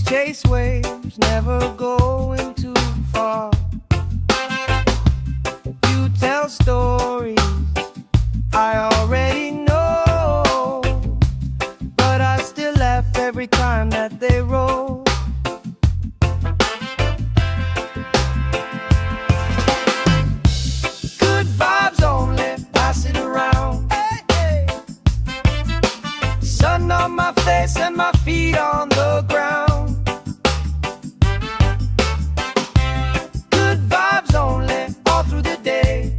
chase waves, never going too far. You tell stories I already know, but I still laugh every time that they roll. Good vibes only, pass it around. Hey, hey. Sun on my face and my feet on the ground. Good vibes only, all through the day.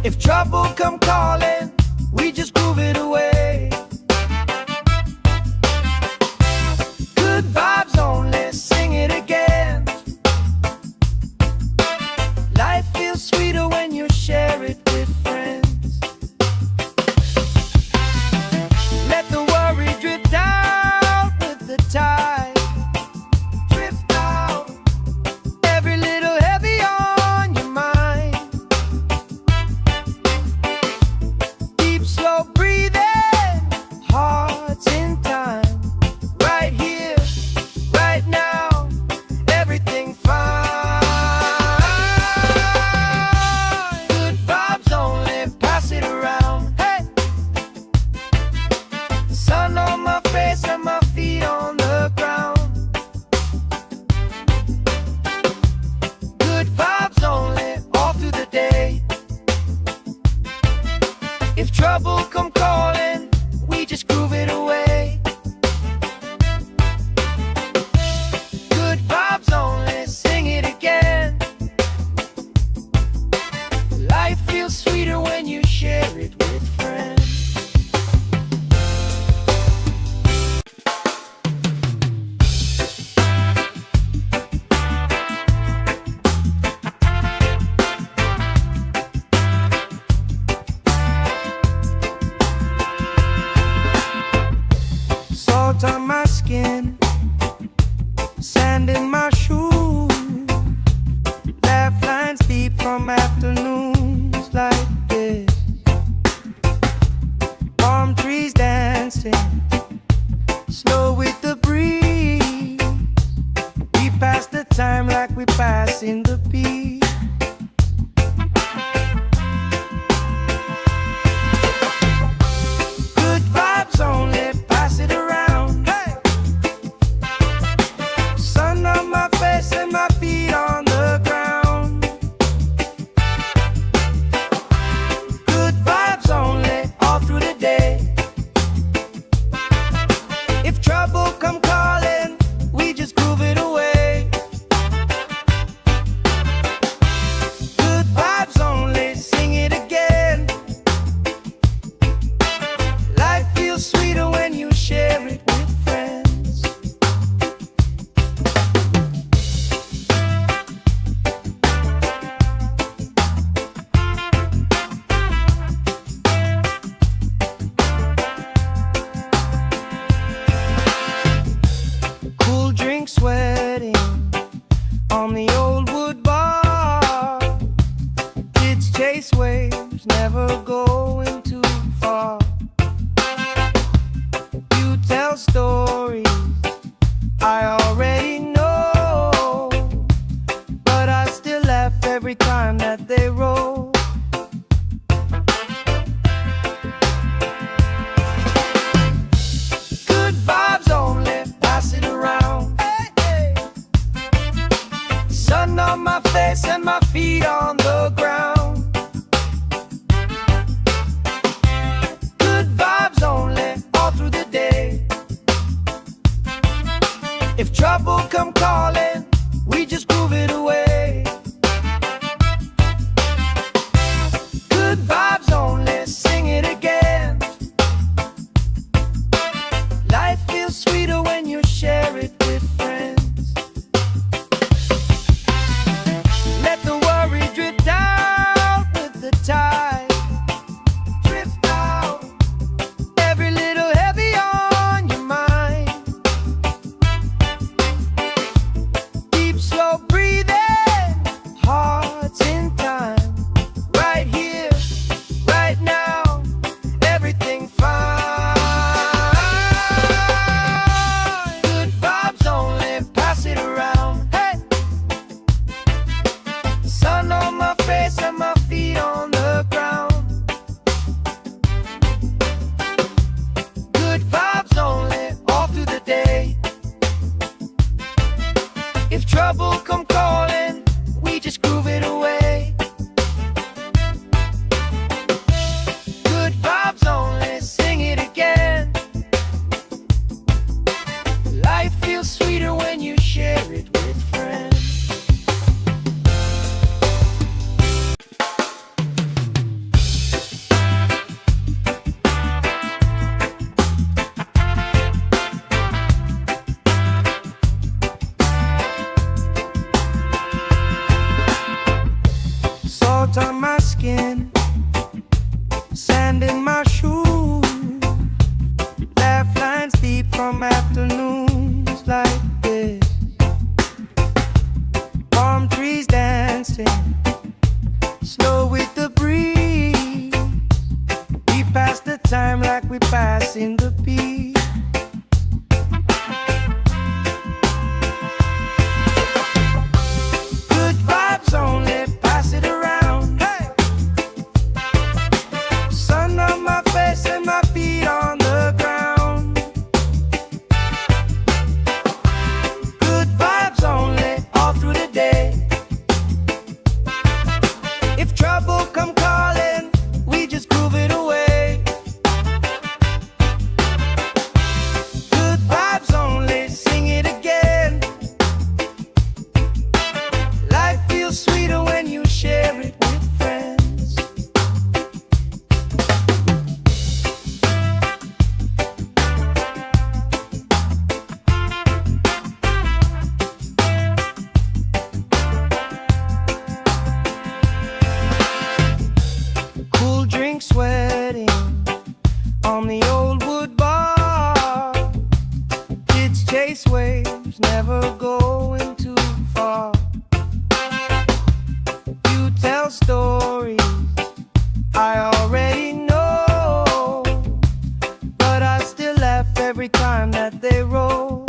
If trouble come calling, we just groove it away. Good vibes only, sing it again. Life feels sweeter when you share it with friends. Let the worry drift out with the tide. Drift out, every little heavy on your mind. Deep, slow breathing, hearts in time. Right here, right now, everything fine. Good vibes only, pass it around. Hey, sun on my face and my feet on the ground. Good vibes only, all through the day. If trouble come calling, we just groove it away. Good vibes only, sing it again. Life feels sweeter when you share it with friends. Salt on my skin, sand in my shoes. Laugh lines deep from afternoons like this. Palm trees dancing, slow with the breeze. We pass the time like we pass in the beat. Good vibes only, pass it around. Hey, sun on my face and my feet on the ground. Good vibes only, all through the day. If trouble come calling, we just groove it away. Good vibes only, sing it again. Life feels sweeter when you share it with friends. Cool drink sweating on the old wood bar. Kids chase waves, never going too far. You tell stories I already know, but I still laugh every time that they roll. Good vibes only, pass it around. Hey, hey. Sun on my face and my feet on the ground. Good vibes only, all through the day. passing the beat. Good vibes only, pass it around. Hey! Sun on my face and my feet on the ground. Good vibes only, all through the day. If trouble come calling, we just groove it away. Good vibes only, sing it again. Life feels sweeter when you share it with friends. Cool drink sweating on the old wood bar. Kids chase waves, never going too far. You tell stories I already know, but I still laugh every time that they roll.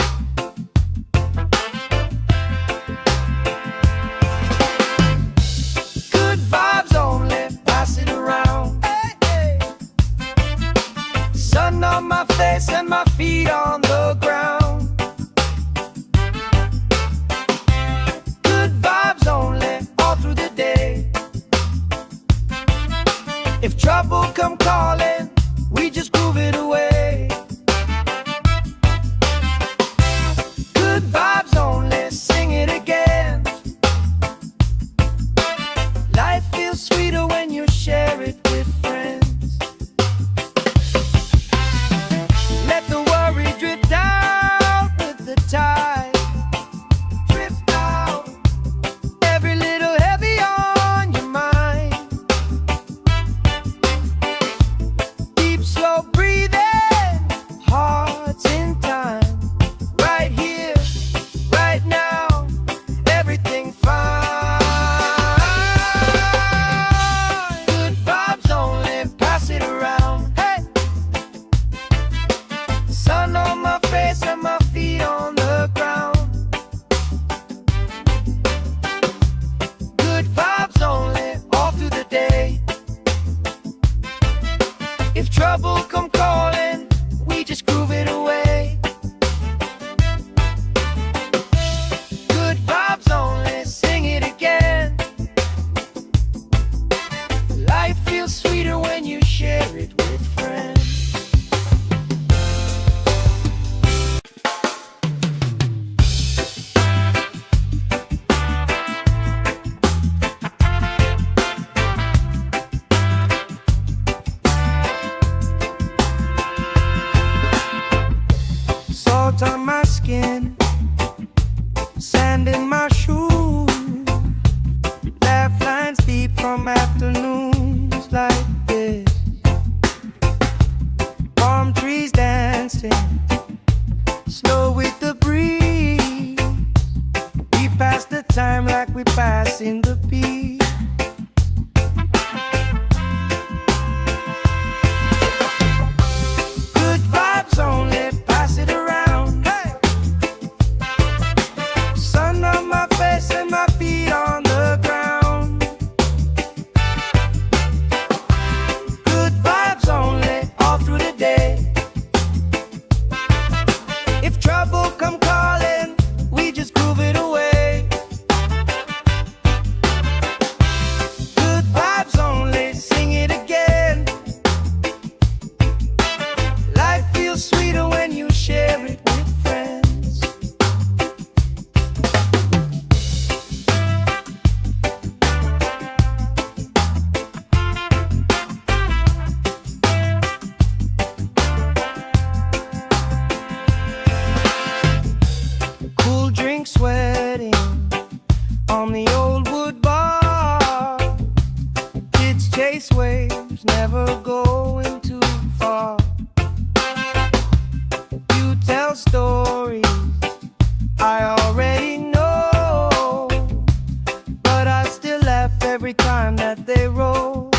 Good vibes only, pass it around. Hey, hey. Sun on my face and my feet on the ground. Good vibes only, all through the day. If trouble come calling, we just groove it away. Good vibes only, sing it again. Life feels sweeter when you share it with friends. Let the worry drift out with the tide. Drift out, every little heavy on your mind. Deep, slow breathing, hearts in time. Right here, right now, everything fine. Good vibes only, pass it around. Hey! Sun on my face and my feet on the ground. Good vibes only, all through the day. If trouble come calling, we just groove it away. Good vibes only, sing it again. Life feels sweeter when you share it with friends. Salt on my skin, sand in my shoes. Laugh lines deep from afternoons like this. Palm trees dancing, slow with the breeze. We pass the time like we pass in the beat. Good vibes only, pass it around. Hey! Sun on my face and my feet on the ground. Good vibes only, all through the day. If trouble come calling, we just groove it away. Good vibes only, sing it again. Life feels sweeter when you share it with friends. Cool drink sweating on the old wood bar. Kids chase waves, never going too far. You tell stories I already know, but I still laugh every time that they roll.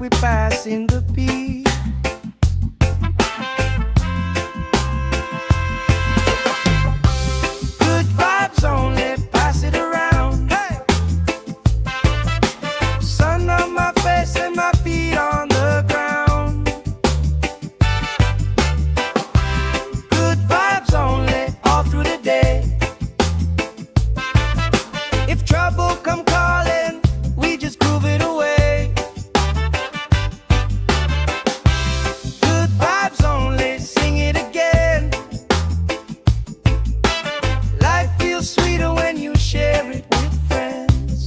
we passing the beat. Good vibes only, pass it around. Hey! Sun on my face and my feet on the ground. Good vibes only, all through the day. If trouble come calling, we just groove it away. Good vibes only, sing it again. Life feels sweeter when you share it with friends.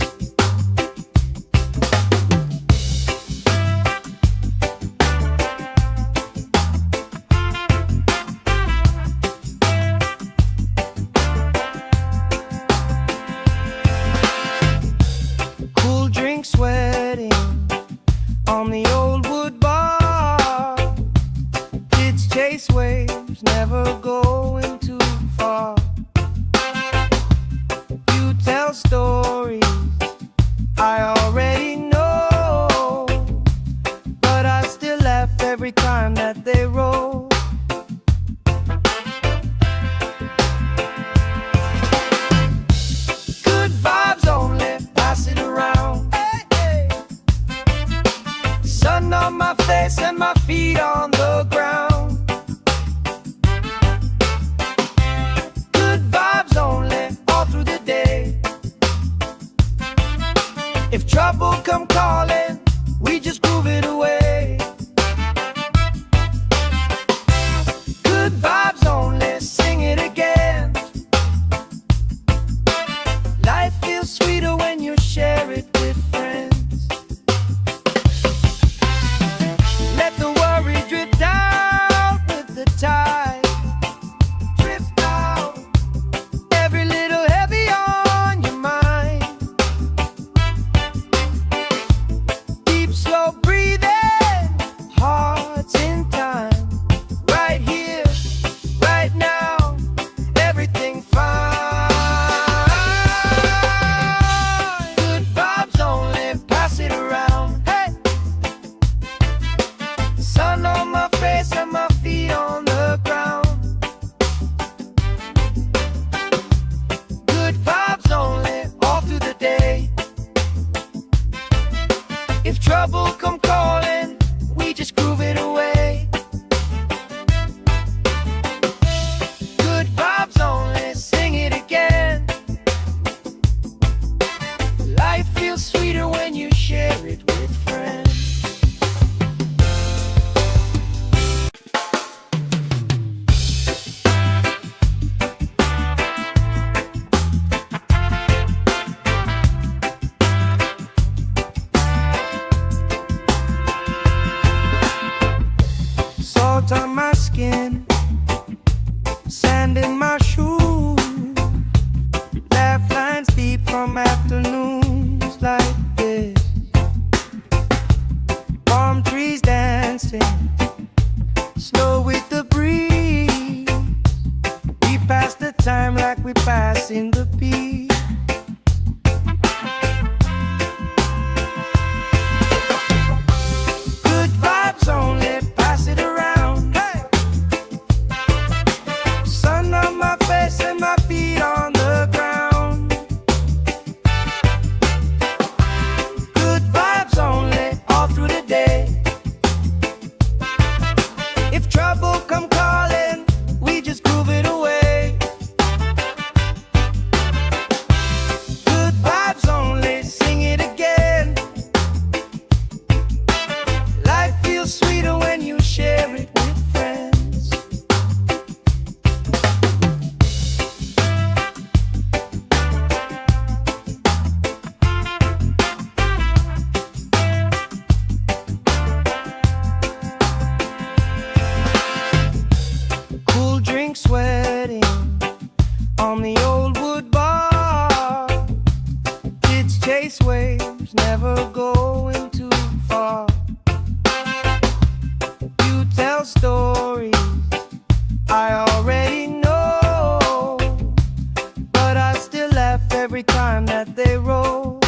Cool drink sweating on the old wood bar. Kids chase waves, never going too far. You tell stories I already know, but I still laugh every time that they roll. Good vibes only, pass it around. Hey, hey. Sun on my face and my feet on the ground. Good vibes only, all through the day. If trouble come calling, we just groove it away. Good vibes only, sing it again. Life feels sweeter when you share it with friends. Let the worry drift out with the tide. Drift out, every little heavy on your mind. Deep, slow breathing, hearts in time. Right here, right now, everything fine. Good vibes only, pass it around. Hey! Sun on my face and my feet on the ground. Good vibes only, all through the day. If trouble come calling, we just groove it away. Good vibes only, sing it again. Life feels sweeter when you share it with friends. Salt on my skin, sand in my shoes. Laugh lines deep from afternoons like this. Palm trees dancing, slow with the breeze. We pass the time like we passing the beat. Good vibes only, pass it around. Hey! Sun on my face and my feet on the ground. Good vibes only, all through the day. If trouble come calling, we just groove it away. Good vibes only, sing it again. Life feels sweeter when you share it with friends. Cool drink sweating on the old wood bar. Kids chase waves, never going too far. You tell stories I already know, but I still laugh every time that they roll.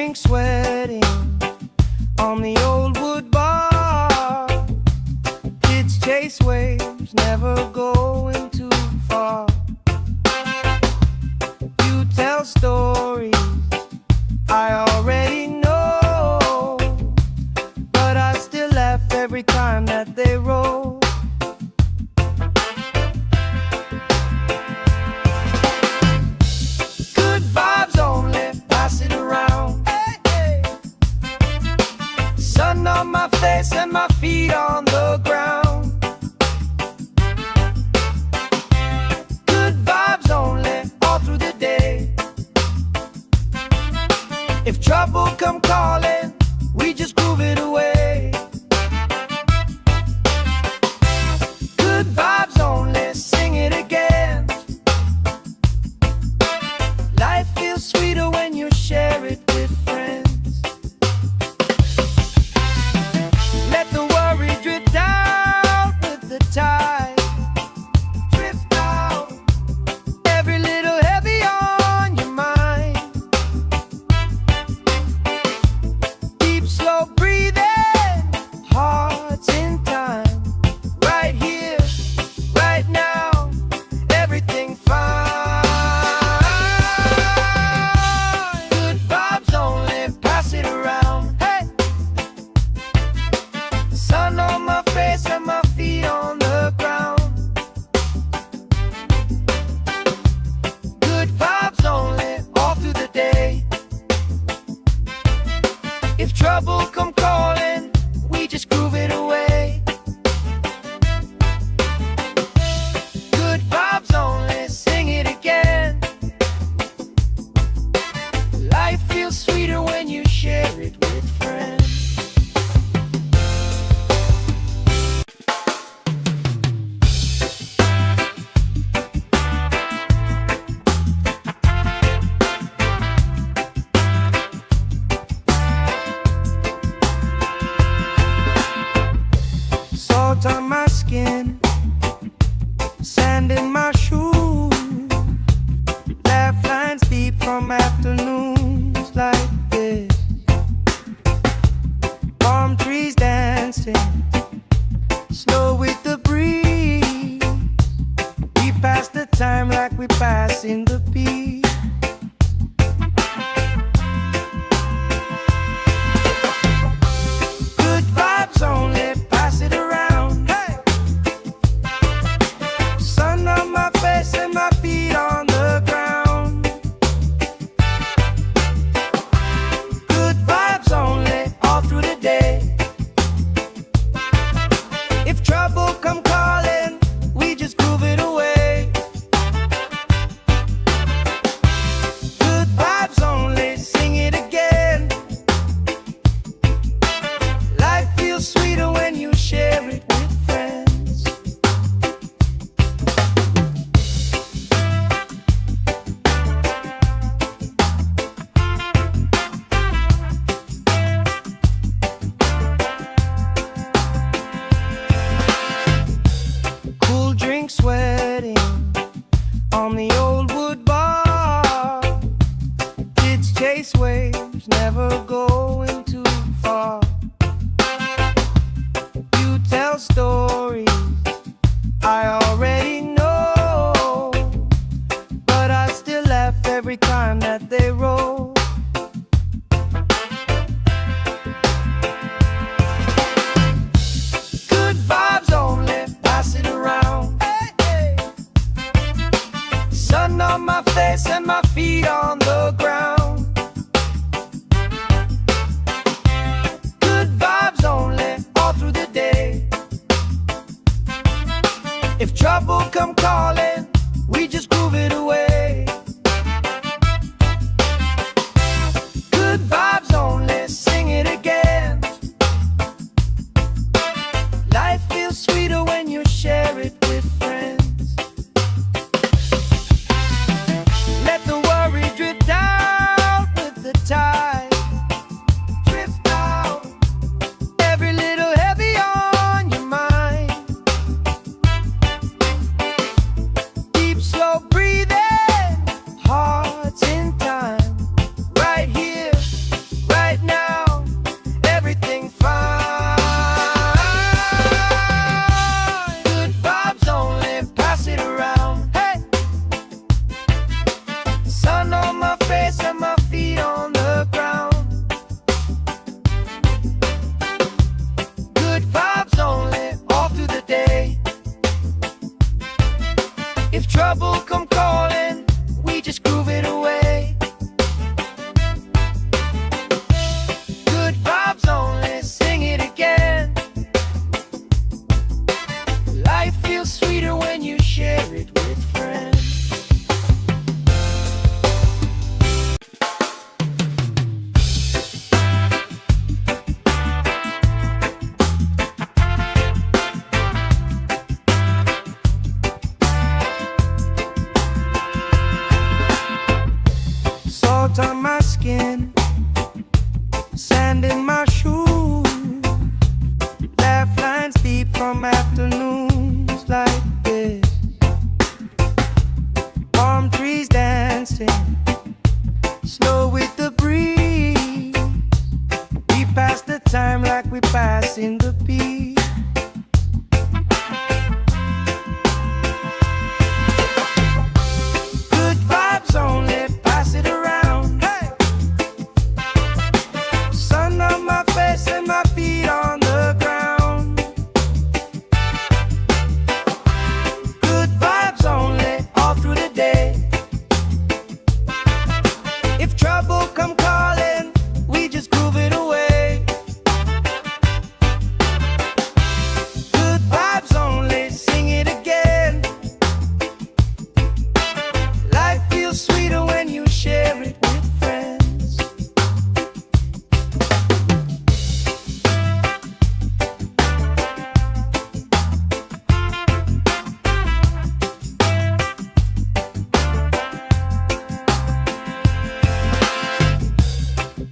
drink sweating on the old wood bar. Kids chase waves, never going too far. You tell stories I already know, but I still laugh every time that they roll. Good vibes only, pass it around. Hey, hey. Sun on my face and my feet on the ground. Good vibes only, all through the day. If trouble come calling, we just groove it away. Good vibes only, sing it again. Life feels sweeter when you share it with friends. Let the worry drift out with the tide. Drift out, every little heavy on your mind. Deep, slow breathing, hearts in time. Right here, right now, everything fine. Good vibes only, pass it around. Hey, sun on my face and my feet on the ground. Good vibes only, all through the day. If trouble come calling, we just groove it away. Good vibes only, sing it again. Life feels sweeter when you share it with friends. Salt on my skin, sand in my shoes. Laugh lines deep from afternoons like this. Palm trees dancing, slow with the breeze. We pass the time like we pass in the beat. Good vibes only, pass it around. Hey, sun on my face and my feet on the ground. Good vibes only, all through the day. If trouble come calling, we just groove it away. Good vibes only, sing it again. Life feels sweeter when you share it with friends. Cool drink sweating on the old wood bar. Kids chase waves, never going too far. You tell stories I already know, but I still laugh every time that they roll. Good vibes only, pass it around. Hey, hey. Sun on my face and my feet on the ground. we passing the beat. Good vibes only, pass it around. Hey! Sun on my face and my feet on the ground. Good vibes only, all through the day. If trouble come calling, we just groove it away. Good vibes only, sing it again. Life feels sweeter when you share it with friends.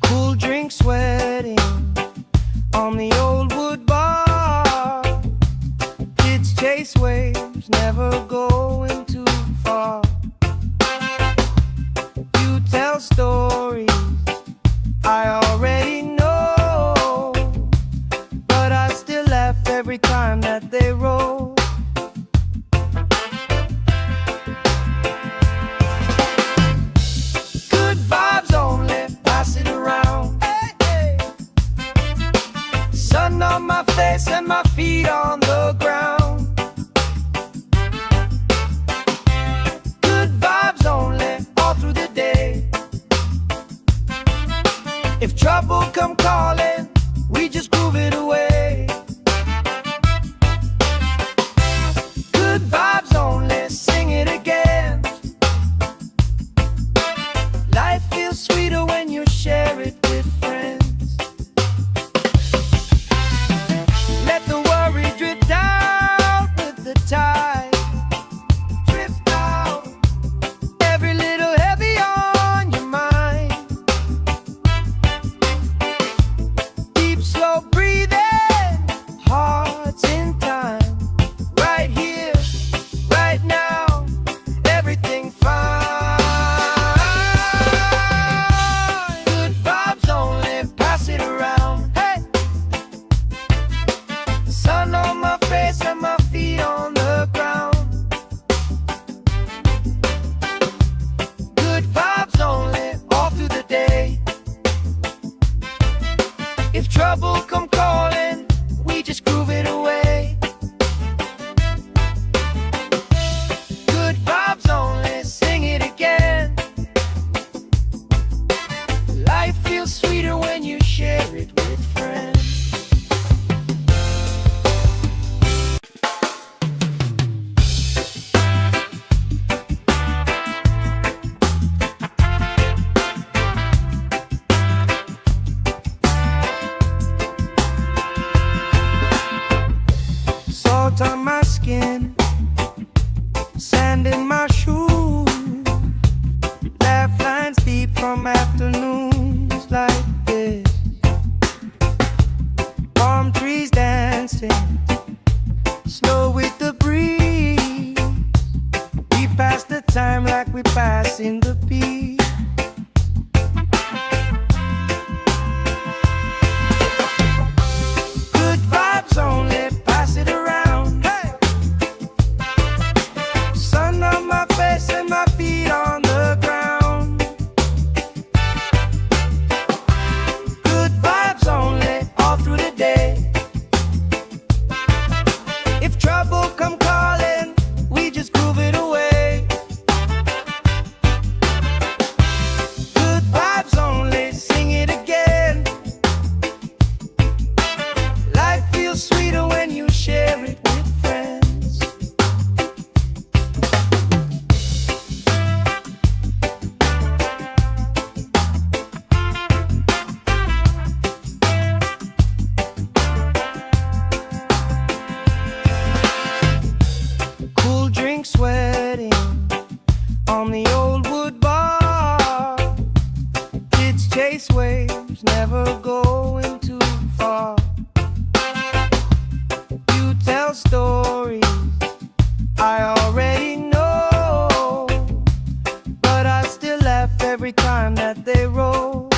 Cool drink sweating on the old wood bar. Kids chase waves, never going too far. You tell stories I already know, but I still laugh every time that they roll. Good vibes only, pass it around. Hey, hey. Sun on my face and my feet on the ground. Good vibes only, all through the day. If trouble come calling, we just groove it away. Good vibes only, sing it again. Life feels sweeter when you share it with friends. Let the worry drift out with the tide. Drift out, every little heavy on your mind. Deep, slow breathing, hearts in time. Right here, right now, everything fine. Good vibes only, pass it around. Hey! Sun on my face and my feet on the ground. Good vibes only, all through the day. If trouble come calling, we just groove it away. Good vibes only, sing it again. Life feels sweeter when you share it with friends. Salt on my skin, sand in my shoes. Laugh lines deep from afternoons like this. Palm trees dancing, slow with the breeze. We pass the time like we passing the beat. Good vibes only, pass it around. Hey! Sun on my face and my feet on the ground. Good vibes only, all through the day. If trouble come calling, we just groove it away. Good vibes only, sing it again. Life feels sweeter when you share it with friends. Cool drink sweating on the old wood bar. Kids chase waves, never going too far. You tell stories I already know, but I still laugh every time that they roll.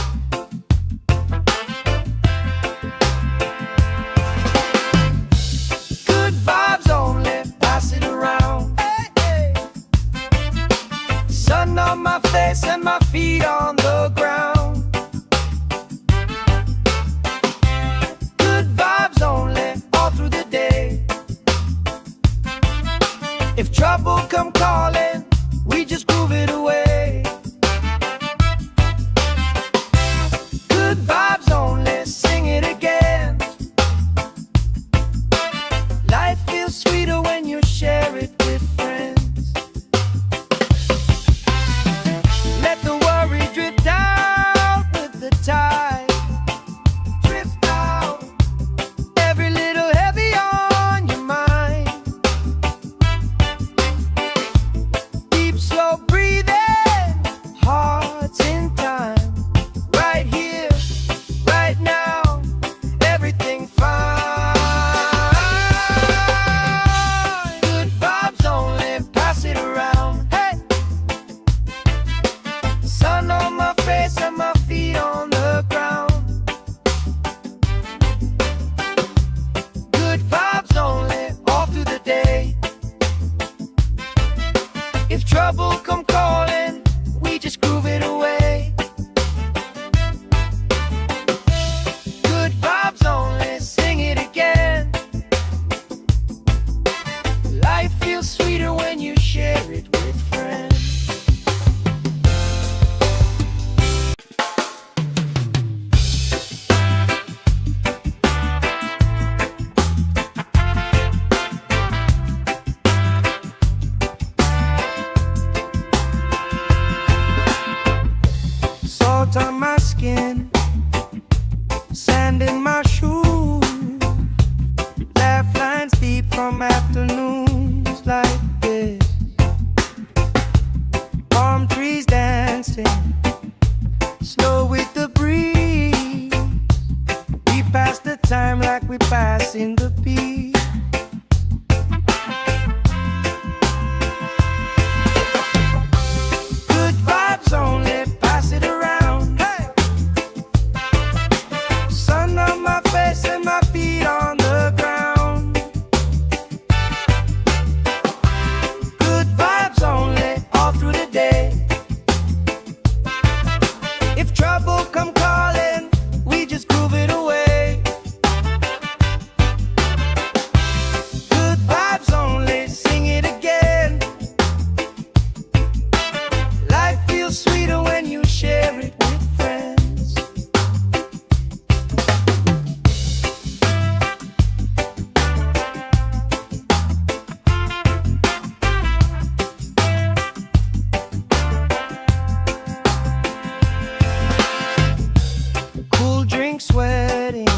drink sweating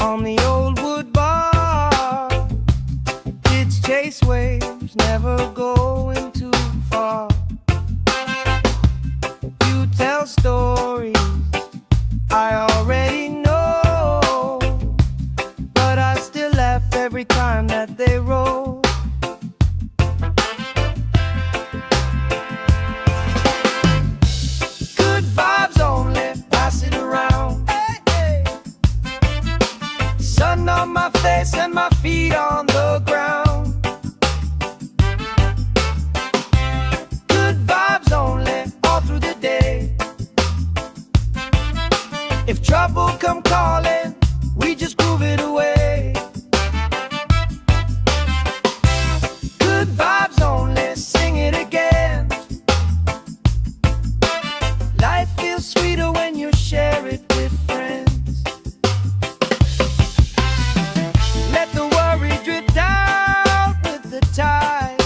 on the old wood bar. Kids chase waves, never going too far. You tell stories I already know, but I still laugh every time that they roll. Good vibes only, pass it around. Hey, hey. Sun on my face and my feet on the ground. Good vibes only, all through the day. If trouble come calling, we just groove it away. Good vibes only, sing it again. Life feels sweeter when you share it with friends. Let the worry drift out with the tide.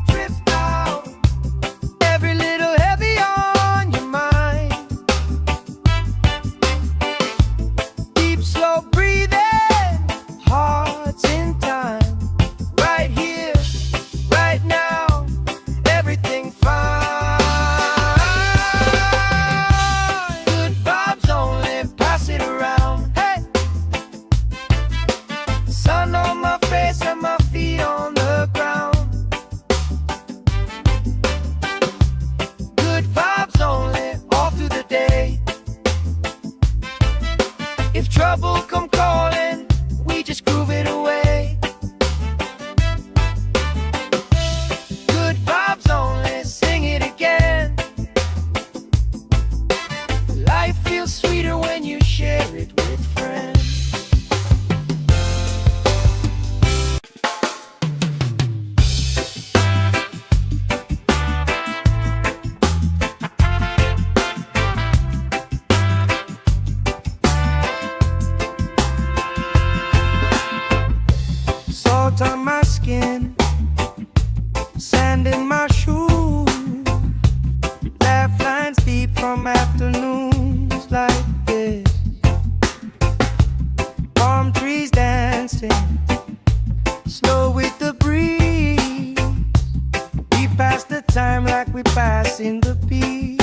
Drift out, every little heavy on your mind. Deep, slow breathing, hearts in time. Right here, right now, everything fine. Good vibes only, pass it around. Hey, sun on my face and my feet on the ground. Good vibes only, all through the day. If trouble come calling, we just groove it away. Good vibes only, sing it again. Life feels sweeter when you share it with friends. Salt on my skin, sand in my shoes. Laugh lines deep from afternoons like this. Palm trees dancing, slow with the breeze. We pass the time like we pass in the beat.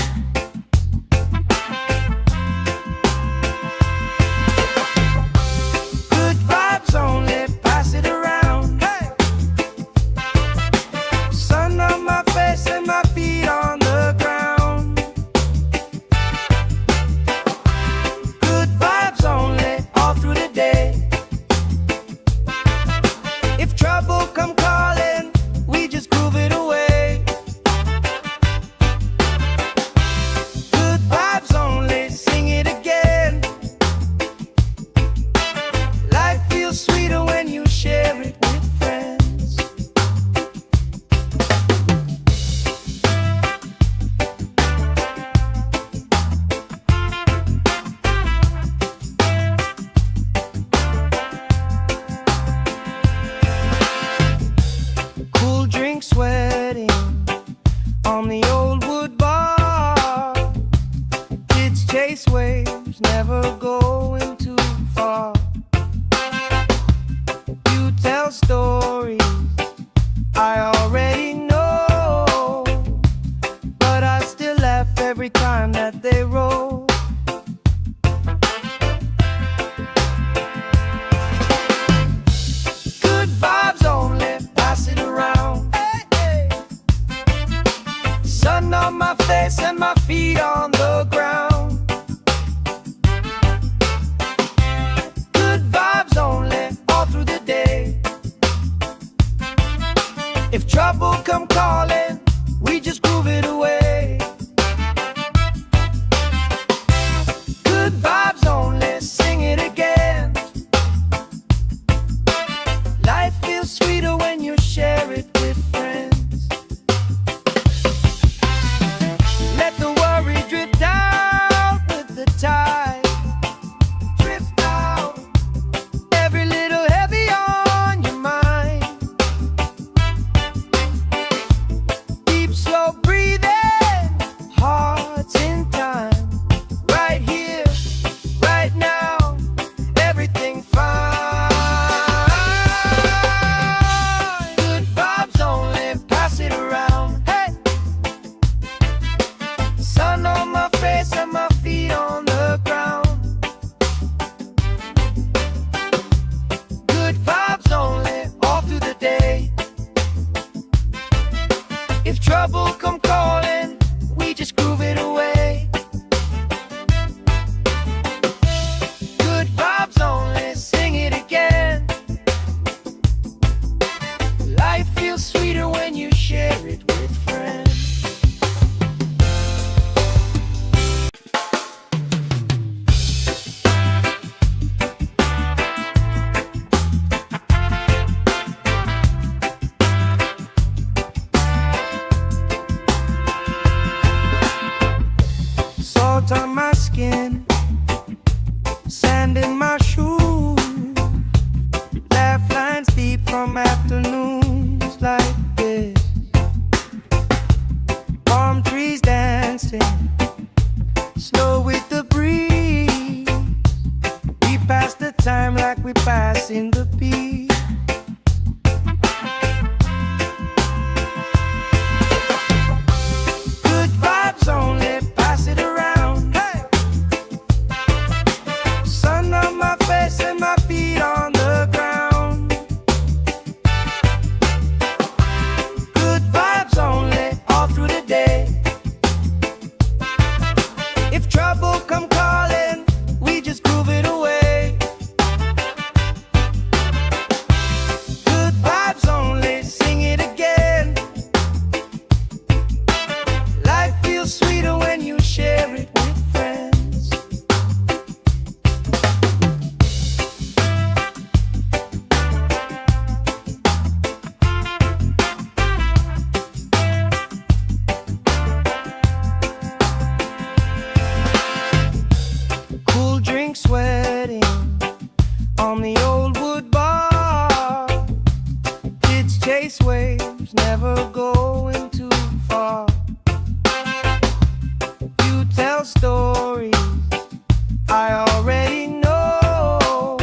Good vibes only, pass it around. Hey, sun on my face and my feet on the ground. Good vibes only, all through the day. If trouble come calling, we just groove it away. Good vibes only, sing it again. Life feels sweeter when you share it with friends. Cool drink sweating on the old wood bar. Kids chase waves, never going too far. You tell stories I already know, but I still laugh every time that they roll. Good vibes only, pass it around. Hey, hey. Sun on my face and my feet on the ground. Good vibes only, all through the day. If trouble come calling, we just groove it away. Good vibes only, sing it again. Life feels sweeter when you share it with friends. Let the worry drift out with the tide. Drift out, every little heavy on your mind. Deep, slow breathing, hearts in time. Right here, drink sweating on the old wood bar. Kids chase waves, never going too far. You tell stories I already know,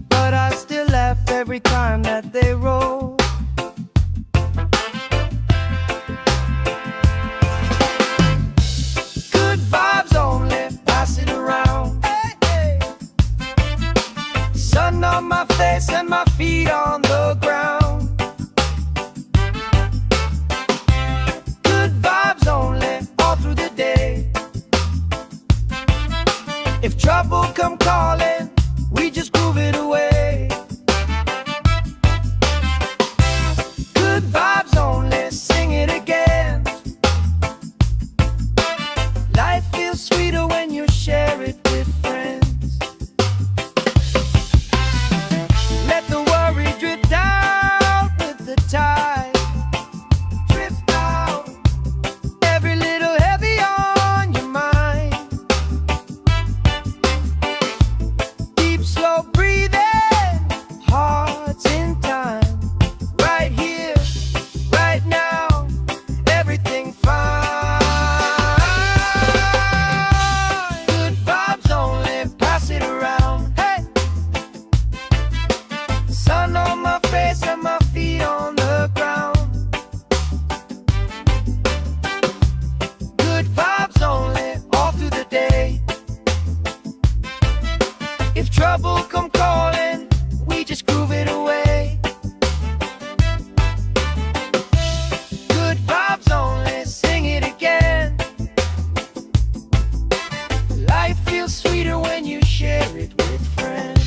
but I still laugh every time that they roll. Good vibes only, pass it around. Hey, hey. Sun on my face and my feet on the ground. Good vibes only, all through the day. If trouble come calling, we just groove it away. Good vibes only, sing it again. Life feels sweeter when you share it with friends. Let the worry drift out with the tide. Drift out, every little heavy on your mind. Deep, slow breathing, hearts in time. Right here, right now, everything fine. Good vibes only, pass it around. Hey, sun on my face and my feet on the ground. Good vibes only, all through the day. If trouble come calling, we just groove it away. Good vibes only, sing it again. Life feels sweeter when you share it with friends.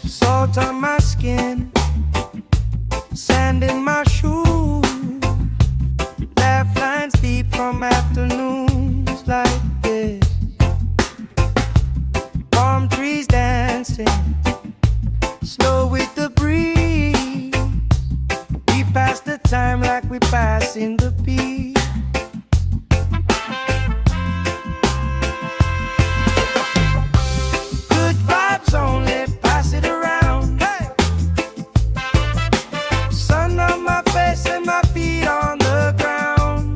Salt on my skin, sand in my shoes. Laugh lines deep from afternoons like this. Palm trees dancing, slow with the breeze. We pass the time like we pass in the beat. Good vibes only, pass it around. Hey! Sun on my face and my feet on the ground.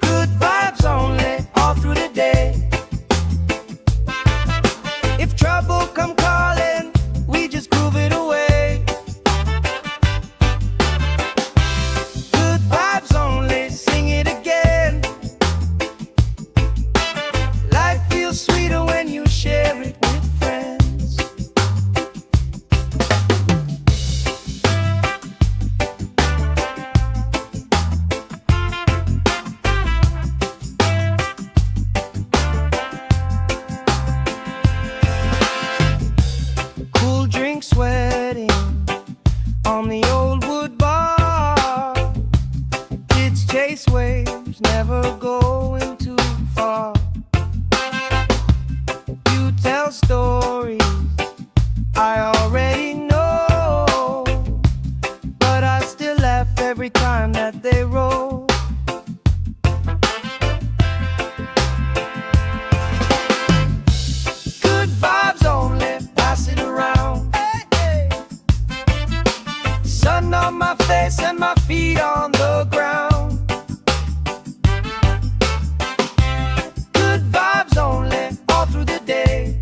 Good vibes only, all through the day. If trouble come calling, we just groove it away. Good vibes only, sing it again. Life feels sweeter when you share it with friends. Cool drink sweating on the old wood bar. Kids chase waves, never going too far. You tell stories I already know, but I still laugh every time that they roll. Good vibes only, pass it around. Hey, hey. Sun on my face and my feet on the ground. Good vibes only, all through the day.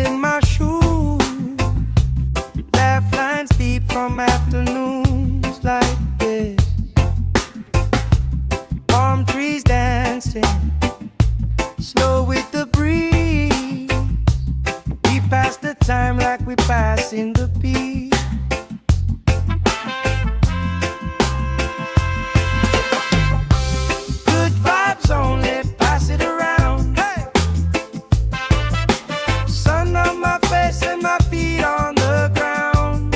in my shoes, laugh lines deep from afternoons like this. Palm trees dancing, slow with the breeze. We pass the time like we pass in the peace. Good vibes only, pass it around. Hey! Sun on my face and my feet on the ground.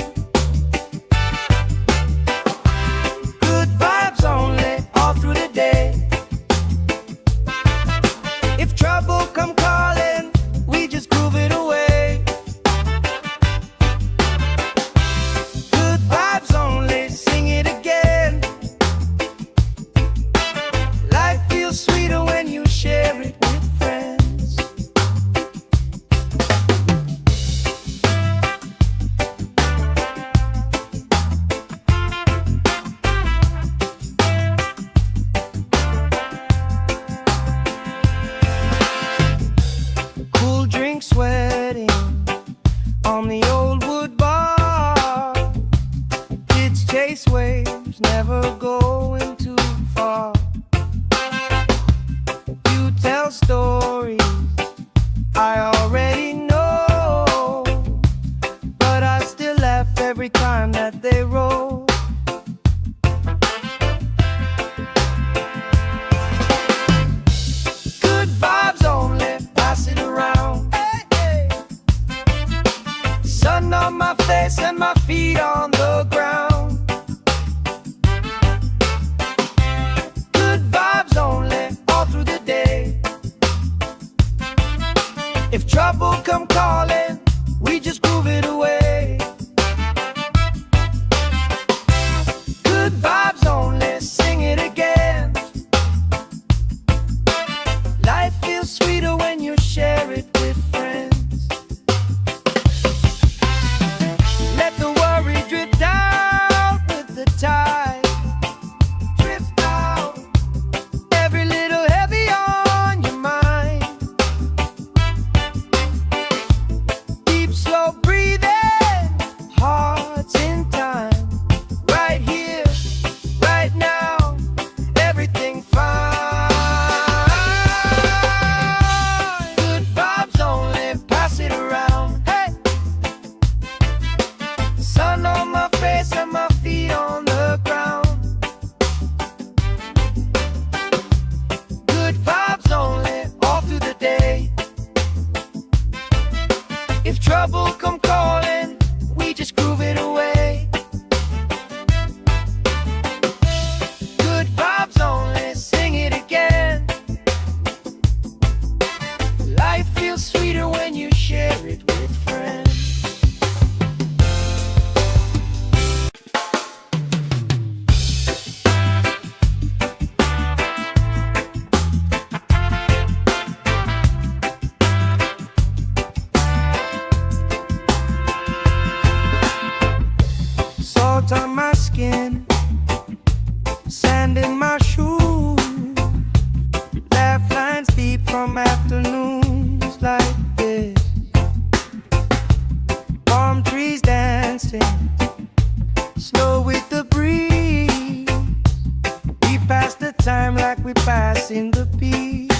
Good vibes only, all through the day. If trouble come calling, we just groove it away. Good vibes only, sing it again. Life feels sweeter when you share it with friends. Cool drink sweating on the old wood bar. Kids chase waves, never going too far. You tell stories I already know, but I still laugh every time that they roll. Good vibes only, pass it around. Hey, hey. Sun on my face and my feet on the ground. Good vibes only, all through the day. If trouble come calling, we just groove it away. Good vibes only, sing it again. Life feels sweeter when you share it with friends. Let the worry drift out with the tide. Drift out, every little heavy on your mind. Deep, slow breathing, hearts in time. Right here, right now, everything fine. Good vibes only, pass it around. Hey! Sun on my face and my feet on the ground. Good vibes only, all through the day. If trouble come calling, we just groove it away. Good vibes only, sing it again. Life feels sweeter when you share it with friends. Salt on my skin, sand in my shoes, laugh lines deep from afternoons like this. Palm trees dancing, slow with the breeze. We pass the time like we pass in the peace.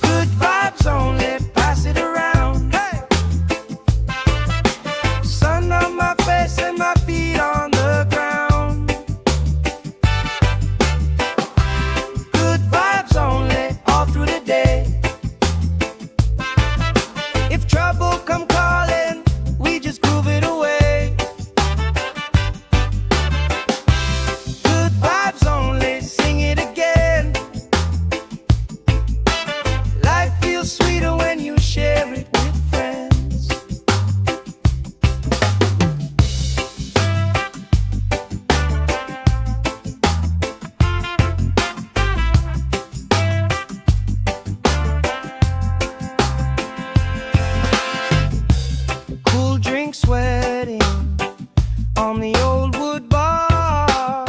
Good vibes only, pass it around. Hey! Sun on my face and my feet on the ground. Good vibes only, all through the day. If trouble come calling, we just groove it away. Good vibes only, sing it again. Life feels sweeter when you share it with friends. Cool drink sweating on the old wood bar.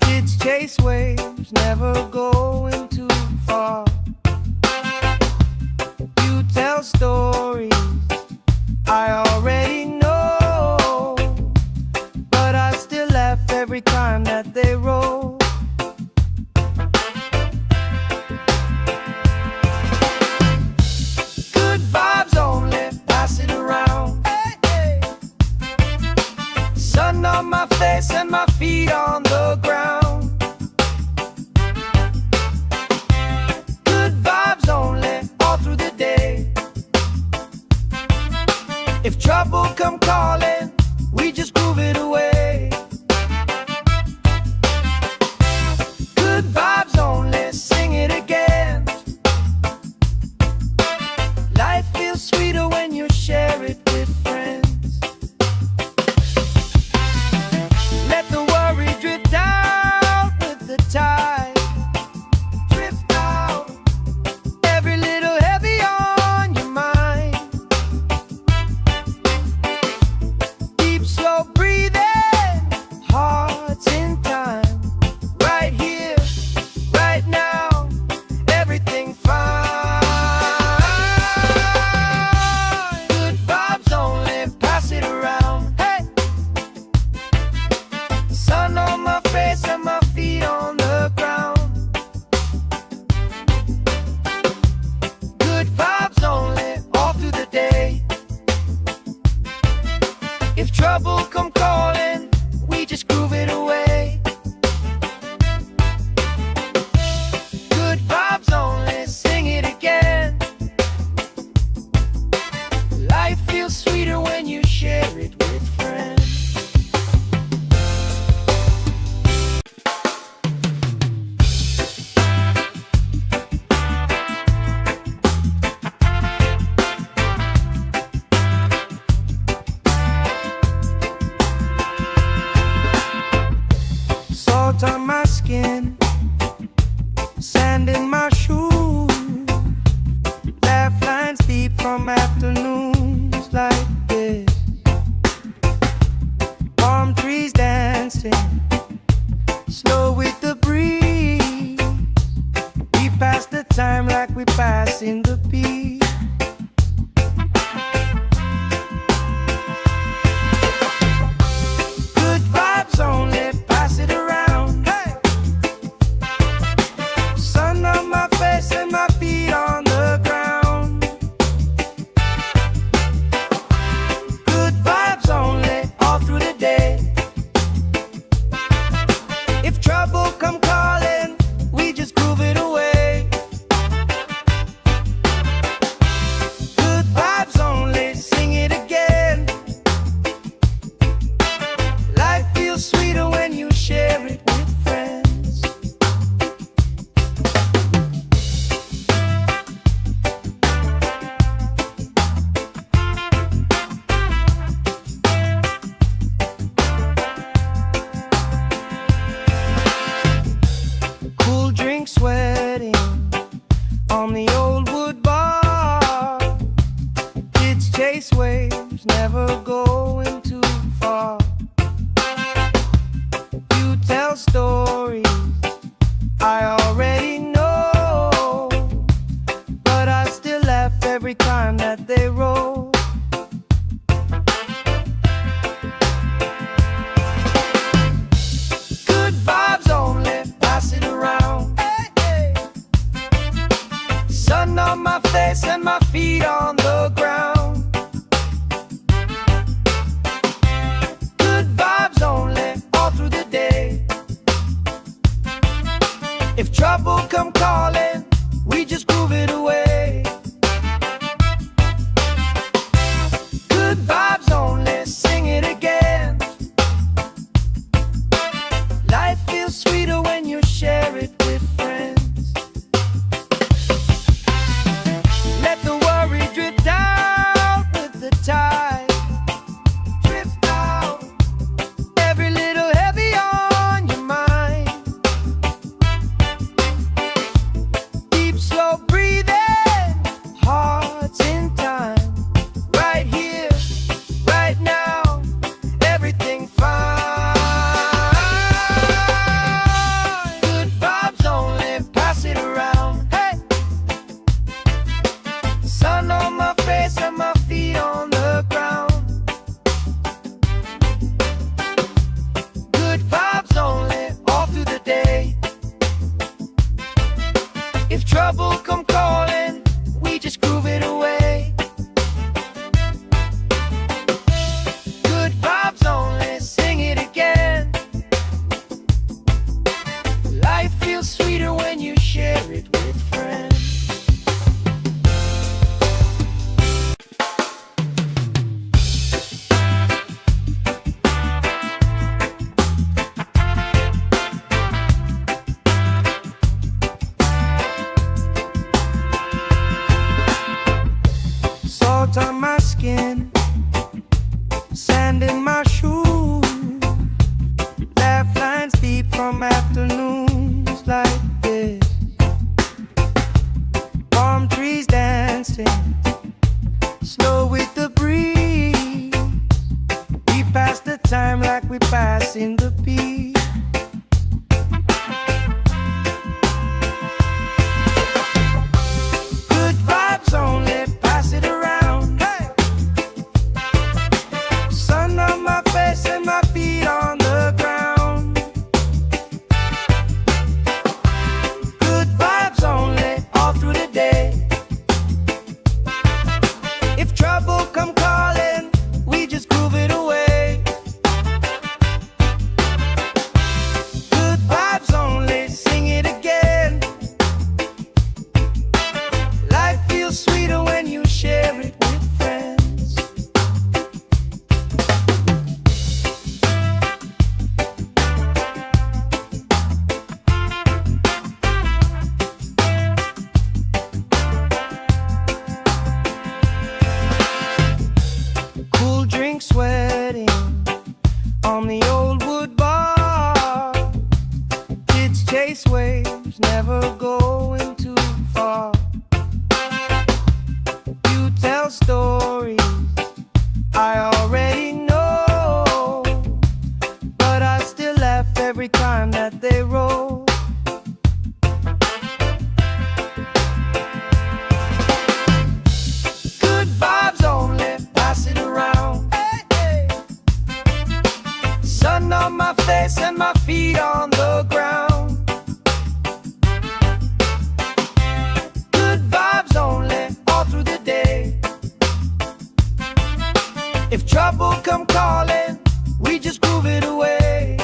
Kids chase waves, never going Cool drink sweating on the old wood bar. Kids chase waves, never going too far. You tell stories I already know, but I still laugh every time that they roll. Good vibes only, pass it around. Hey, hey. Sun on my face and my feet on the ground. Good vibes only, all through the day. If trouble come calling, we just groove it away. Good vibes only, sing it again. Life feels sweeter when you share it with friends. Let the worry drift out with the tide. Drift out, every little heavy on your mind. Deep, slow breathing, hearts in time. Right here, right now, everything fine. Good vibes only, pass it around. Hey, sun on my face and my feet on the ground. Good vibes only, all through the day. If trouble come calling, we just groove it away. Good vibes only, sing it again. Life feels sweeter when you share it with friends. Salt on my skin, sand in my shoes. Laugh lines deep from afternoons like this. Palm trees dancing, slow with the breeze. We pass the time like we pass in the beat. Good vibes only, pass it around. Hey, sun on my face and my feet on the ground. Good vibes only, all through the day. If trouble come calling, we just groove it away. Good vibes only, sing it again. Life feels sweeter when you share it with friends. Cool drink sweating on the old wood bar. Kids chase waves, never going too far. You tell stories I already know, but I still laugh every time that they roll. Good vibes only, pass it around. Hey, hey. Sun on my face and my feet on the ground. Good vibes only, all through the day. If trouble come calling, we just groove it away.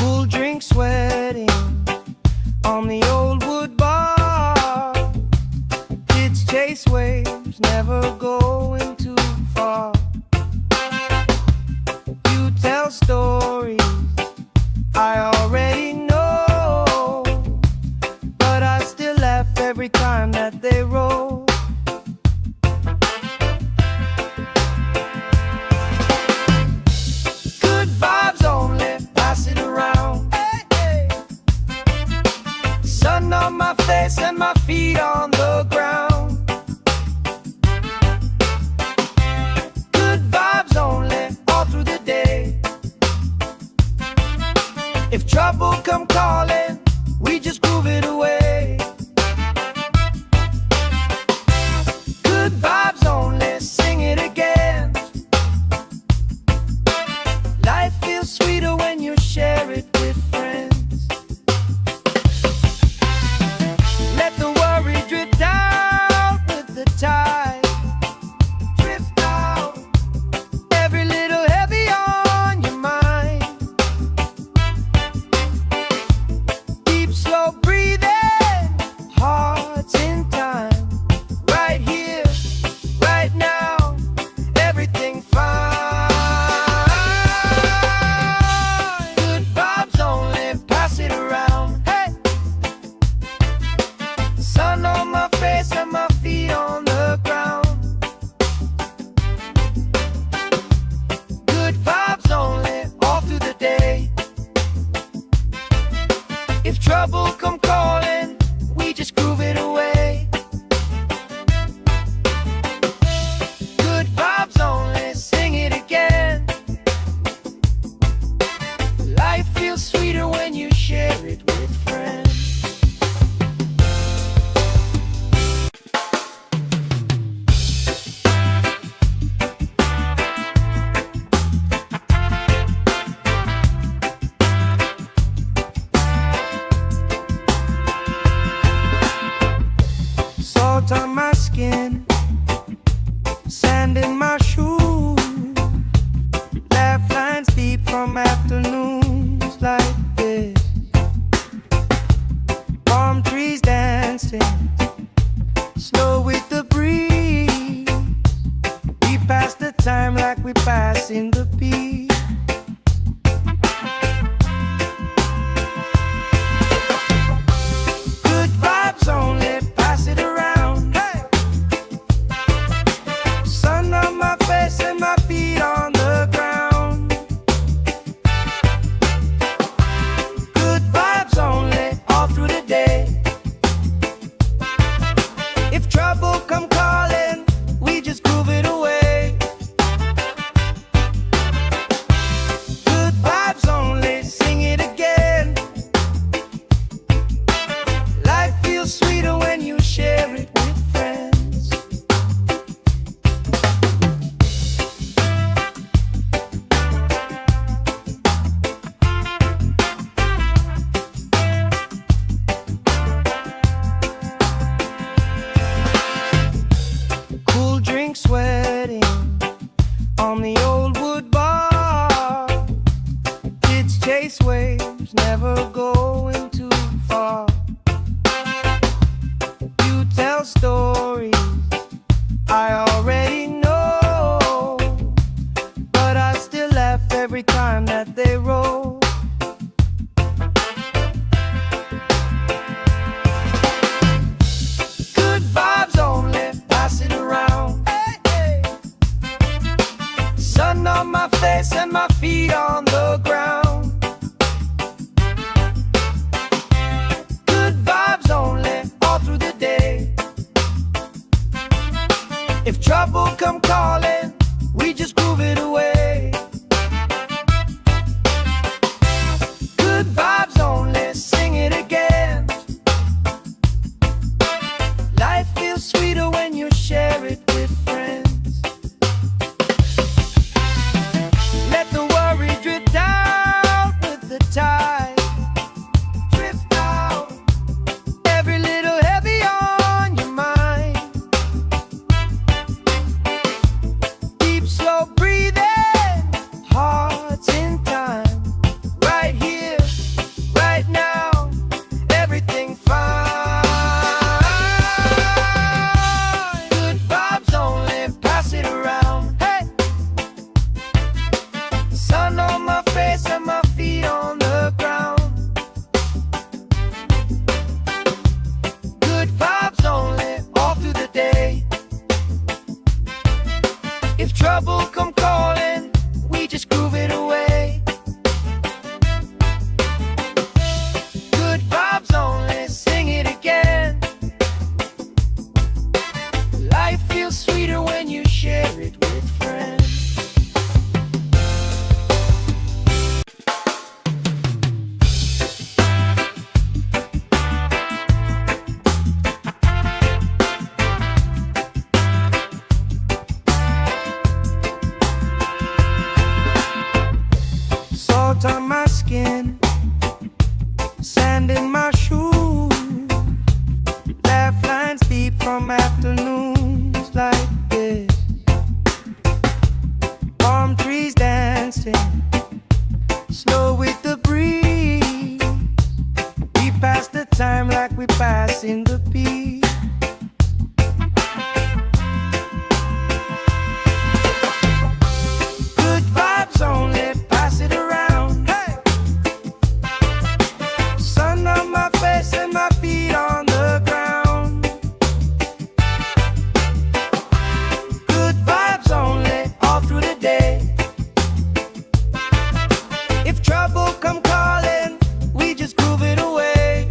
Cool drink sweating on the old wood bar. Kids chase waves, never going too far. You tell stories I already know, but I still laugh every time that they roll. Good vibes only, pass it around. Hey, hey. Sun on my face and my feet on the ground. Good vibes only, all through the day. If trouble come calling, we just groove it away. Good vibes only, sing it again. Life feels sweeter when you share it with friends. Let the worry drift out with the tide. Drift out, every little heavy on your mind. Deep, slow breathing, hearts in time. Right here, right now, everything fine. Good vibes only, pass it around. Hey, sun on my face and my feet on the ground. Good vibes only, all through the day. If trouble come calling, we just groove it away. Good vibes only, sing it again. Life feels sweeter when you share it with friends. Salt on my skin, sand in my shoes. Laugh lines deep from afternoons like this. Palm trees dancing, slow with the breeze. We pass the time like we pass in the beat. Good vibes only, pass it around. Hey, sun on my face and my feet on the ground. Good vibes only, all through the day. If trouble come calling, we just groove it away. Good vibes only, sing it again. Life feels sweeter when you share it with friends. Cool drink sweating on the old wood bar. Kids chase waves, never going too far. You tell stories I already know, but I still laugh every time that they roll. Good vibes only, pass it around. Hey, hey. Sun on my face and my feet on the ground. wind in my shoes. Laugh lines deep from afternoons like this. Palm trees dancing slow with the breeze. We pass the time like we pass in the beat. Good vibes only, pass it around. Hey! Sun on my face and my feet on the ground. Good vibes only, all through the day. If trouble come calling, we just groove it away.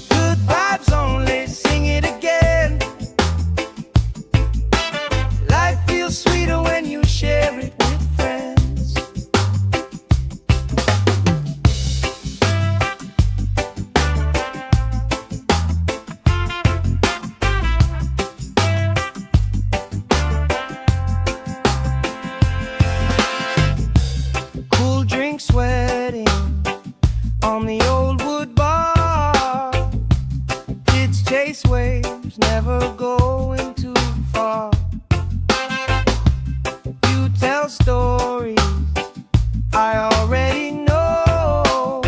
Good vibes only, sing it again. Life feels sweeter when you share it with friends. Cool drink sweating on the old wood bar. Kids chase waves, never going too far. You tell stories I already know,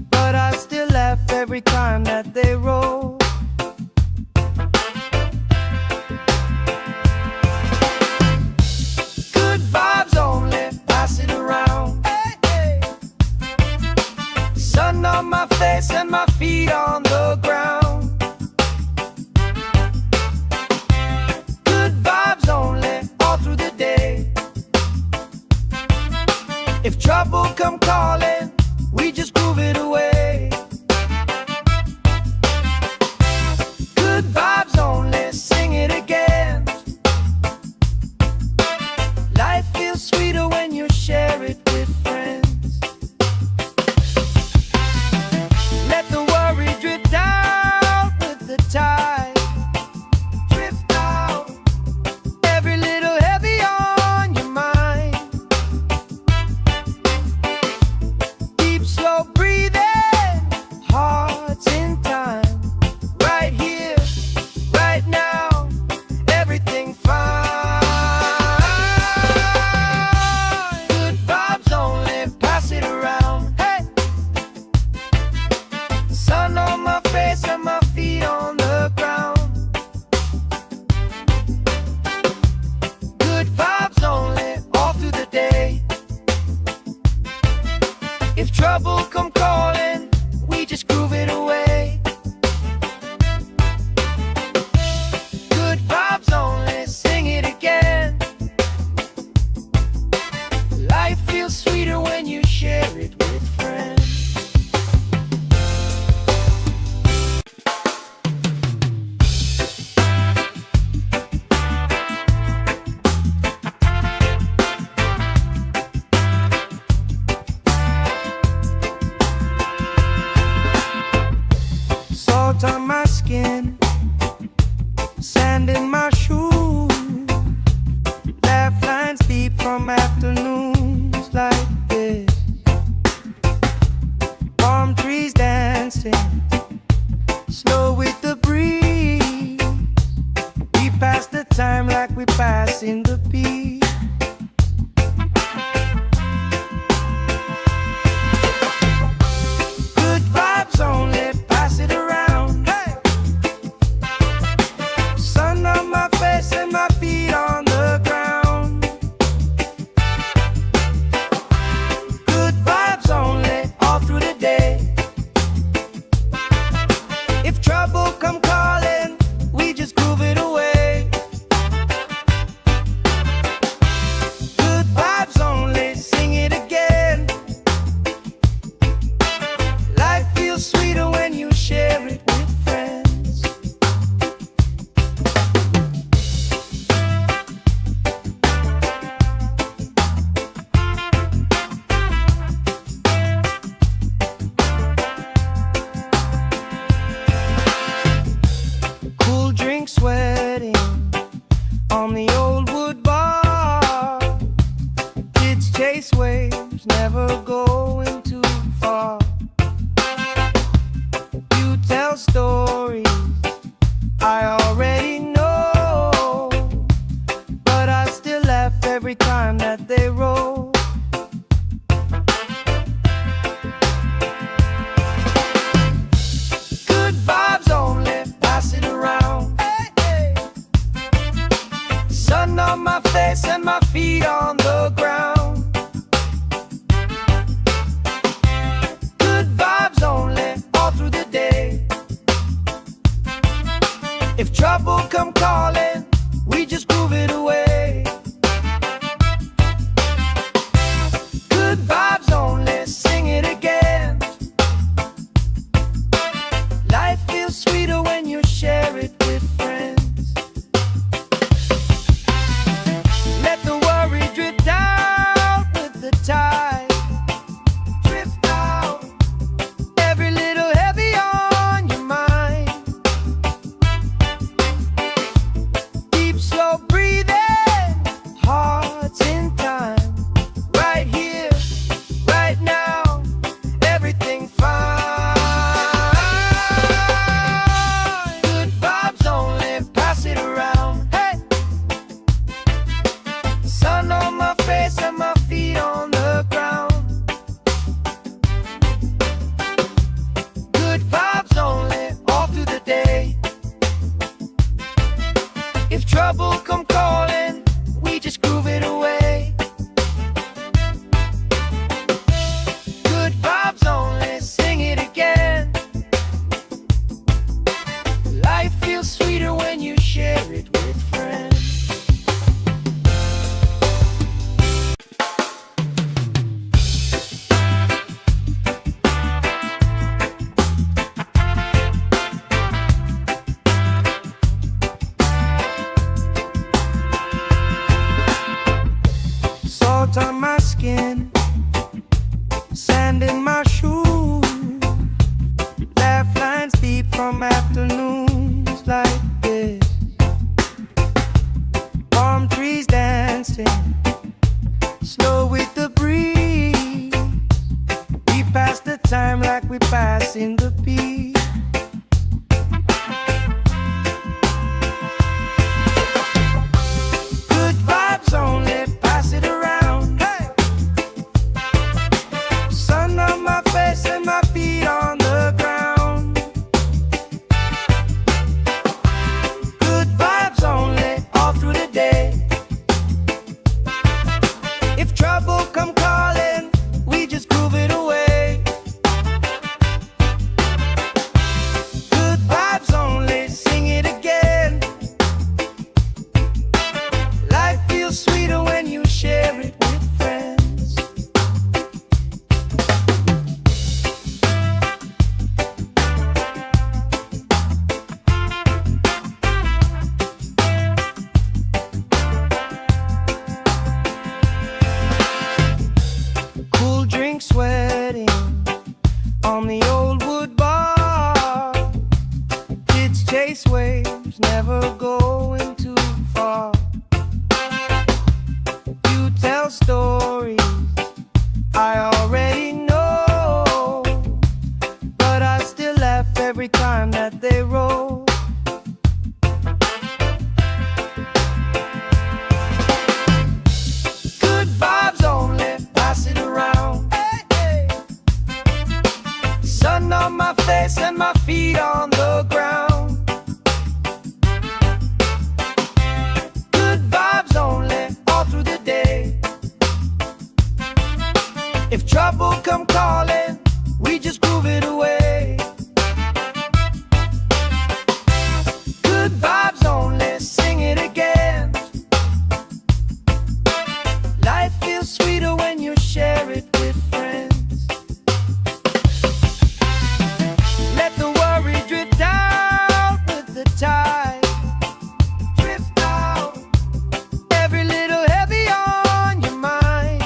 but I still laugh every time that they roll. Good vibes only, pass it around. Hey, hey. Sun on my face and my feet on the ground. Good vibes only, all through the day. If trouble come calling, we just groove it away. Good vibes only, sing it again. Life feels sweeter when you share it with friends. Let the worry drift out with the tide. Drift out, every little heavy on your mind. Deep, slow breathing, hearts in time. Right here, right now, everything fine. Good vibes only, pass it around. Hey! Sun on my face and my feet on the ground. Good vibes only, all through the day. If trouble come calling, we just groove it away. Good vibes only, sing it again. Life feels sweeter when you share it with friends. waves, never going too far. You tell stories I already know, but I still laugh every time that they roll. Good vibes only, pass it around. Hey, hey. Sun on my face and my feet on the ground. Good vibes only, all through the day. If trouble come calling, we just groove it away. Good vibes only, sing it again. Life feels sweeter when you share it with friends. Let the worry drift out with the tide. Drift out, every little heavy on your mind. Deep, slow breathing, hearts in time. Right here, right now, everything fine. Good vibes only, pass it around. Hey, sun on my face and my feet on the ground. Good vibes only, all through the day. If trouble come calling, we just groove it away. Good vibes only, sing it again. Life feels sweeter when you share it with friends. Salt on my skin, sand in my shoes. Laugh lines deep from afternoons like this. Palm trees dancing, slow with the breeze. We pass the time like we pass in the beat. Good vibes only, pass it around. Hey, sun on my face and my feet on the ground. Good vibes only, all through the day. If trouble come calling, we just groove it away. Good vibes only, sing it again. Life feels sweeter when you share it with friends. Cool drink sweating on the old wood bar. Kids chase waves, never going too far. You tell stories I already know, but I still laugh every time that they roll. Good vibes only, pass it around. Hey, hey. Sun on my face and my feet on the ground. Good vibes only, all through the day. If trouble come calling, we just groove it away. Good vibes only, sing it again. Life feels sweeter when you share it with friends. Let the worry drift out with the tide. Drift out, every little heavy on your mind.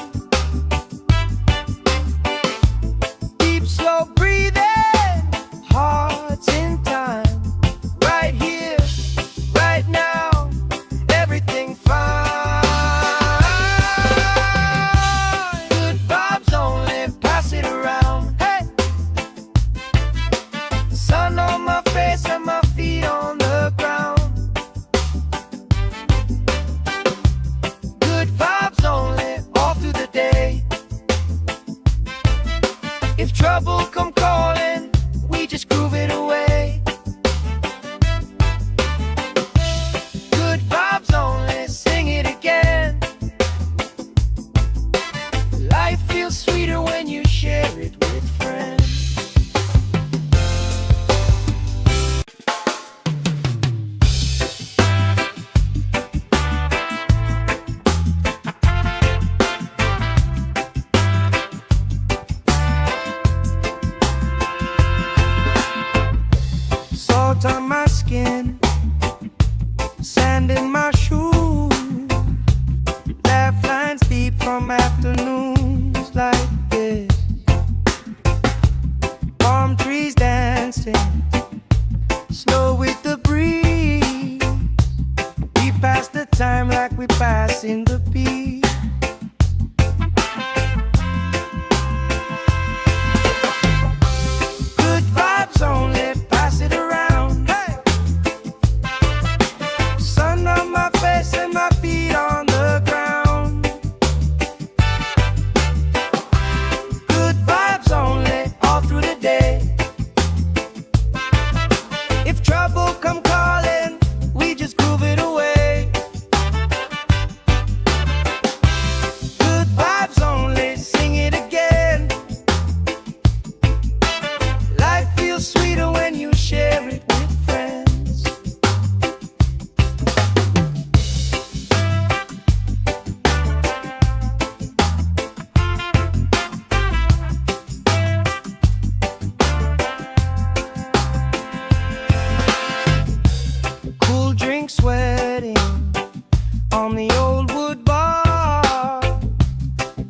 Deep, slow breathing, If trouble come calling, we just groove it away. Good vibes only, sing it again. Life feels sweeter when you share it with friends. Salt on my skin, sand in my shoes, laugh lines deep from afternoons like this. Palm trees dancing, slow with the breeze. We pass the time like we pass in the beat. Good vibes only, pass it around. Hey! Sun on my face and my feet on the ground. Good vibes only, all through the day. If trouble come calling, we just groove it away. Good vibes only, sing it again. Life feels sweeter when you share it with friends. Cool drink sweating on the old wood bar.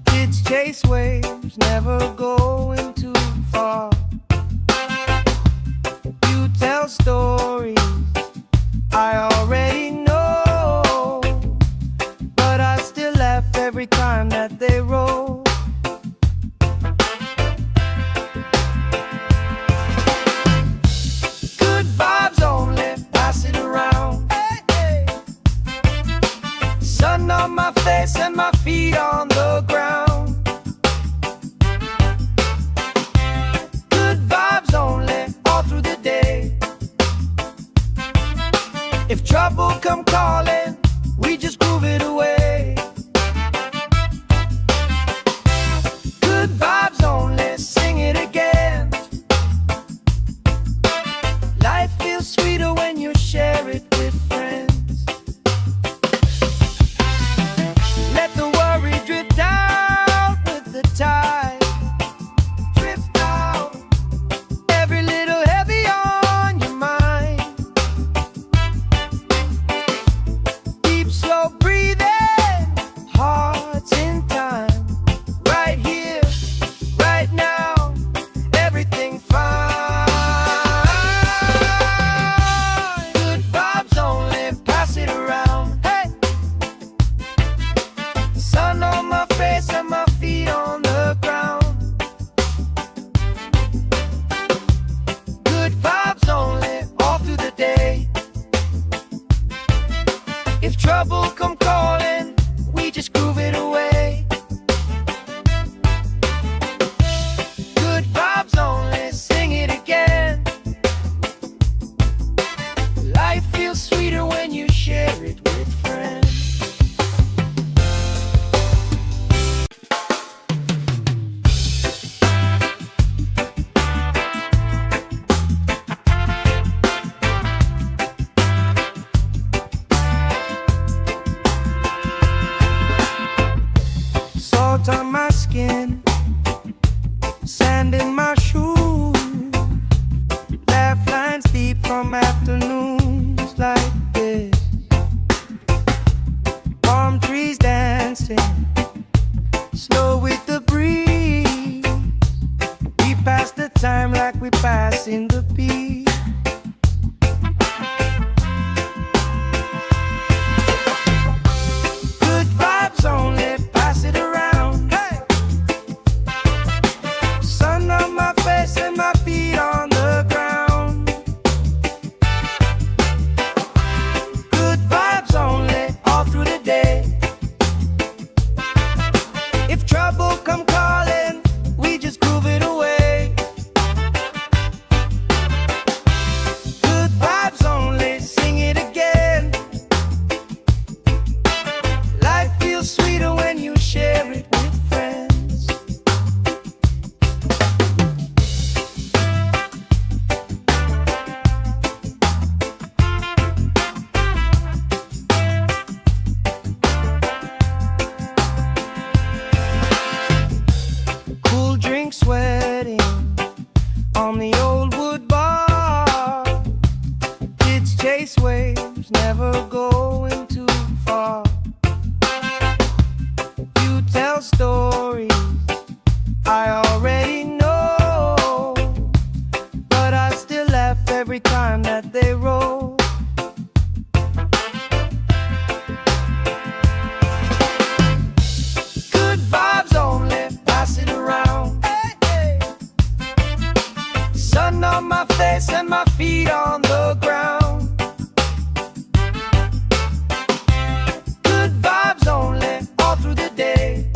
Kids chase waves, never going too far. You tell stories I already know, but I still laugh every time that they roll. Good vibes only, pass it around. Hey, hey. Sun on my face and my feet on the ground. Good vibes only, all through the day. If trouble come calling, we just groove it away. Good vibes only, sing it again. Life feels sweeter when you share it with friends. Let the worry drift out with the tide. Drift out, every little heavy on your mind. Deep, slow breathing, hearts in time. Right here, right now, everything fine. Good vibes only, pass it around. Hey! Sun on my face and my feet on the ground. Good vibes only, all through the day. If trouble come calling, we just groove it away. Good vibes only, sing it again. Life feels sweeter when you share it with friends. Salt on my skin, sand in my shoes, laugh lines deep from afternoons like this. Palm trees dancing, slow with the breeze. We pass the time like we pass in the beat. Good vibes only, pass it around. Hey! Sun on my face Cool drink sweating on the old wood bar. Kids chase waves, never going too far. You tell stories I already know, but I still laugh every time that they roll. Good vibes only, pass it around. Hey, hey. Sun on my face and my feet on the ground. Good vibes only, all through the day.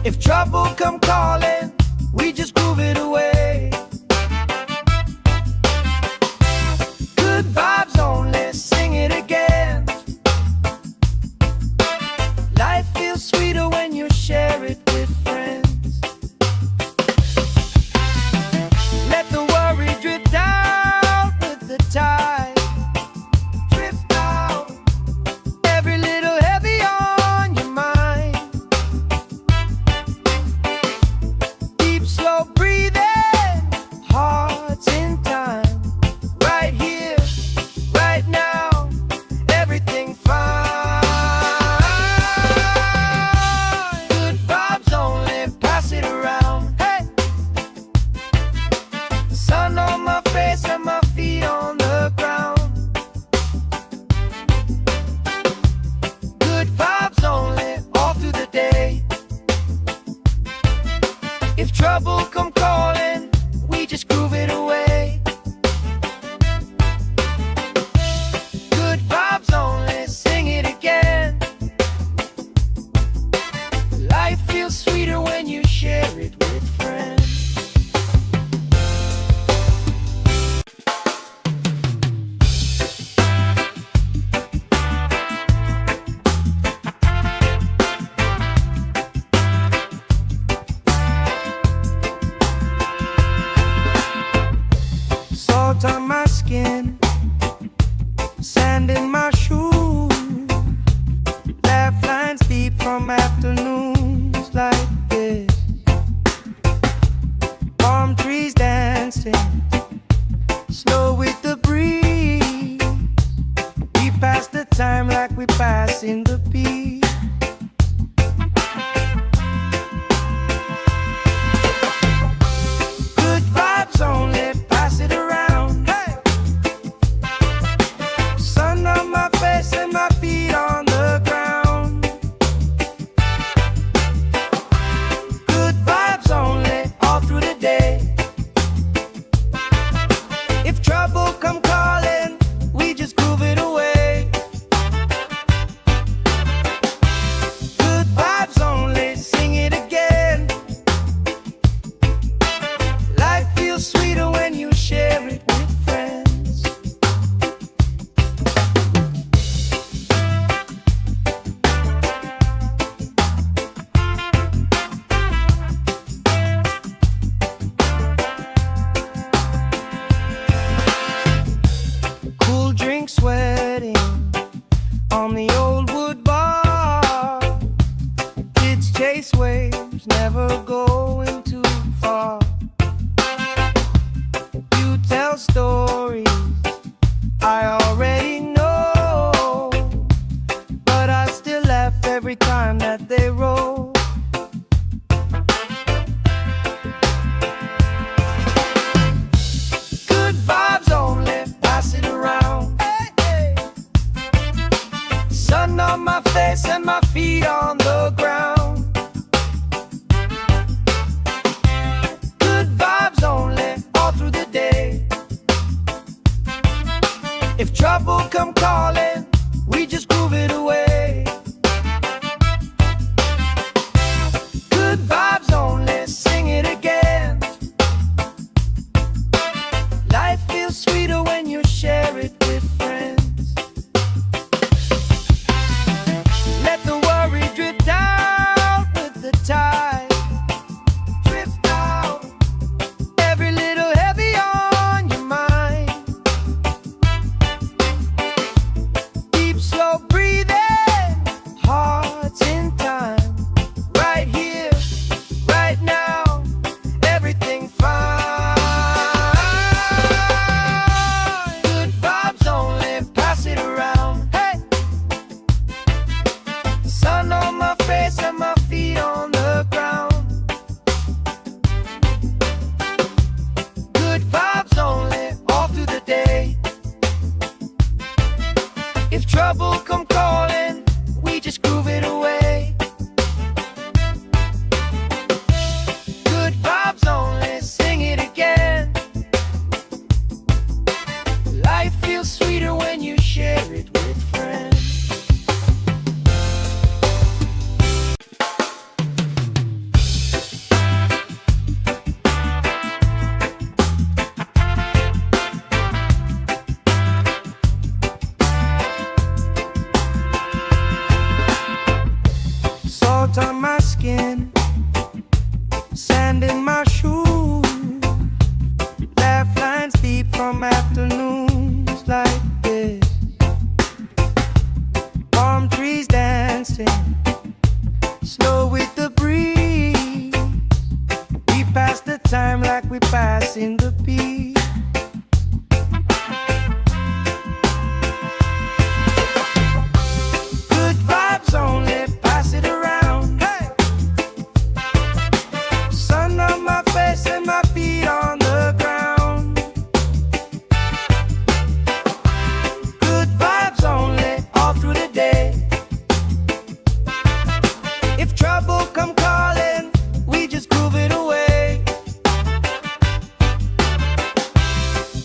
If trouble come calling, we just groove it away. Good vibes only, sing it again. Life feels sweeter when you share it with friends. Let the worry drift out with the tide. Drift out, every little heavy on your mind. Deep, slow breathing, hearts in time. Right here, right now, everything fine. Good vibes only, pass it around. Hey, sun on my face and my feet on the ground. Good vibes only, all through the day. If trouble come calling, we just groove it away. Good vibes only, sing it again. Life feels sweeter when you share it with friends. Salt on my skin, sand in my shoes. Laugh lines deep from afternoons like this. Palm trees dancing, slow with the breeze. We pass the time like we pass in the beat. Good vibes only, pass it around. Hey, sun on my face and my feet on the ground. Good vibes only, all through the day. If trouble come calling, we just groove it away. Good vibes only, sing it again. Life feels sweeter when you share it with friends. Cool drink sweating on the old wood bar. Kids chase waves, never going too far. You tell stories I already know, but I still laugh every time that they roll. Good vibes only, pass it around. Hey, hey. Sun on my face and my feet on the ground. Good vibes only, all through the day. If trouble come calling, we just groove it away. Good vibes only, sing it again. Life feels sweeter when you share it with friends. Let the worry drift out with the tide. Drift out, every little heavy on your mind. Deep, slow breathing, hearts in time. Right here, sand in my shoes, laugh lines deep from afternoons like this. Palm trees dancing slow with the breeze. We pass the time like we pass in the peace. Good vibes only, pass it around. Hey! Sun on my face and my feet on the ground. Good vibes only, all through the day. If trouble come calling, we just groove it away.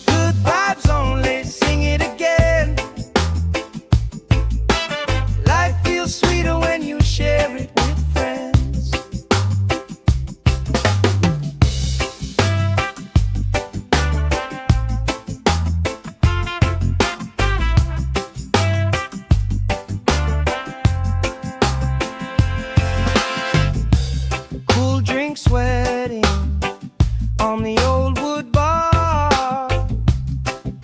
Good vibes only, sing it again. Life feels sweeter when you share it with friends. Cool drink sweating on the old wood bar.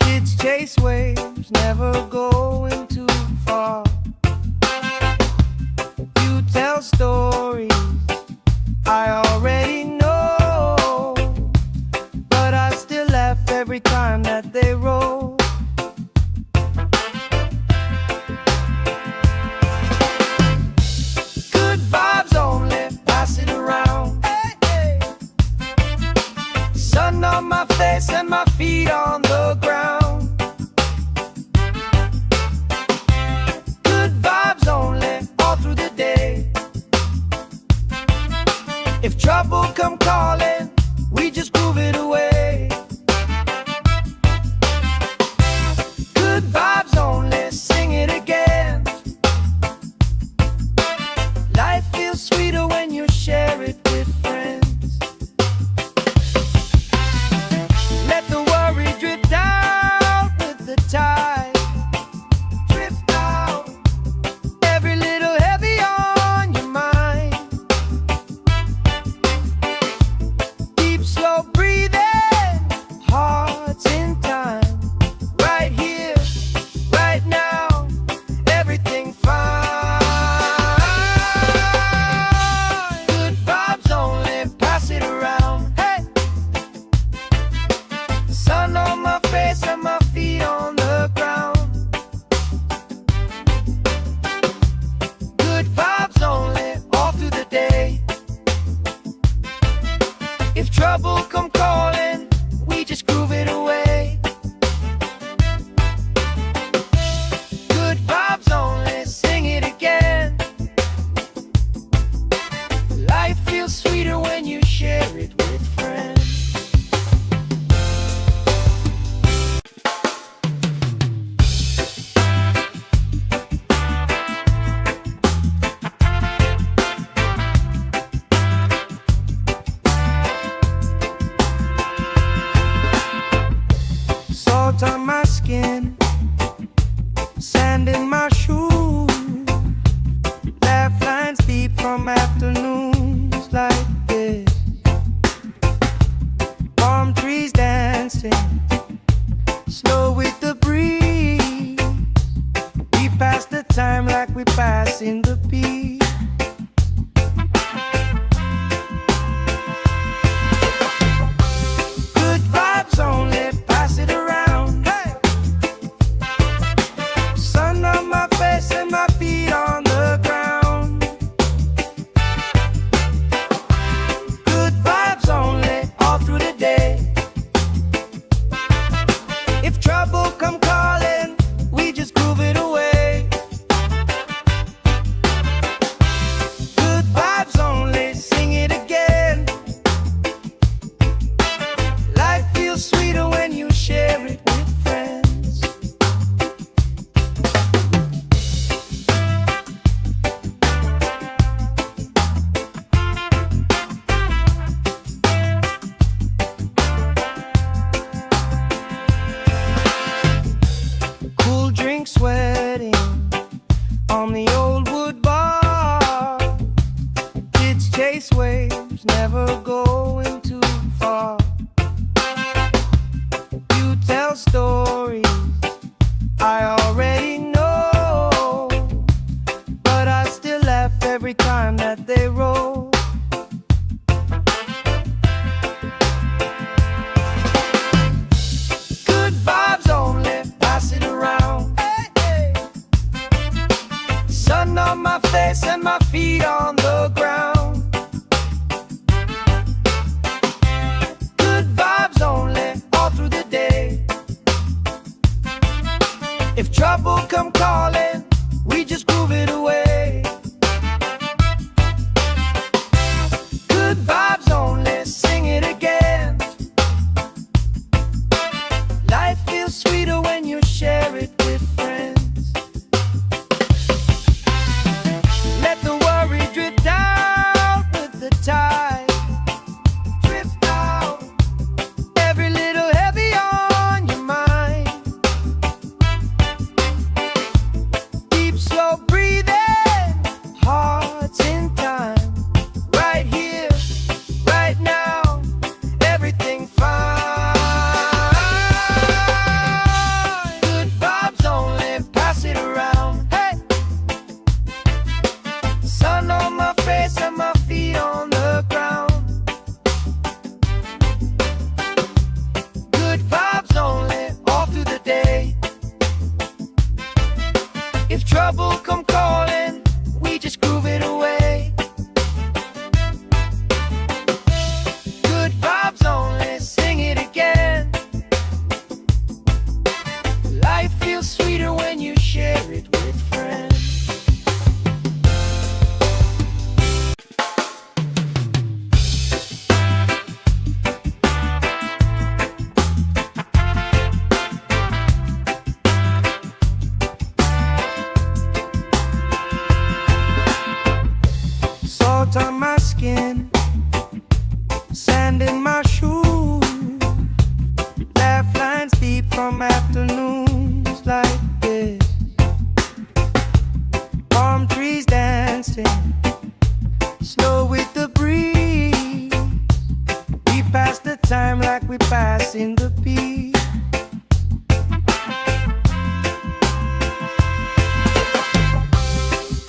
Kids chase waves, never going too far. You tell stories I already know, but I still laugh every time that they roll. Good vibes only, pass it around. Hey, hey. Sun on my face and my feet on the ground. Good vibes only, all through the day. If trouble come calling, we just groove it away. Good vibes only, sing it again. Life feels sweeter when you share it with friends. Let the worry drift out with the tide. Drift out, every little heavy on your mind. Deep, slow breathing, hearts in time. Right here, right now, everything fine. Good vibes only, pass it around. Hey! Sun on my face and my feet on the ground. Good vibes only, all through the day. If trouble come calling, we just groove it away. Good vibes only, sing it again. Life feels sweeter when you share it with friends. waves, never going too far. You tell stories I already know, but I still laugh every time that they roll. Good vibes only, pass it around. Hey, hey. Sun on my face and my feet on the ground. Good vibes only, all through the day. If trouble come calling, we just groove it away. Good vibes only, sing it again. Life feels sweeter when you share it with friends. Let the worry drift out with the tide. Drift out, every little heavy on your mind. Deep, slow breathing, hearts in time. Right here, right now, everything fine. Good vibes only, pass it around. Hey! Sun on my face and my feet on the ground. Good vibes only, all through the day. If trouble come calling, we just groove it away. Good vibes only, sing it again. Life feels sweeter when you share it with friends. Salt on my skin, sand in my shoes. Laugh lines deep from afternoons like this. Palm trees dancing, slow with the breeze. We pass the time like we pass in the beat.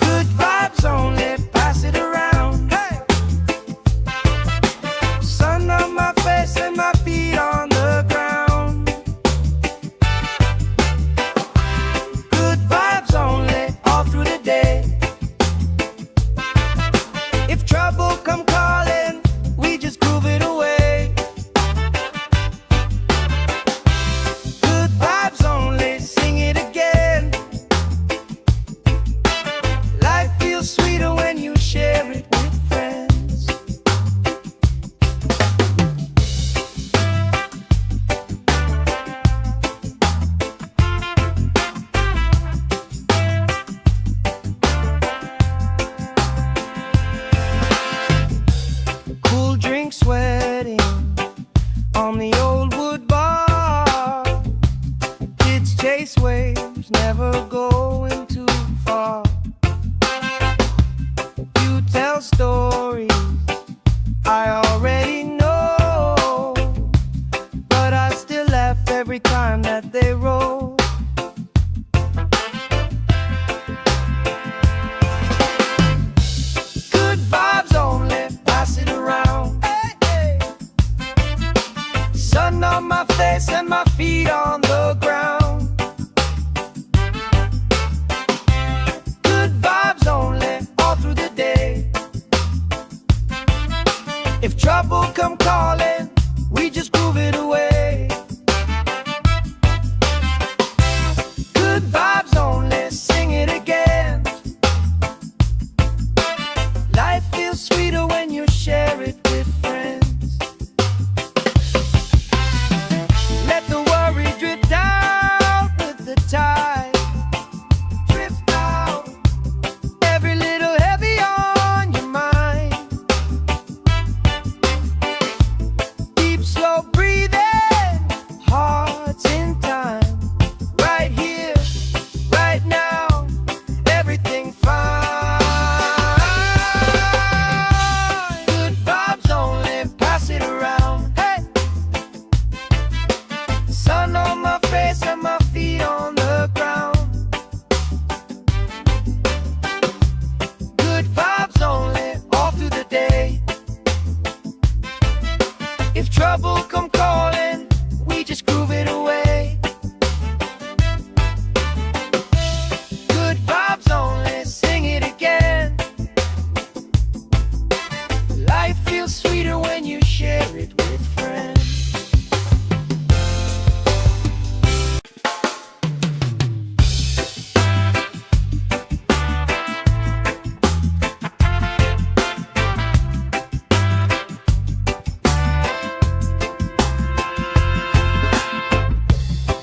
Good vibes only, pass it around. Hey! Sun on my face and my feet on the ground. Good vibes only, all through the day. If trouble come calling, we just groove it away. Good vibes only, sing it again. Life feels sweeter when you share it with friends. Cool drink sweating on the old wood bar. Kids chase waves, never going too far. You tell stories I already know, but I still laugh every time that they roll. Good vibes only, pass it around. Hey, hey. Sun on my face and my feet on the ground. Good vibes only, all through the day. If trouble come calling, we just groove it away. Good vibes only, sing it again. Life feels sweeter when you share it with friends. Let the worry drift out with the tide. Drift out, every little heavy on your mind. Deep, slow breathing, hearts in time. Right here, right now, everything fine. trouble come calling, we just groove it away. Good vibes only, sing it again. Life feels sweeter when you share it with friends.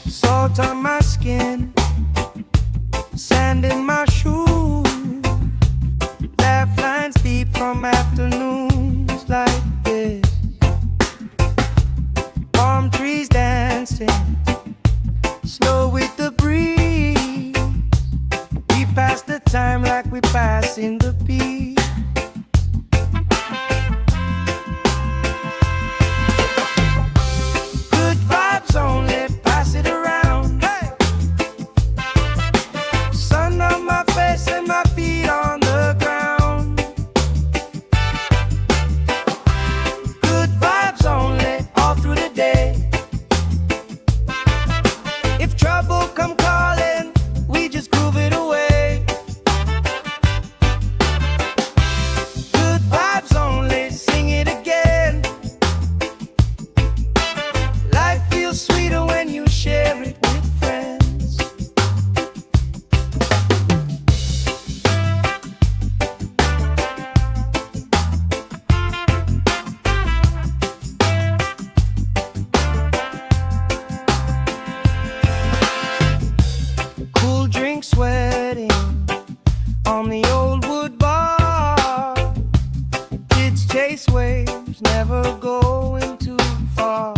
Salt on my skin, sand in my shoes, laugh lines deep from afternoons like this. Palm trees dancing, slow with the breeze. We pass the time like we pass in the beat. Good vibes only, pass it around. Hey! Sun on my face and my feet on the ground. Good vibes only, all through the day. If trouble come calling, we just groove it away. Good vibes only, sing it again. Life feels sweeter when you share it with friends. Cool drink sweating on the old wood bar. Kids chase waves, never going too far.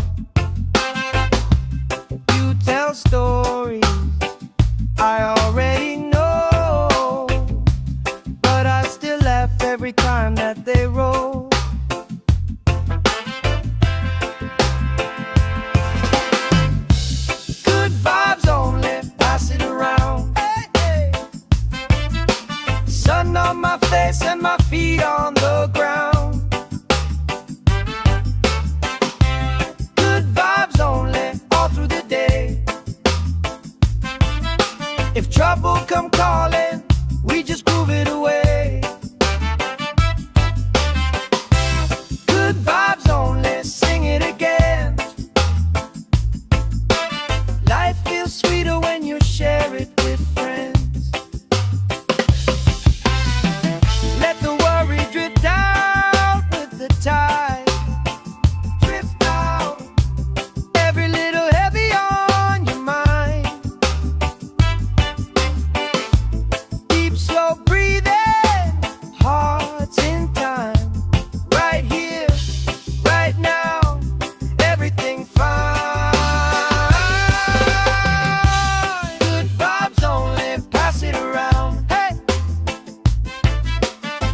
You tell stories I already know, but I still laugh every time that they roll. Good vibes only, pass it around. Hey, hey. Sun on my face and my feet on the ground. Good vibes only, all through the day. If trouble come calling, we just groove it away. Good vibes only, sing it again. Life feels sweeter when you share it with friends. Let the worry drift out with the tide. Drift out, every little heavy on your mind. Deep, slow breathing, hearts in time. Right here, right now, everything fine. Good vibes only, pass it around. Hey!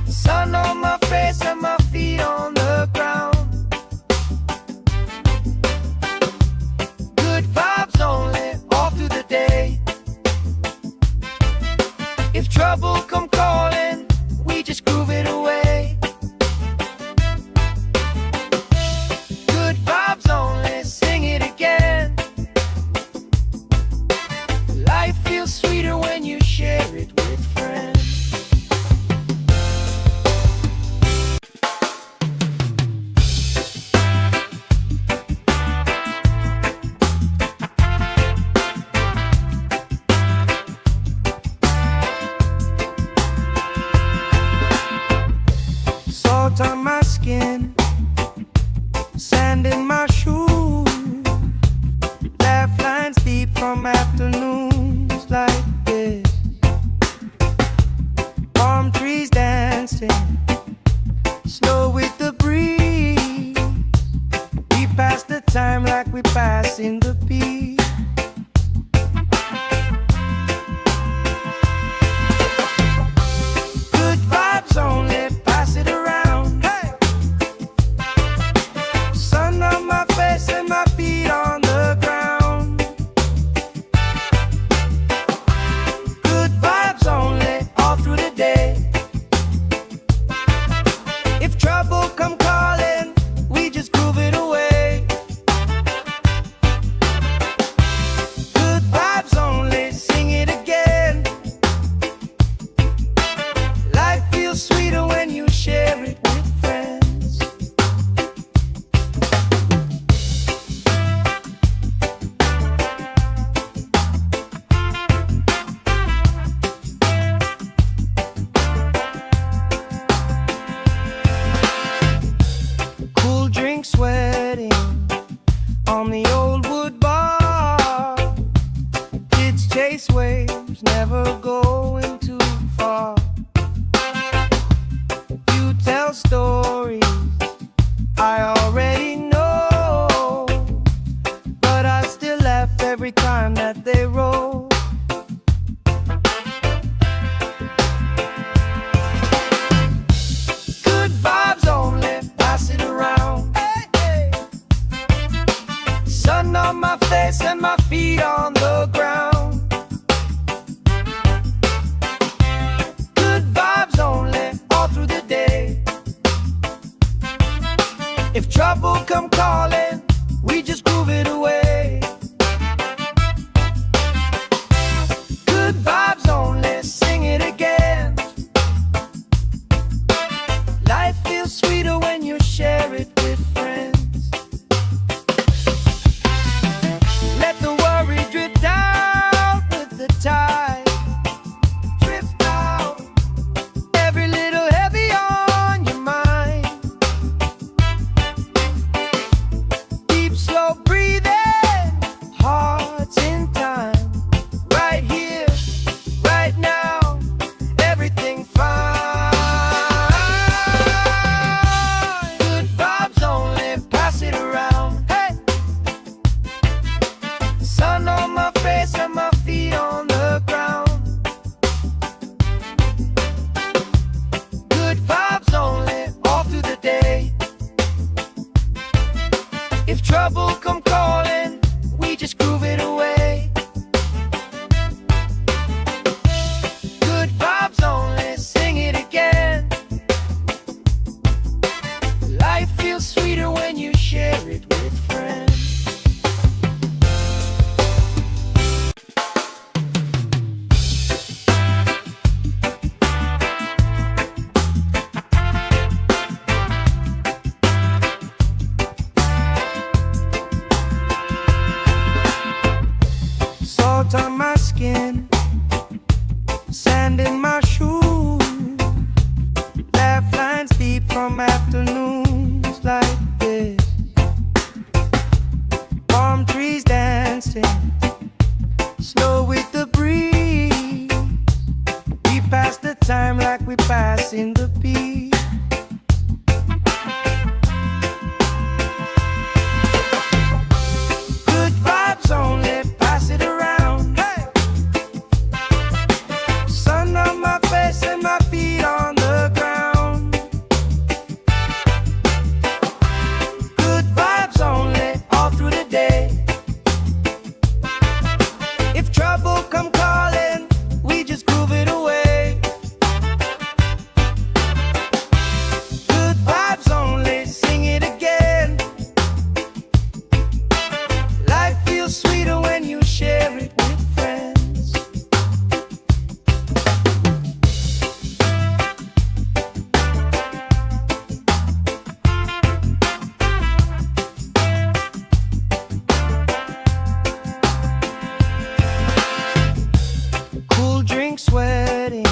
Sun on my face and my feet on the ground. Good vibes only, all through the day. If trouble come calling, we just groove it away. Good vibes only, sing it again. Life feels sweeter when you share it with friends. Salt on my skin, sand in my shoes, laugh lines deep from afternoons like this. Palm trees dancing, slow with the breeze. We pass the time like we pass in the beat. Good vibes only, pass it around. Hey! Sun on my face and my feet on the ground. Good vibes only, all through the day. If trouble come calling, we just groove it away. If trouble come calling, we just groove it away. Good vibes only, sing it again. Life feels sweeter when you share it with friends. Let the worry drift out with the tide. Drift out, every little heavy on your mind. Deep, slow breathing, hearts in time. Right here, right now, everything fine. Good vibes only, pass it around. Hey! Sun on my face and my feet on the ground. Good vibes only, all through the day. If trouble come calling, we just groove it away. Good vibes only, sing it again. Life feels sweeter when you share it with friends. Salt on my skin, sand in my shoes, laugh lines deep from afternoons like this. Palm trees dancing, slow with the breeze. We pass the time like we pass in the beat. Good vibes only, pass it around. Hey! Sun on my face and my feet on the ground. Good vibes only, all through the day. If trouble come calling, we just groove it away. Good vibes only, sing it again. Life feels sweeter when you share it with friends. Cool drink sweating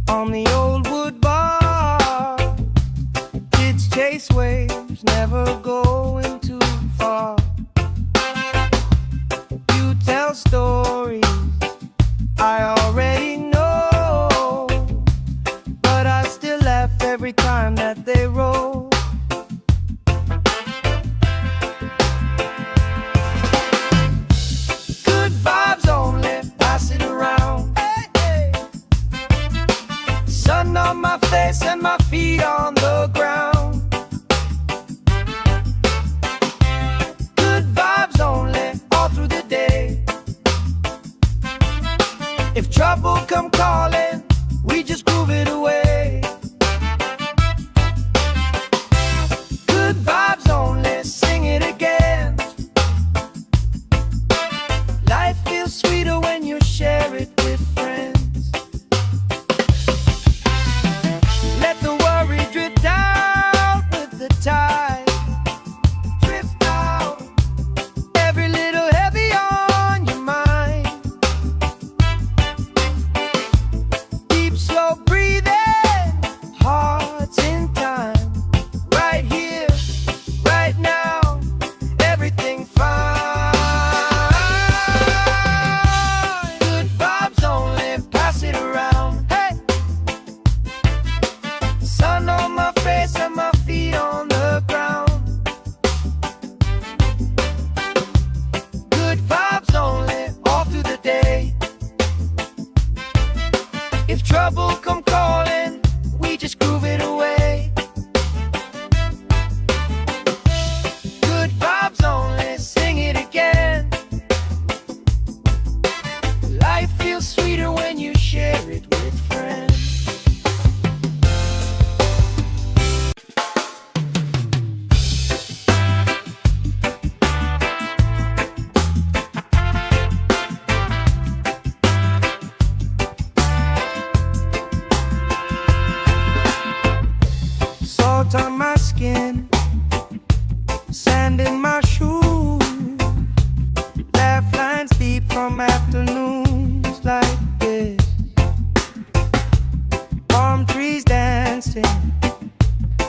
on the old wood bar. Kids chase waves, never going too far. You tell stories I already know, but I still laugh every time that they roll. Good vibes only, pass it around. Hey, hey. Sun on my face and my feet on the ground. Good vibes only, all through the day. If trouble come skin, sand in my shoes, laugh lines deep from afternoons like this. Palm trees dancing,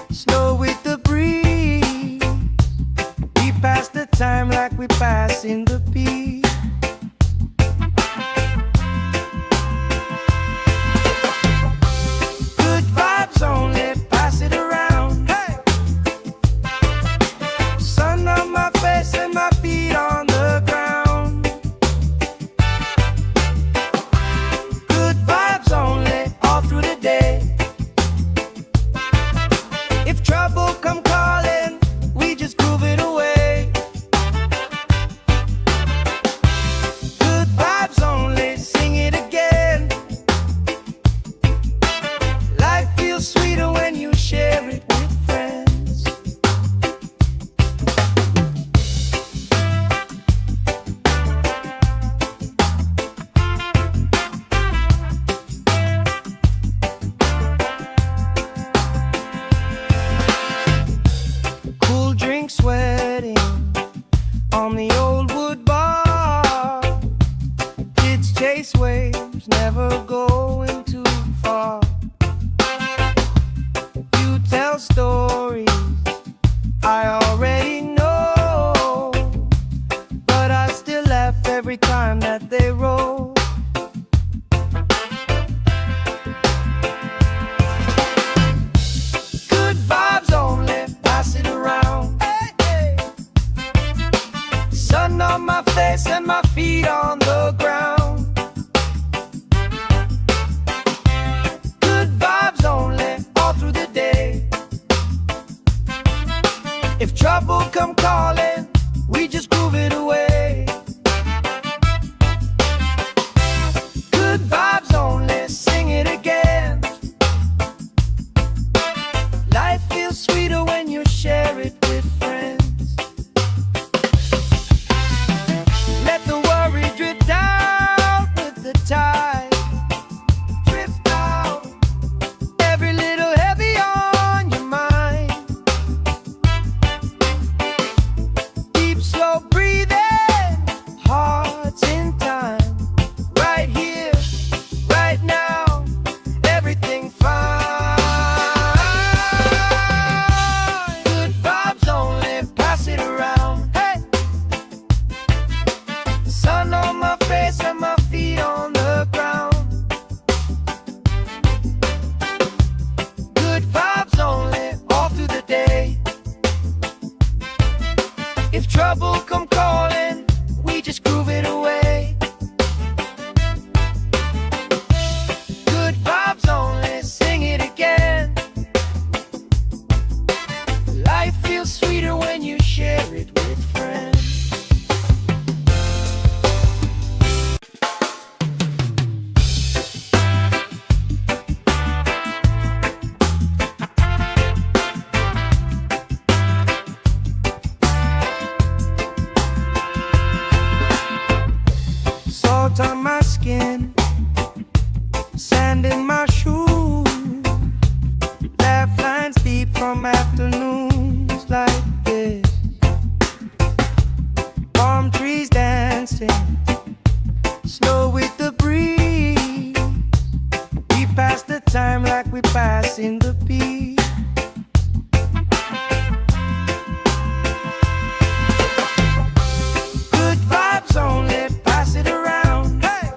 snow with the breeze. We pass the time like we pass in the peace. Good vibes only, pass it around. Hey! Sun on my face and my feet on the ground. Good vibes only, all through the day. If trouble come calling, we just groove it away. Good vibes only, sing it again. Life feels sweeter when you share it with friends. Cool drink sweating on the old wood bar. Kids chase waves, never going too far. You tell stories I already know, but I still laugh every time that they roll. Good vibes only, pass it around. Hey, hey. Sun on my face and my feet on the ground. Good vibes only, all through the day. If trouble come calling, we just groove it away. Good vibes only, sing it again. Life feels sweeter when you share it with friends. Let the worry drift out with the tide. Drift out, every little heavy on your mind. Deep, slow breathing, hearts in time. Right here, right now, everything fine. Good vibes only, pass it around. Hey! Sun on my face and my feet on the ground. Good vibes only, all through the day. If trouble come calling, we just groove it away. Good vibes only, sing it again. Life feels sweeter when you share it with friends. Salt on my skin, sand in my shoes, laugh lines deep from afternoons like this. Palm trees dancing, snow with the breeze. We pass the time like we pass in the peace. Good vibes only, pass it around. Hey!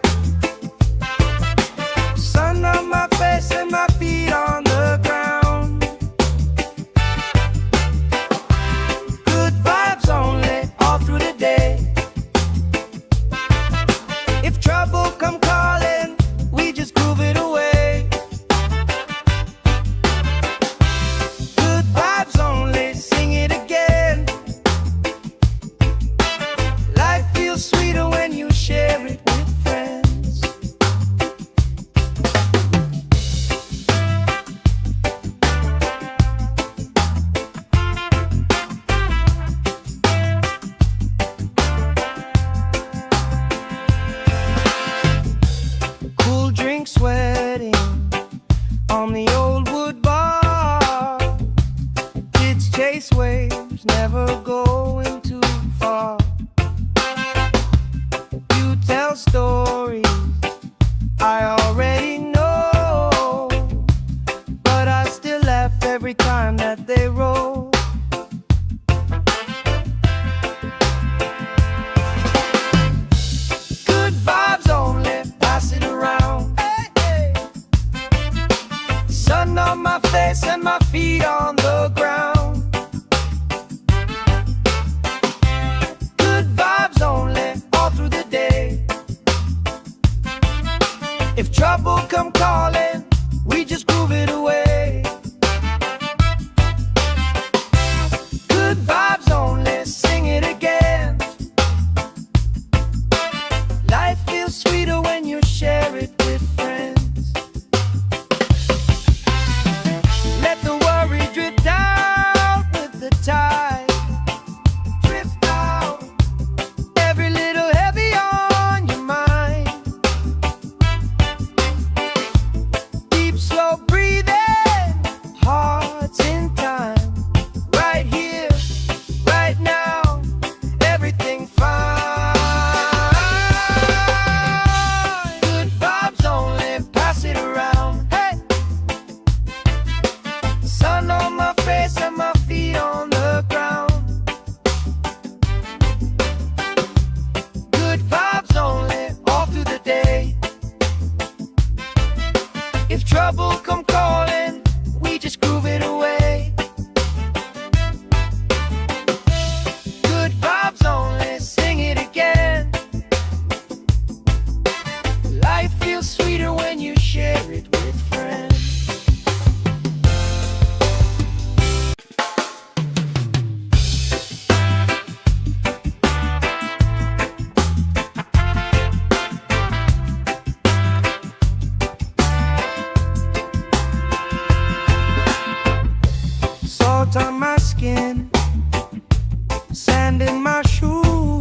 chase waves, never going too far. You tell stories I already know, but I still laugh every time that they roll. Good vibes only, pass it around. Hey, hey. Sun on my face and my feet on the ground. Good vibes only, all through the day. If trouble come calling, we just groove it away. Good vibes only, sing it again. Life feels sweeter when you share it with friends. Let the worry drift out with the tide. Drift out, every little heavy on your mind. Deep, slow breathing, hearts in time. Right here, right now, everything fine. Good vibes only, pass it around. Hey! Sun on my face and my feet on the ground. Good vibes only, all through the day. If trouble come calling, we just groove it away. Good vibes only, sing it again. Life feels sweeter when you share it with friends. Salt on my skin, sand in my shoes.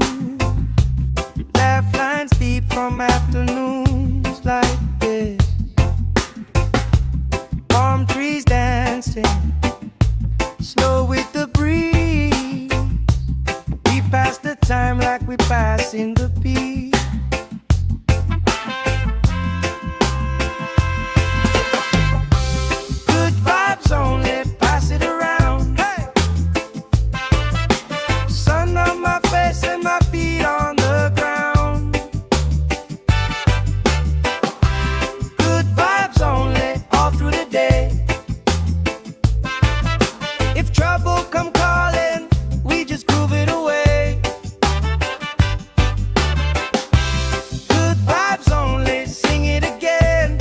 Laugh lines deep from afternoons like this. Palm trees dancing, slow with the breeze. We pass the time like we pass in the beat. Good vibes only, pass it around. Hey! Sun on my face and my feet on the ground. Good vibes only, all through the day. If trouble come calling, we just groove it away. Good vibes only, sing it again.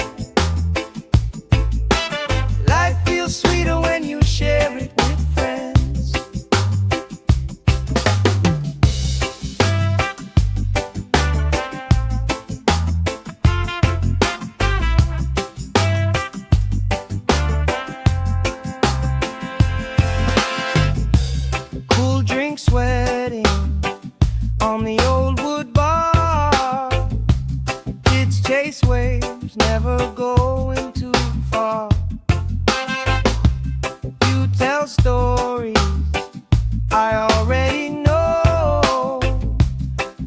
Life feels sweeter when you share it with friends. Cool drink sweating on the old wood bar. Kids chase waves, never going too far. You tell stories I already know,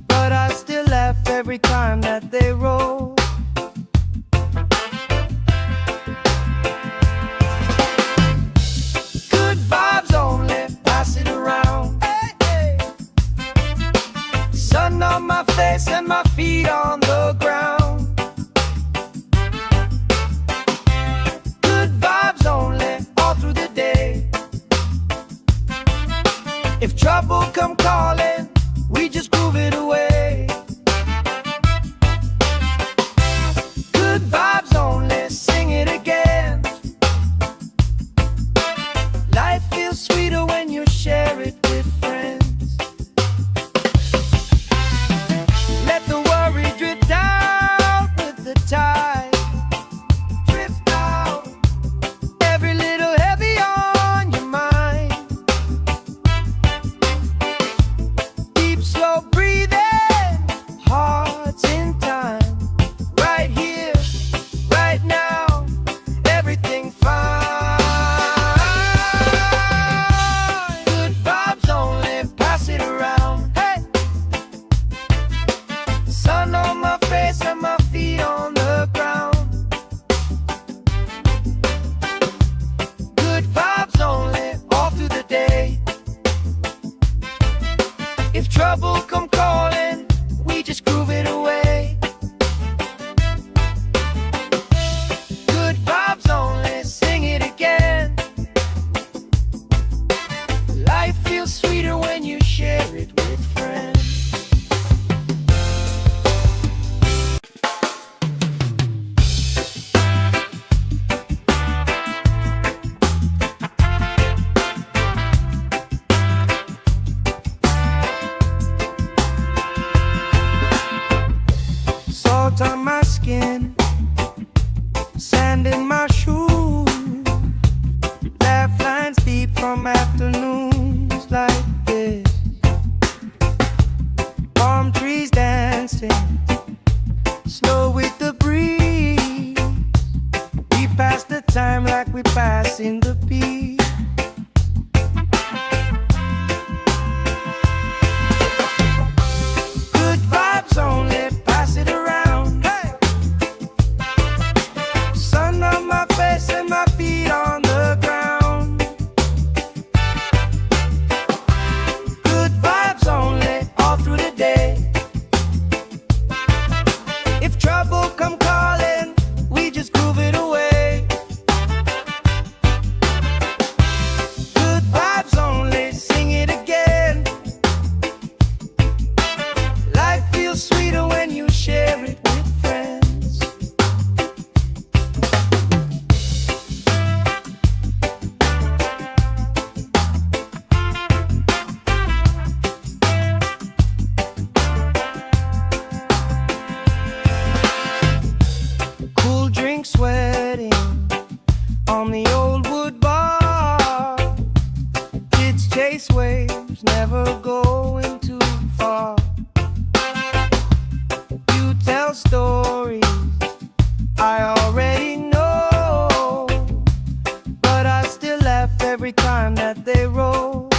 but I still laugh every time that they roll. Good vibes only, pass it around. Hey, hey. Sun on my face and my feet on the ground. Good vibes only, all through the day. If trouble come calling, we just groove it away. Good vibes only, sing it again. Life feels sweeter when you share it with friends. Let the worry drift out with the tide. Drift out, every little heavy on your mind. trouble come calling, we just groove it away. Good vibes only, sing it again. Life feels sweeter when you share it with friends. Salt on my skin, sand in my shoes, laugh lines deep from afternoons like this. Palm trees dancing, slow with the breeze. We pass the time like we passing the beat. Good vibes only, pass it around. Hey! Sun on my face and my feet on the ground. Good vibes only, all through the day. If trouble come calling, we just groove it away. Good vibes only, sing it again. Life feels sweeter when you share it with friends. Cool drink sweating on the old wood bar. Kids chase waves, never going too far. You tell stories I already know, but I still laugh every time that they roll.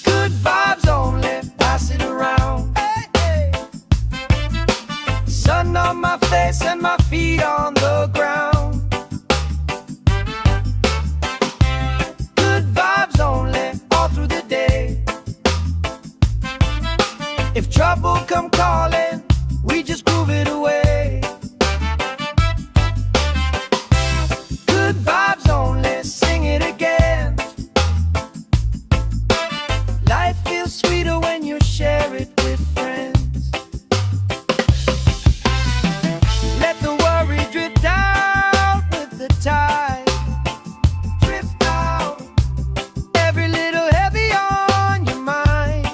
Good vibes only, pass it around. Hey, hey. Sun on my face and my feet on the ground. Good vibes only, all through the day. If trouble come calling, we just groove it away. Good vibes only, sing it again. Life feels sweeter when you share it with friends. Let the worry drift out with the tide. Drift out, every little heavy on your mind.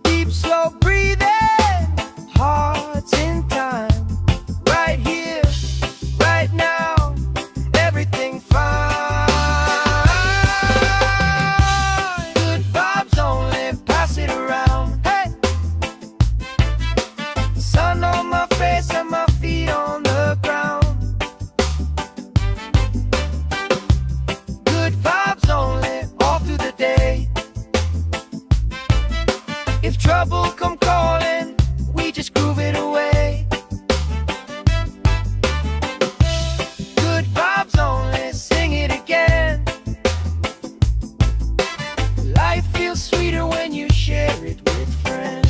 Deep, slow breathing, hearts in time. Right here, right now, everything fine. Good vibes only, pass it around. Hey! Sun on my face and my feet on the ground. Good vibes only, all through the day. If trouble come calling, we just groove it away. Good vibes only, sing it again. Life feels sweeter when you share it with friends.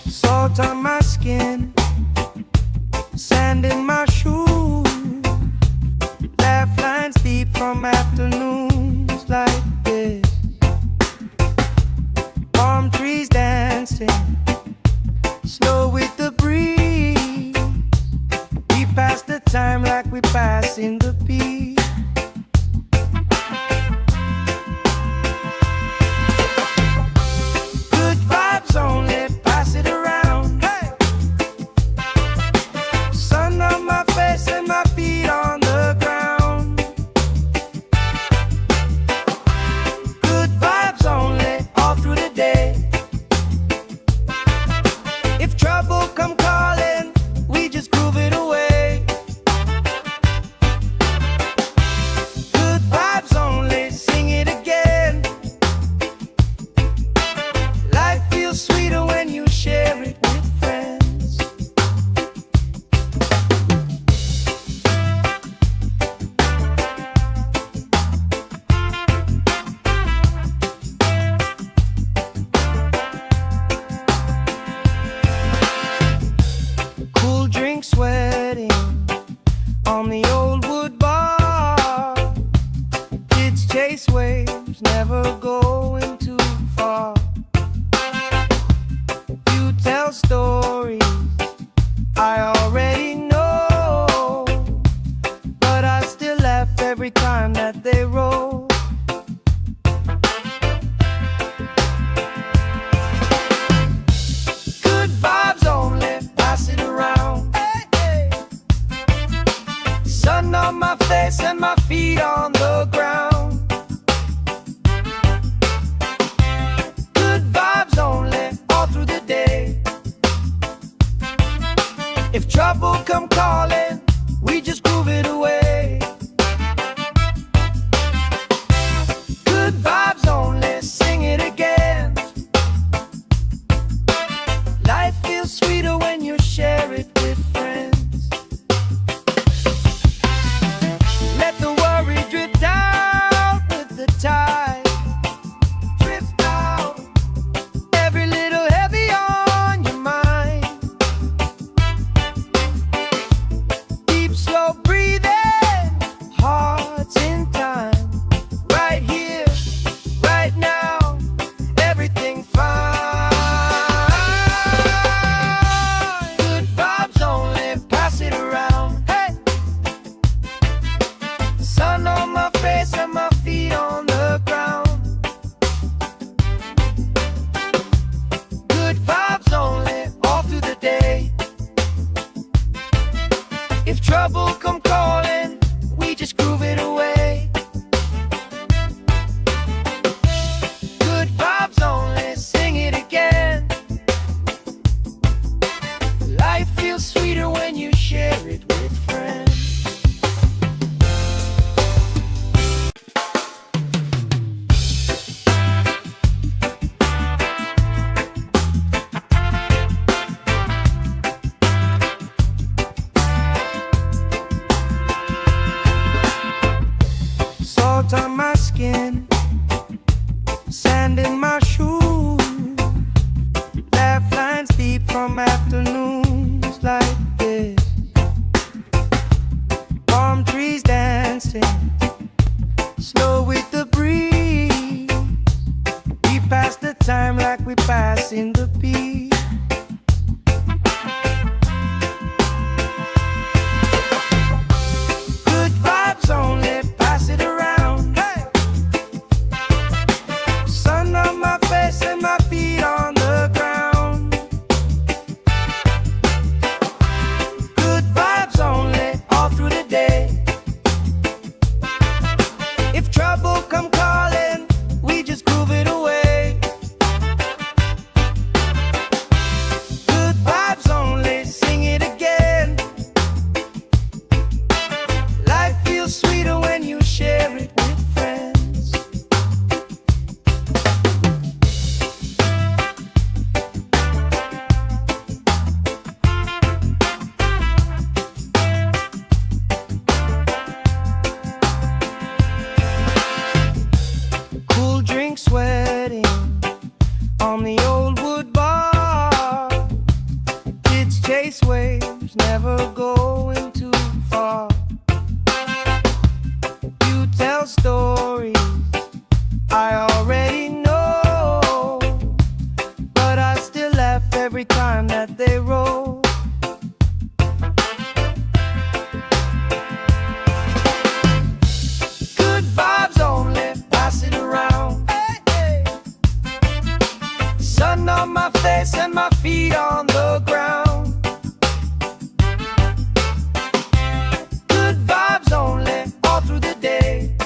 Salt on my skin, sand in my shoes, laugh lines deep from afternoons like this. Palm trees dancing, slow with the breeze. We pass the time like we passing the beat. Good vibes only, pass it around. Hey! Sun on my face and my feet on the ground. Good vibes only, all through the day. If trouble come calling, we just groove it away. waves, never going too far. You tell stories I already know, but I still laugh every time that they roll. Good vibes only, pass it around. Hey, hey. Sun on my face and my feet on the ground. Good vibes only, all through the day. If trouble come calling, we just groove it away. Good vibes only, sing it again. Life feels sweeter when you share it with friends. Let the worry drift out with the tide. Drift out, every little heavy on your mind. Deep, slow breathing, hearts in time. Right here, right now, everything fine. Good vibes only, pass it around. Hey, sun on my face and my feet on the ground. Good vibes only, all through the day. If trouble come calling, we just groove it away. Good vibes only, sing it again. Life feels sweeter when you share it with friends. Salt on my skin, sand in my shoes. Laugh lines deep from afternoons like this. Palm trees dancing, slow with the breeze. We pass the time like we pass in the beat. Good vibes only, pass it around. Hey, sun on my face and my feet on the ground. Good vibes only, all through the day. If trouble come calling, we just groove it away. Good vibes only, sing it again. Life feels sweeter when you share it with friends. Cool drink sweating on the old wood bar. Kids chase waves, never going too far. You tell stories I already know, but I still laugh every time that they roll. Good vibes only, pass it around. Hey, hey. Sun on my face and my feet on the ground. Good vibes only, all through the day.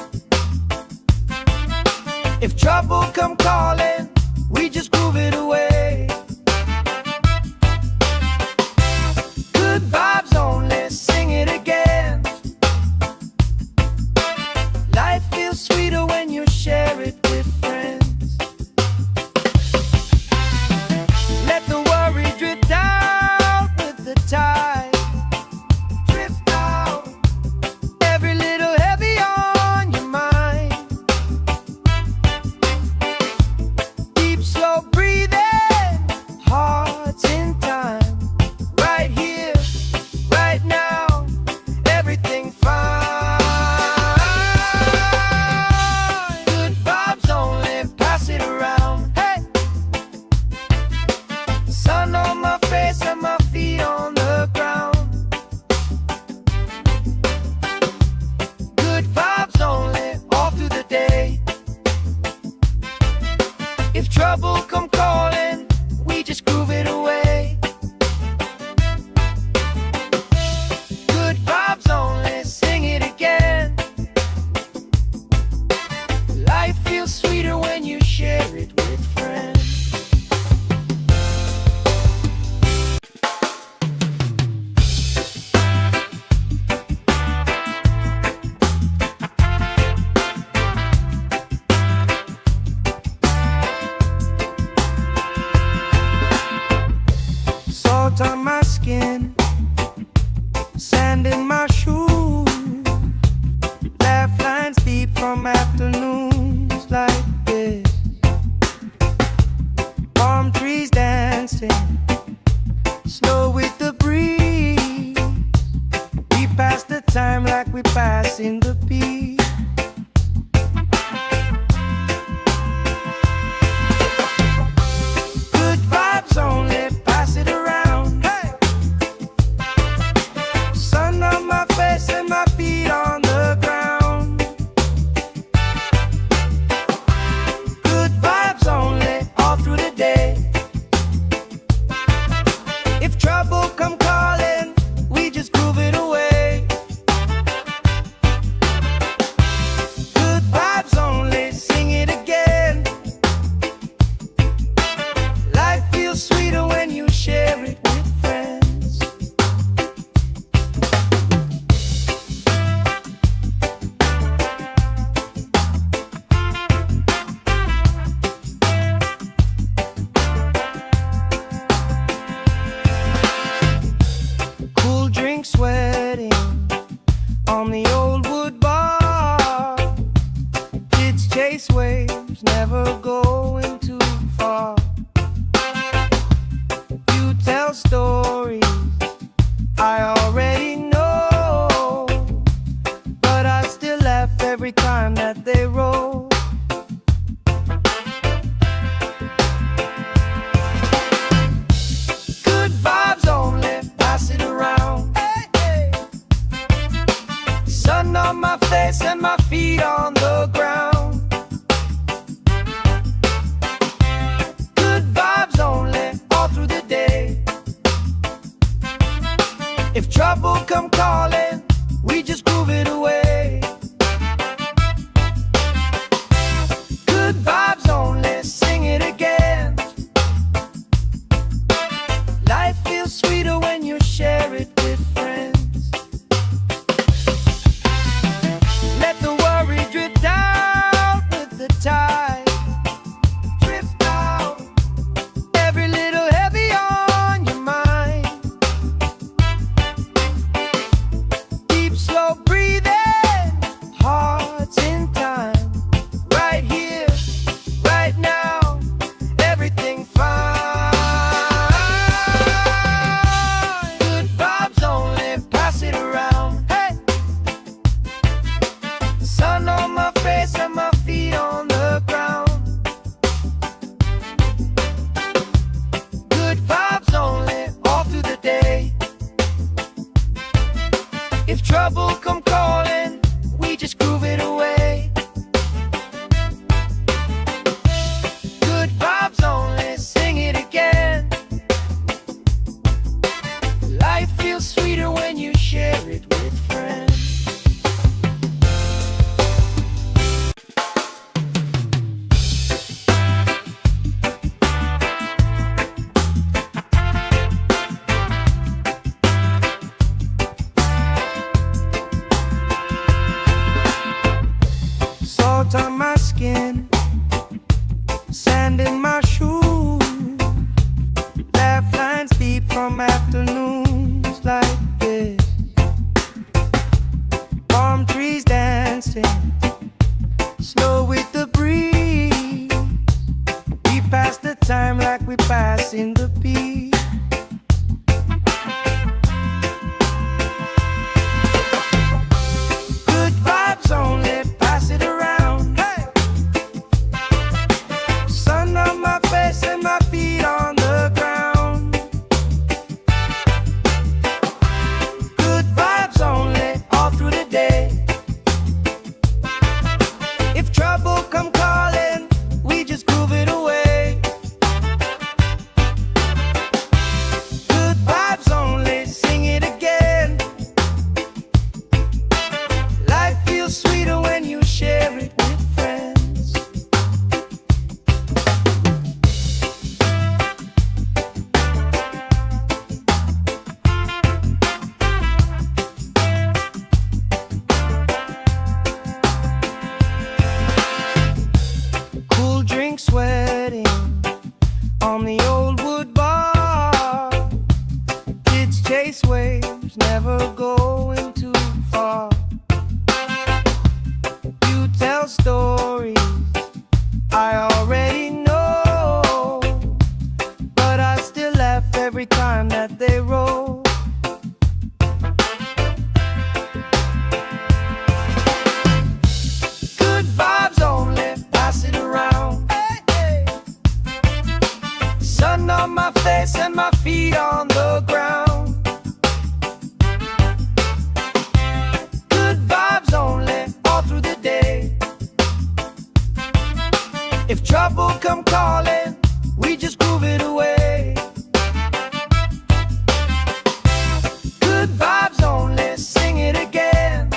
sand in my shoes, laugh lines deep from afternoons like this. Palm trees dancing slow with the breeze. We pass the time like we passing the beat. Good vibes only, pass it around. Hey! Sun on my face and my feet on the ground. Good vibes only, all through the day. If trouble come calling, we just groove it away. Good vibes only, sing it again. Life feels sweeter when you share it with friends. Cool drink sweating on the old wood bar. Kids chase waves, never going too far. You tell stories I already know, but I still laugh every time that they roll. Good vibes only, pass it around. Hey, hey. Sun on my face and my feet on the ground. Good vibes only, all through the day. If trouble come calling, we just groove it away. Good vibes only, sing it again. Life feels sweeter when you share it with friends. Let the worry drift out with the tide. Drift out, every little heavy on your mind. Deep, slow breathing, hearts in time. Right here, right now, everything fine. Good vibes only, pass it around. Hey! Sun on my face and my feet on the ground. Good vibes only, all through the day. If trouble come calling, we just groove it away. Good vibes only, sing it again. Life feels sweeter when you share it with friends. waves, never going too far. You tell stories I already know, but I still laugh every time that they roll. Good vibes only, pass it around. Hey, hey. Sun on my face and my feet on the ground. Good vibes only, all through the day. If trouble come calling, we just groove it away. Good vibes only, sing it again.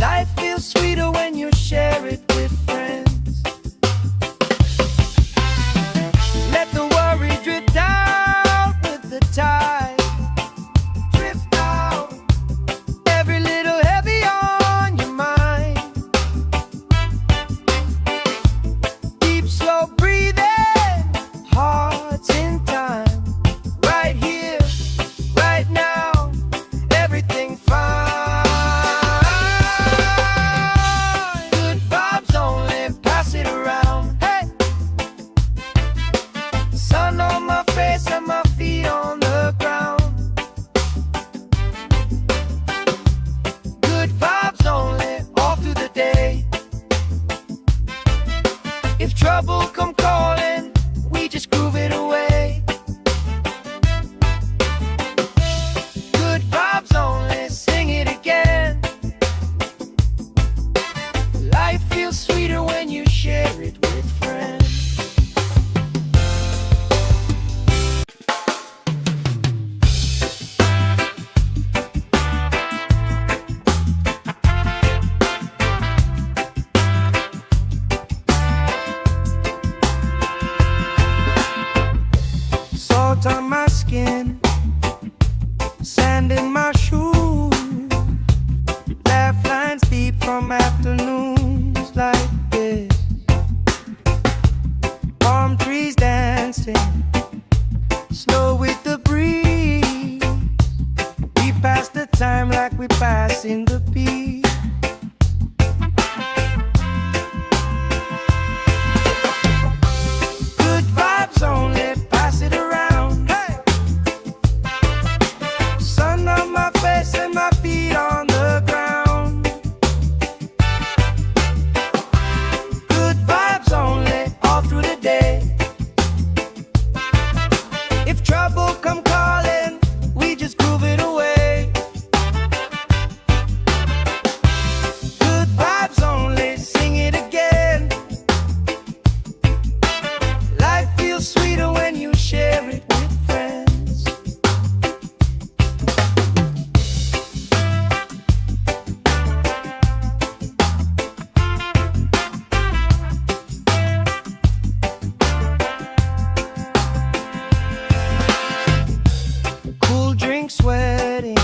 Life feels sweeter when you share it with friends. Let the worry drift out with the tide. Drift out, every little heavy on your mind. Deep, slow breathing, hearts in time. Right here, right now, everything fine. Good vibes only, pass it around. Hey! Sun on my face and my feet on the ground. Good vibes only, all through the day. If trouble come calling, we just groove it away. Good vibes only, sing it again. Life feels sweeter when you share it with friends. Salt on my skin, sand in my shoes. Laugh lines deep from afternoons like this. Palm trees dancing, slow with the breeze. We pass the time like we pass in the beat. Good vibes only, pass it around. Hey! Sun on my face and my feet on the ground. Good vibes only, all through the day. If trouble come calling, we just groove it away. Good vibes only, sing it again. Life feels sweeter when you share it with friends. Cool drink sweating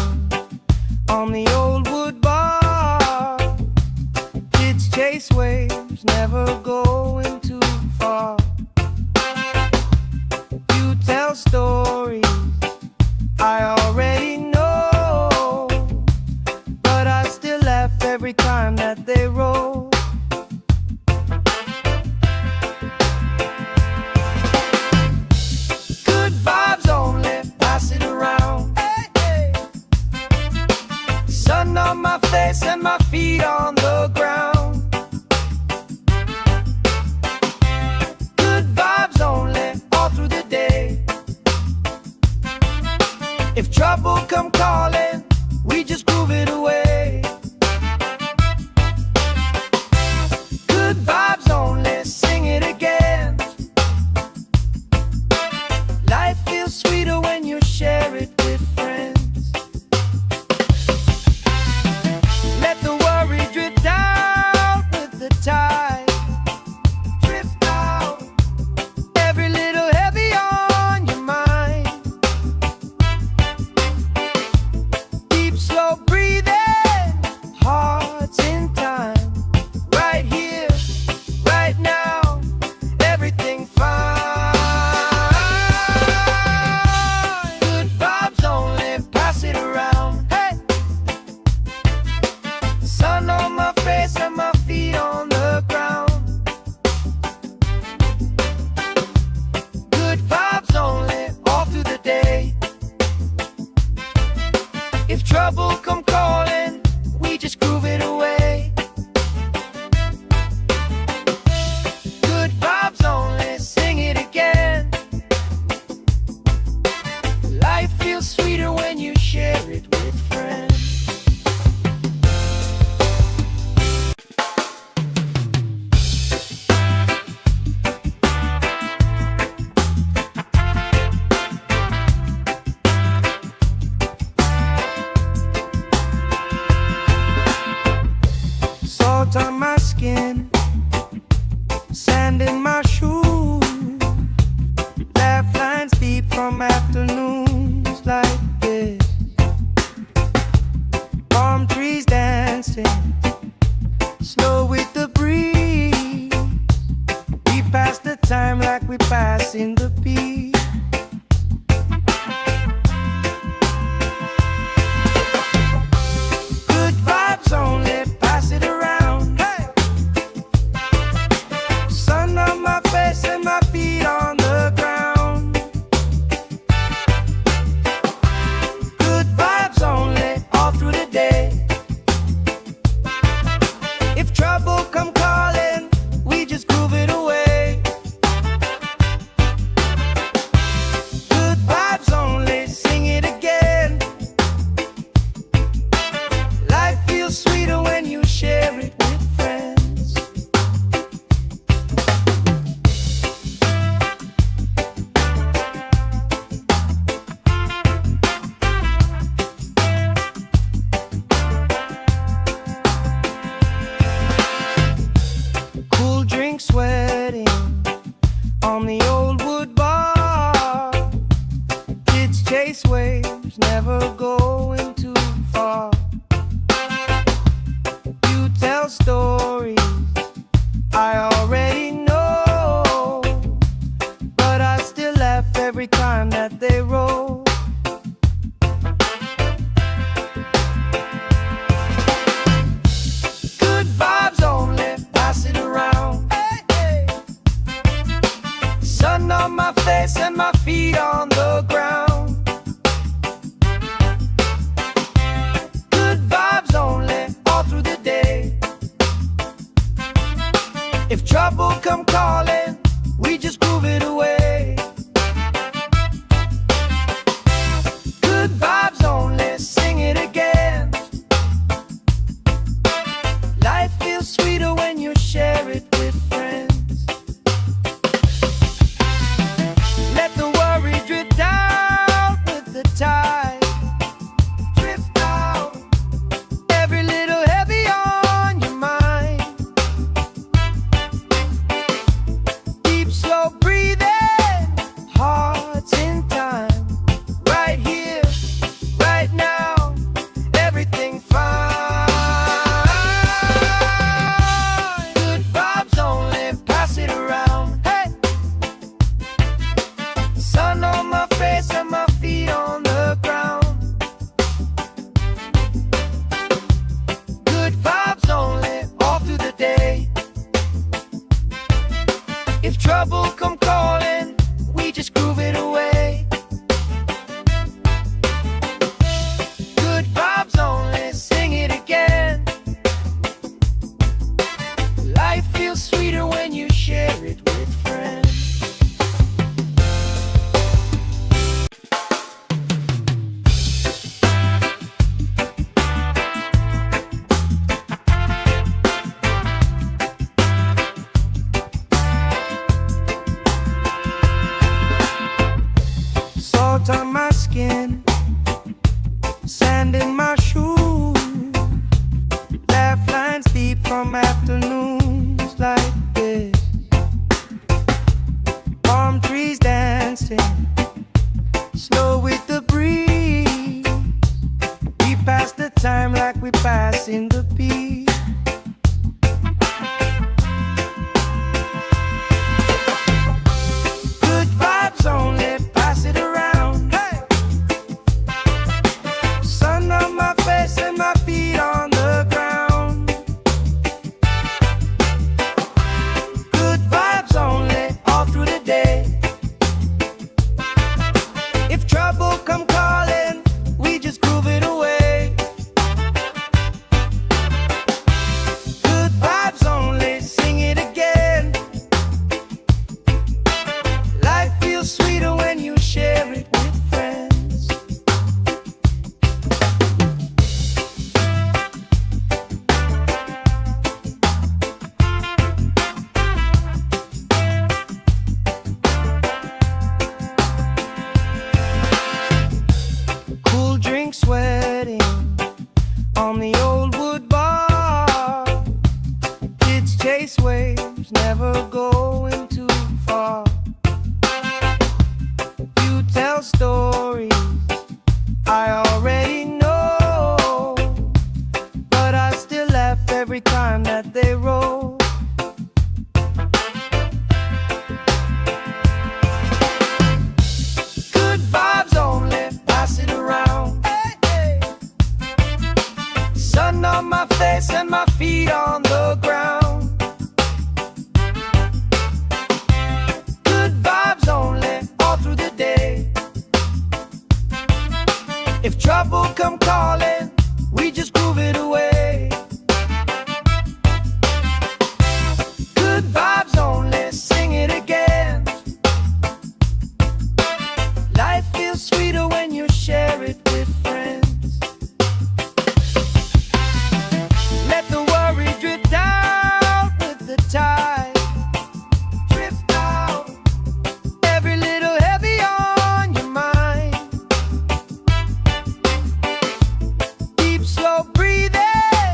on the old wood bar. Kids chase waves, never going too far. You tell stories I already know, but I still laugh every time that they roll. Good vibes only, pass it around. Hey, hey. Sun on my face and my feet on the ground. Good vibes only, all through the day. If trouble come calling, we just groove it away. Good vibes only, sing it again. Life feels sweeter when you share it with friends. Let the worry drift out with the tide. Drift out, every little heavy on your mind. Deep, slow breathing, hearts in time. Right here, right now, everything fine. Good chase waves, never going too far. You tell stories I already know, but I still laugh every time that they roll. Good vibes only, pass it around. Hey, hey. Sun on my face and my feet on the ground. Good vibes only, all through the day. If trouble come calling, we just groove it away. Good vibes only, sing it again. Life feels sweeter when you share it with friends. Let the worry drift out with the tide. Drift out, every little heavy on your mind. Deep, slow breathing, hearts in time. Right here, right now, everything fine. Good vibes only, pass it around. Hey! Sun on my face and my feet on the ground. Good vibes only, all through the day. If trouble come calling, we just groove it away. Good vibes only, sing it again. Life feels sweeter when you share it with friends. Salt on my skin, sand in my shoes. Laugh lines deep from afternoons like this. Palm trees dancing, slow with the breeze. We pass the time like we pass in the beat. Good vibes only, pass it around. Hey! Sun on my face and my feet on the ground. Good vibes only, all through the day. If trouble come calling, we just groove it away. Good vibes only, sing it again. Life feels sweeter when you share it with friends. Cool drink sweating on the old wood bar. Kids chase waves, never going too far. You tell stories I already know, but I still laugh every time that they roll. Good vibes only, pass it around. Hey, hey. Sun on my face and my feet on the ground. Good vibes only, all through the day. If trouble come calling, we just groove it away. Good vibes only, sing it again. Life feels sweeter when you share it with friends. Let the worry drift out with the tide. Drift out, every little heavy on your mind. Deep, slow breathing,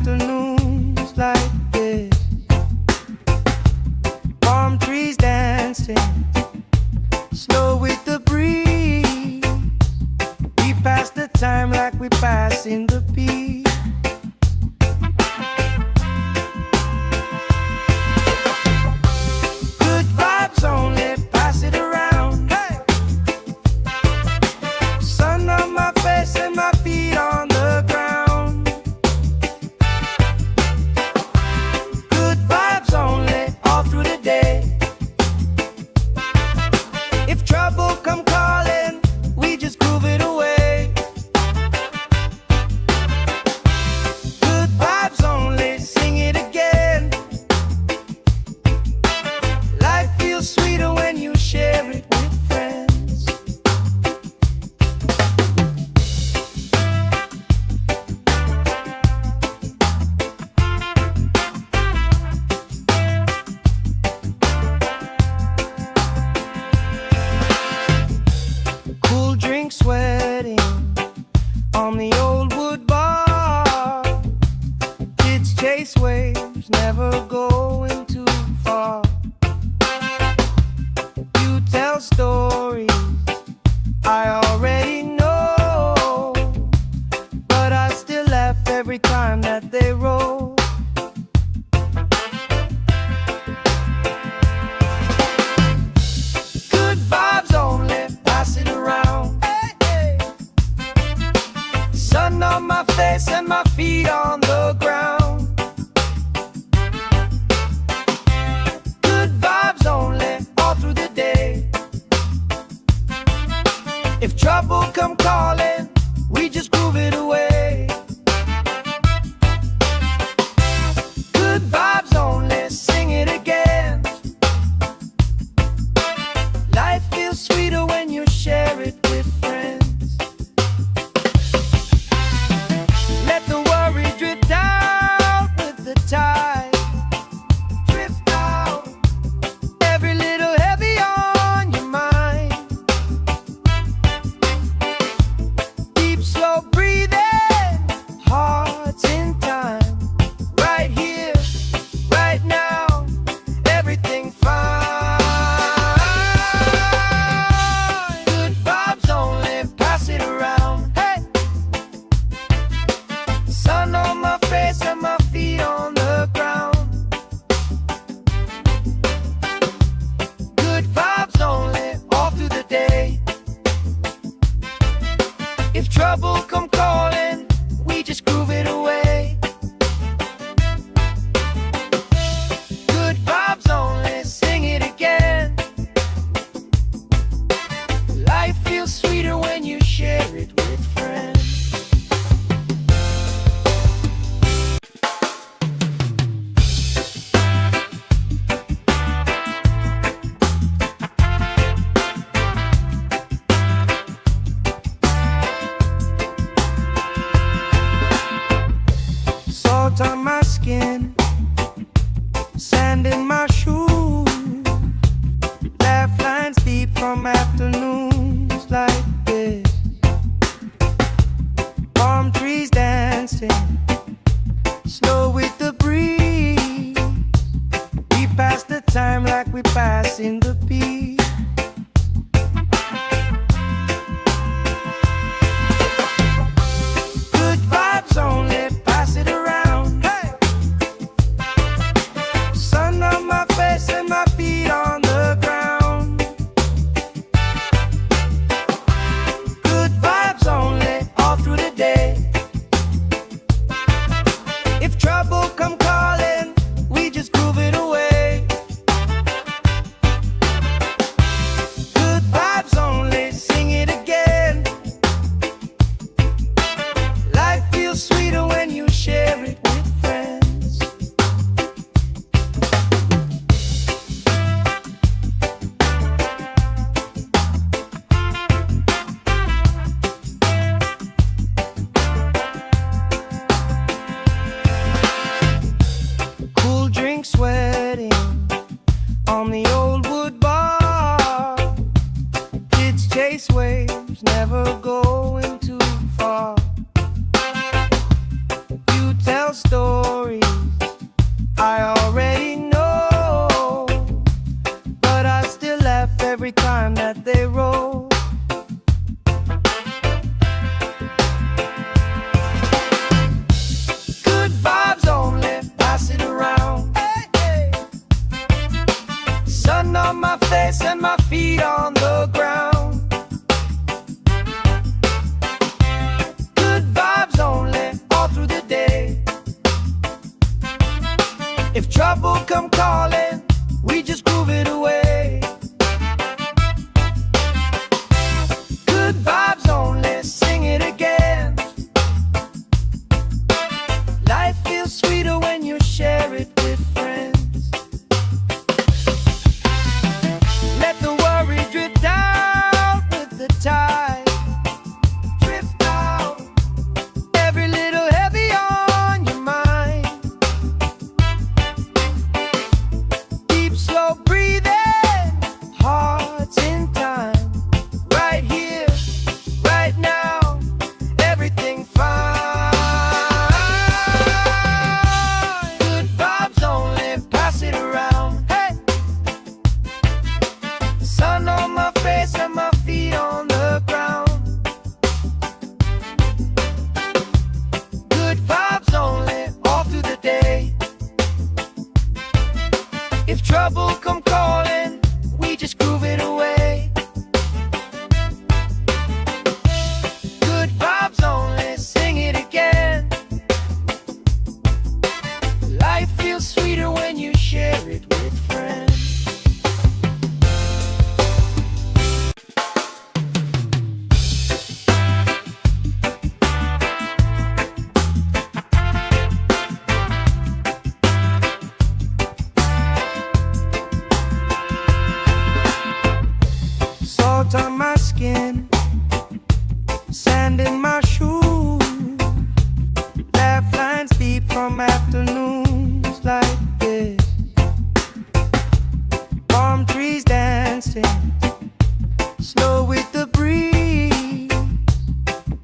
afternoons like this. Palm trees dancing, slow with the breeze. We pass the time like we pass in the peace. Good vibes only, pass it around. Hey! Sun on my face and my feet on the ground. Good vibes only, all through the day. If trouble come calling, we just groove it away. Good vibes only, sing it again. Life feels sweeter when you share it with friends. Cool drink sweating on the old wood bar. Kids chase waves, never going too far. You tell stories I already know, but I still laugh every time that they roll. Good vibes only, pass it around. Hey, hey. Sun on my face and my feet on the ground. Good vibes only, all through the day. If trouble come calling, we just groove it away. Good vibes only, sing it again. Life feels sweeter when you share it with friends. Let the worry drift out with the tide. Drift out, every little heavy on your mind. Deep, slow breathing, hearts in time. Right here, right now, everything fine. Good vibes only, pass it around. Hey! Sun on my face and my feet on the ground. Good vibes only, all through the day. If trouble come calling, we just groove it away. Good vibes only, sing it again. Life feels sweeter when you share it with friends. Salt on my skin, sand in my shoes. Laugh lines deep from afternoons like this. Palm trees dancing, slow with the breeze. We pass the time like we pass in the peace. Good vibes only, pass it around. Hey! Sun on my face and my feet on the ground. Good vibes only, all through the day. If trouble come calling, we just groove it away. Good vibes only, sing it again. Life feels sweeter when you share it with friends. If trouble come calling, we just groove it away. Good vibes only, sing it again. Life feels sweeter when you share it with friends. Let the worry drift out with the tide. Drift out, every little heavy on your mind. Deep, slow breathing, hearts in time. Right here, right now, everything fine. Good vibes only, pass it around. Hey! Sun on my face and my feet on the ground. Good vibes only, all through the day. If trouble come calling, we just groove it away. Good vibes only, sing it again. Life feels sweeter when you share it with friends. Salt on my skin, sand in my shoes. Laugh lines deep from afternoons like this. Palm trees dancing, slow with the breeze.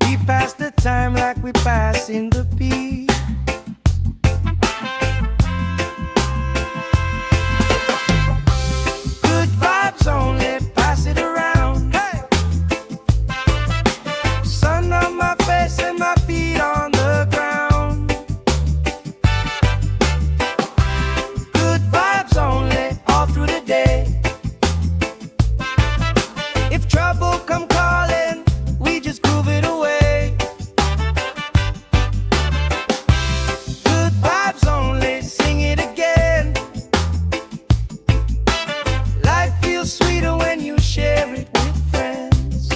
We pass the time like we pass in the peace. Good vibes only, pass it around. Hey! Sun on my face and my feet on the ground. Good vibes only, all through the day. If trouble come calling, we just groove it away. Good vibes only, sing it again. Life feels sweeter when you share it with friends.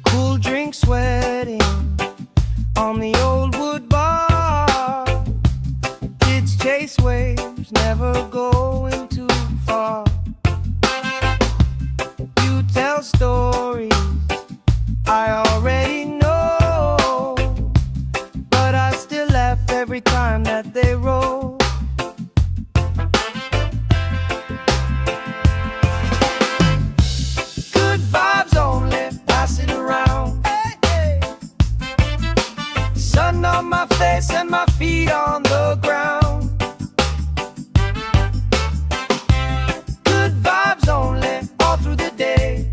Cool drink sweating on the old wood bar. Kids chase waves, never going too far. You tell stories I already know, but I still laugh every time that they roll. Good vibes only, pass it around. Hey, hey. Sun on my face and my feet on the ground. Good vibes only, all through the day.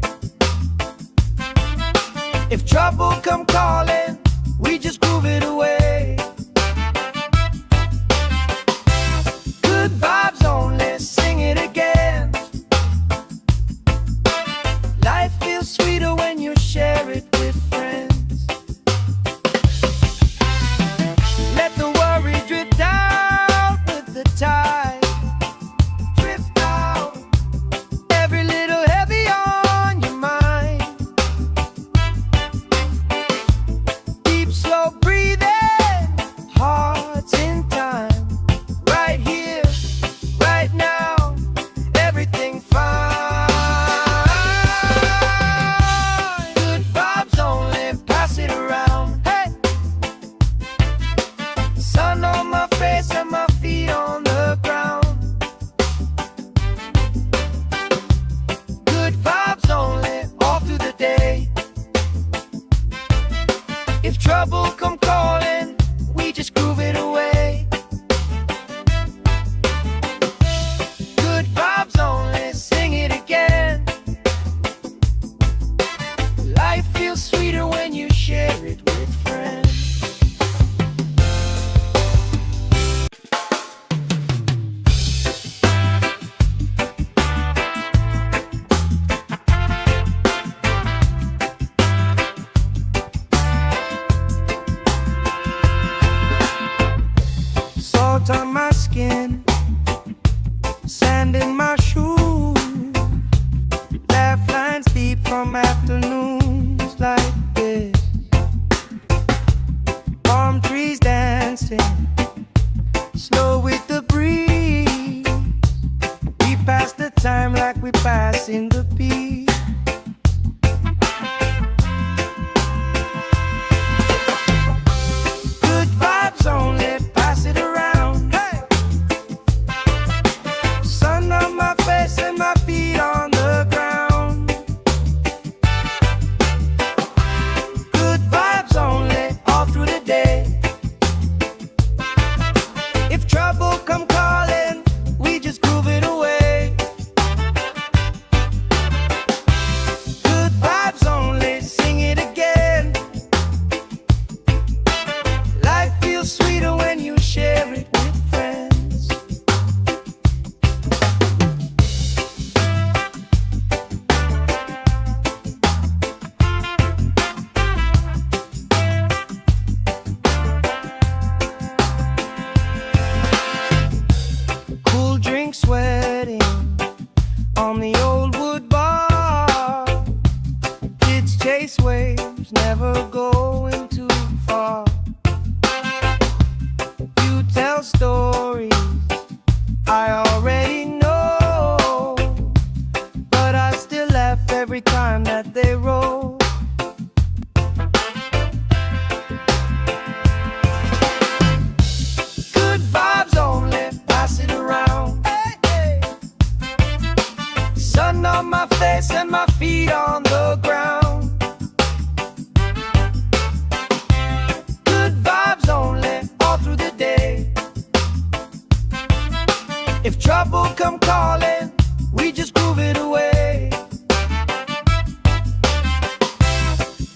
skin, sand in my shoes, laugh lines deep from afternoons like this. Palm trees dancing, slow with the breeze. We pass the time like we pass in the beat. Good vibes only, pass it around. Hey! Sun on my face and my feet on the ground. Good vibes only, all through the day. If trouble come calling, we just groove it away. Good vibes only, sing it again. Life feels sweeter when you share it with friends. Cool drink sweating on the old wood bar. Kids chase waves, never going too far. You tell stories I already know, but I still laugh every time that they roll. Good vibes only, pass it around. Hey, hey. Sun on my face and my feet on the ground. Good vibes only, all through the day. If trouble come calling, we just groove it away.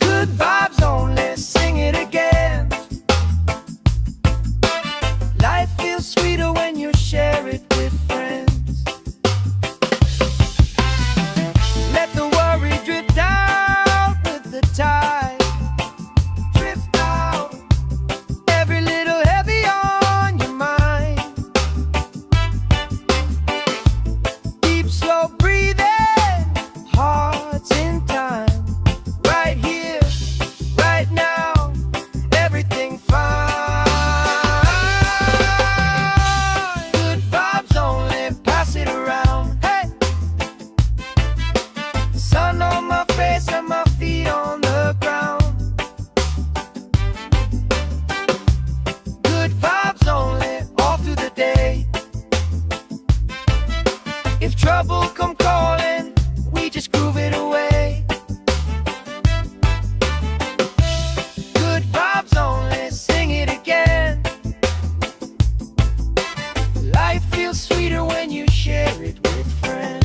Good vibes only, sing it again. Life feels sweeter when you share it with friends. Let the worry drift out with the tide. Drift out, every little heavy on your mind. Deep, slow breathing, hearts in time. Right here, right now, everything fine. Good vibes only, pass it around. Hey! Sun on my face and my feet on the ground. Good vibes only, all through the day. If trouble come calling, we just groove it away. Good vibes only, sing it again. Life feels sweeter when you share it with friends.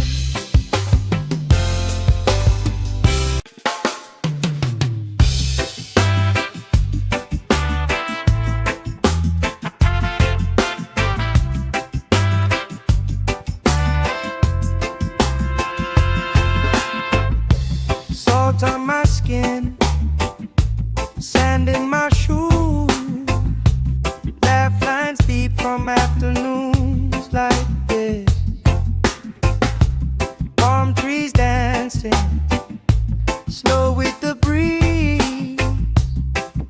Salt on my skin, sand in my shoes, laugh lines deep from afternoons like this. Palm trees dancing, slow with the breeze.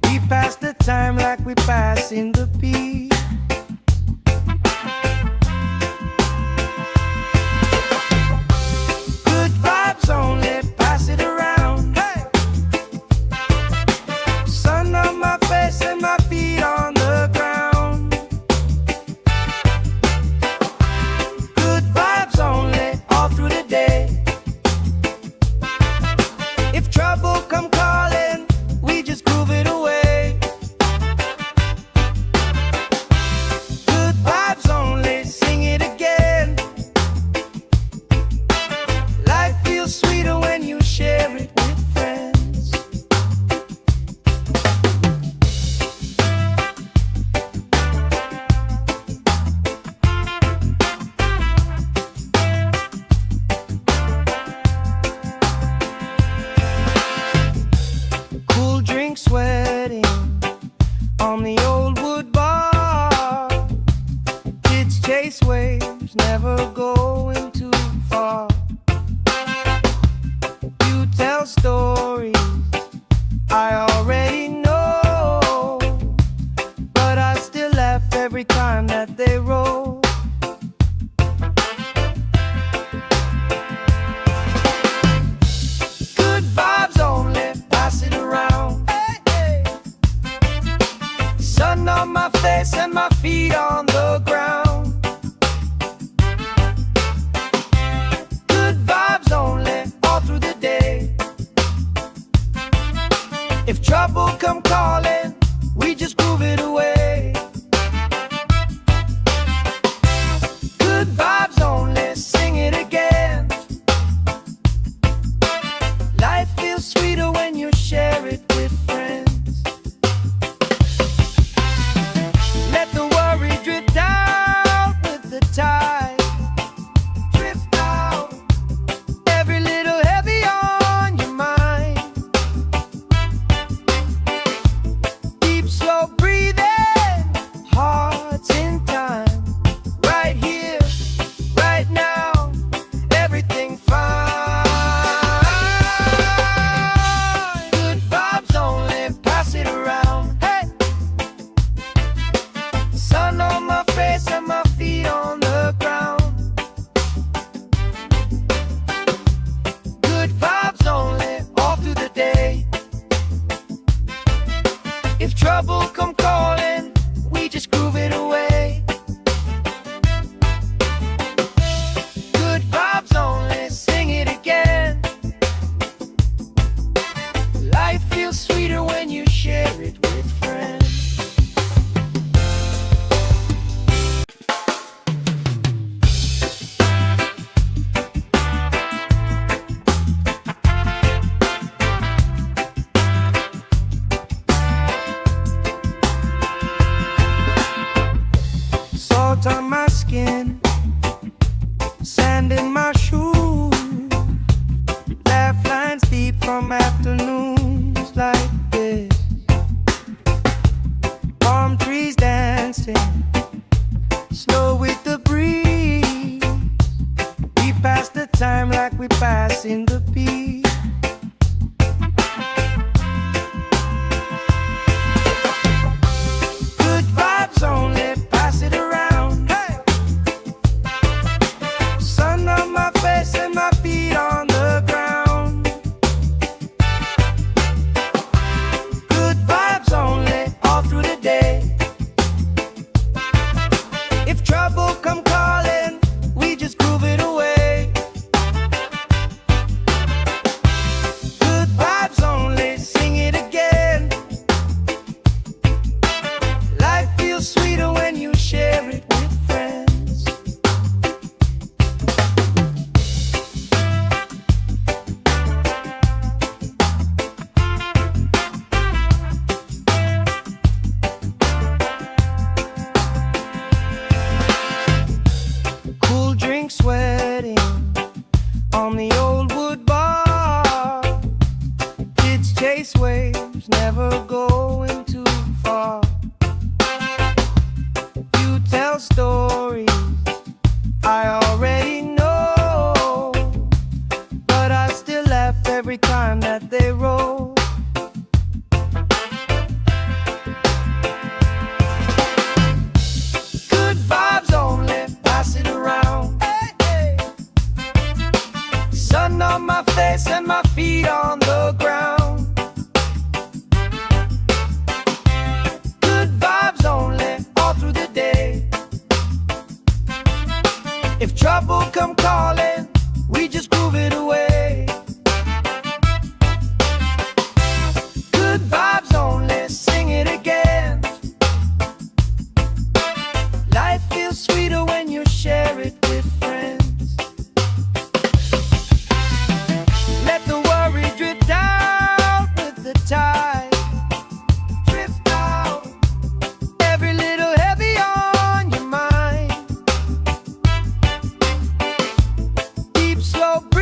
We pass the time like we pass in the beat. Good vibes only, pass it around. Hey! Sun on my face and my feet on the ground. Good vibes only, all through the day. If trouble come calling, we just groove it away. chase waves, never going too far. You tell stories I already know, but I still laugh every time that they roll. Good vibes only, pass it around. Hey, hey. Sun on my face and my feet on the ground. Good vibes only, all through the day. If trouble come calling, we just groove it away. Good vibes only, sing it again. Life feels sweeter when you share it with friends. Let the worry drift out with the tide. Drift out, every little heavy on your mind. Deep, slow breathing, hearts in time. Right here, right now, everything fine. Good vibes only, pass it around. Hey, sun on my face and my feet on the ground. Good vibes only, all through the day. If trouble come calling, we just groove it away. Good vibes only, sing it again. Life feels sweeter when you share it with friends. Salt on my skin, sand in my shoes. Laugh lines deep from afternoons like this. Palm trees dancing, slow with the breeze. We pass the time like we pass in the beat. Good vibes only, pass it around. Hey, sun on my face and my feet on the ground. Good vibes only, all through the day. If trouble come calling, we just groove it away. Good vibes only, sing it again. Life feels sweeter when you share it with friends. Cool drink sweating on the old wood bar. Kids chase waves, never going too far. You tell stories I already know, but I still laugh every time that they roll. Good vibes only, pass it around. Hey, hey. Sun on my face and my feet on the ground. Good vibes only, all through the day. If trouble come calling, we just groove it away. Good vibes only, sing it again. Life feels sweeter when you share it with friends. Let the worry drift out with the tide. Drift out, every little heavy on your mind. Deep, slow breathing.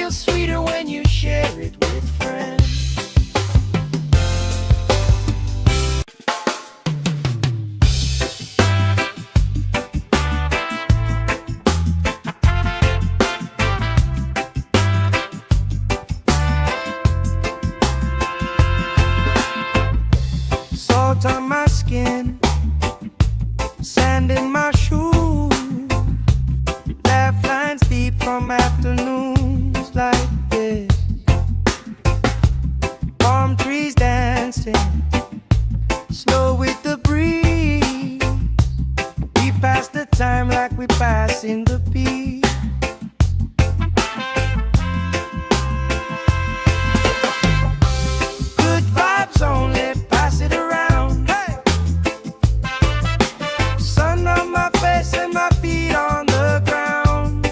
feels sweeter when you share it with friends. Salt on my skin, sand in my shoes, laugh lines deep from afternoons like this. Palm trees dancing, slow with the breeze. We pass the time like we pass in the beat. Good vibes only, pass it around. Hey! Sun on my face and my feet on the ground.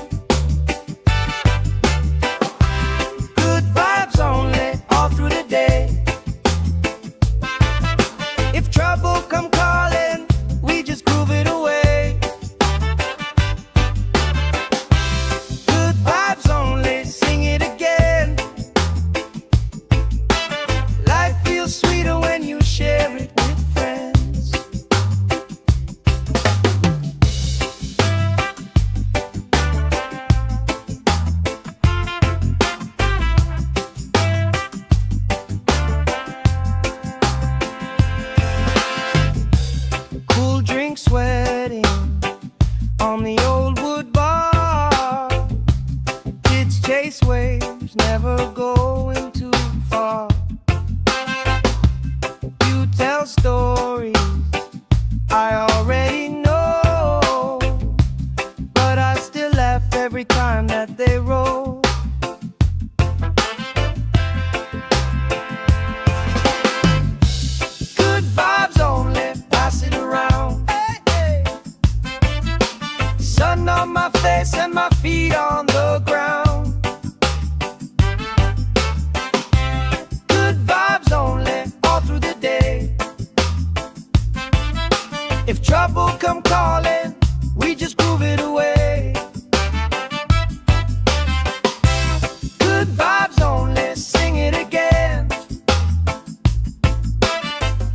Good vibes only, all through the day. If trouble come calling, we just groove it away. Good vibes only, sing it again. Life feels sweeter when you share it with friends. Cool drink sweating on the old wood bar. Kids chase waves, never going too far. You tell stories I already know, but I still laugh every time that they roll. Good vibes only, pass it around. Hey, hey. Sun on my face and my feet on the ground. Good vibes only, all through the day. If trouble come calling, we just groove it away. Good vibes only, sing it again.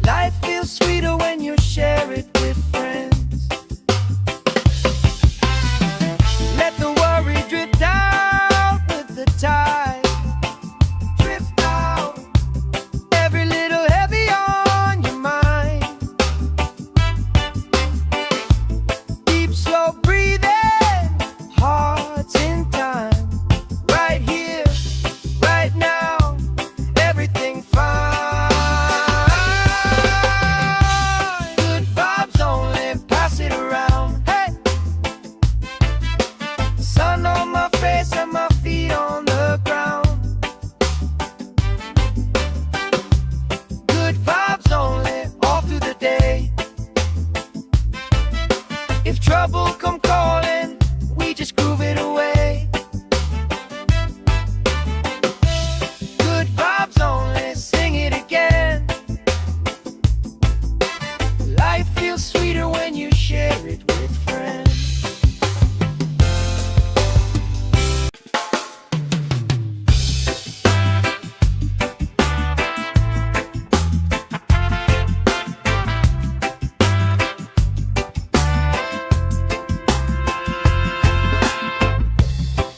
Life feels sweeter when you share it with friends. Let the worry drift out with the tide. Drift out, every little heavy on your mind. Deep, slow breathing, hearts in time. Right here, right now, everything fine. Good vibes only, pass it around. Hey! Sun on my face and my feet on the ground. Good vibes only, all through the day. If trouble come calling, we just groove it away. Good vibes only, sing it again. Life feels sweeter when you share it with friends.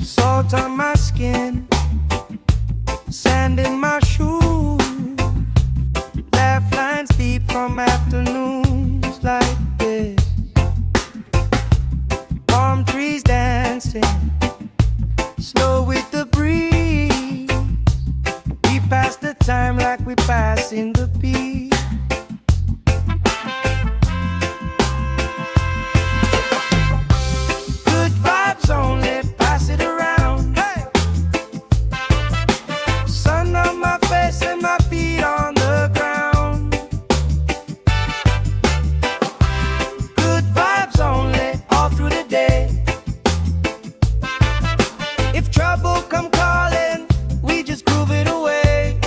Salt on my skin, sand in my shoes, laugh lines deep from afternoons like this. Palm trees dancing, slow with the breeze. We pass the time like we pass in the beat. Good vibes only, pass it around. Hey! Sun on my face and my feet on the ground. Good vibes only, all through the day. If trouble come calling, we just groove it away.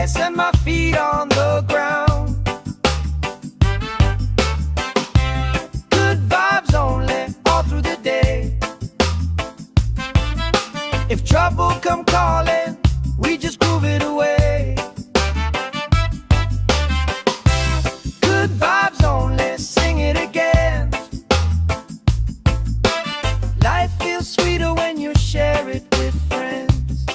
face and my feet on the ground. Good vibes only, all through the day. If trouble come calling, we just groove it away. Good vibes only, sing it again. Life feels sweeter when you share it with friends.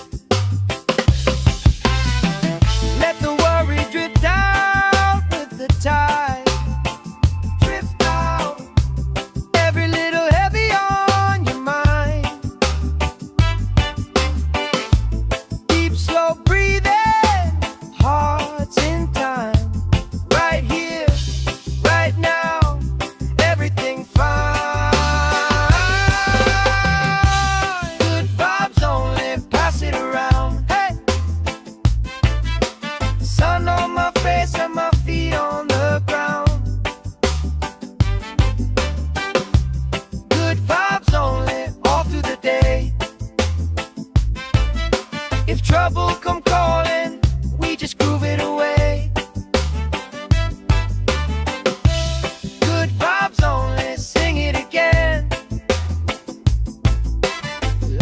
Let the worry drift out with the tide. Drift out, every little heavy on your mind. Deep, slow breathing, hearts in time. Right here, right now, everything fine. Good vibes only, pass it around. Hey, sun on my face and my feet on the ground. Good vibes only, all through the day. If trouble come calling, we just groove it away. Good vibes only, sing it again.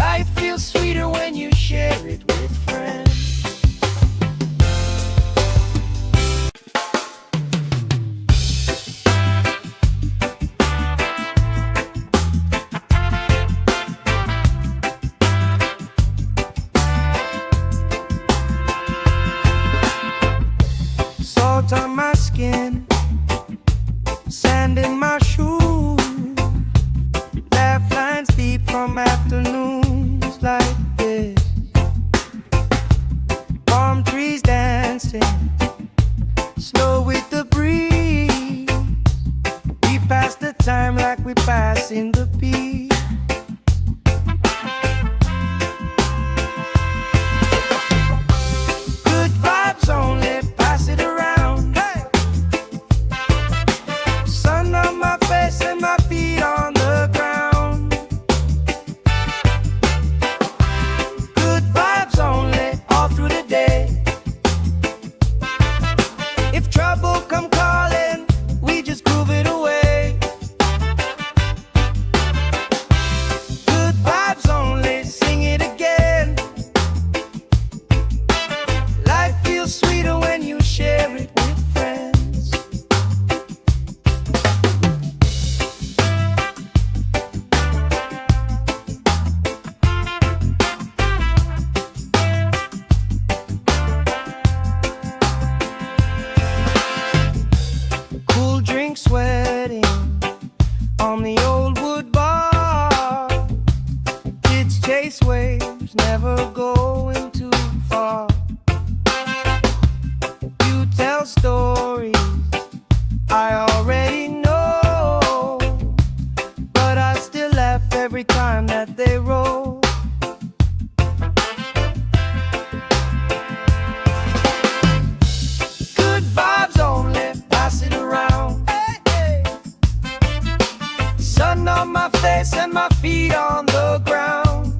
Life feels sweeter when you share it with friends. Salt on my skin, sand in my shoes. Laugh lines deep from afternoons like this. Palm trees dancing, slow with the breeze. We pass the time like we pass in the beat. Good vibes only, pass it around. Hey! Sun on my face and my feet on the ground. Good vibes only, all through the day. If trouble come calling, we just groove it away. Good vibes only, sing it again. Life feels sweeter when you share it with friends. Cool drink sweating on the old wood bar. Kids chase waves, never going too far. You tell stories I already know, but I still laugh every time that they roll. Good vibes only, pass it around. Hey, hey. Sun on my face and my feet on the ground.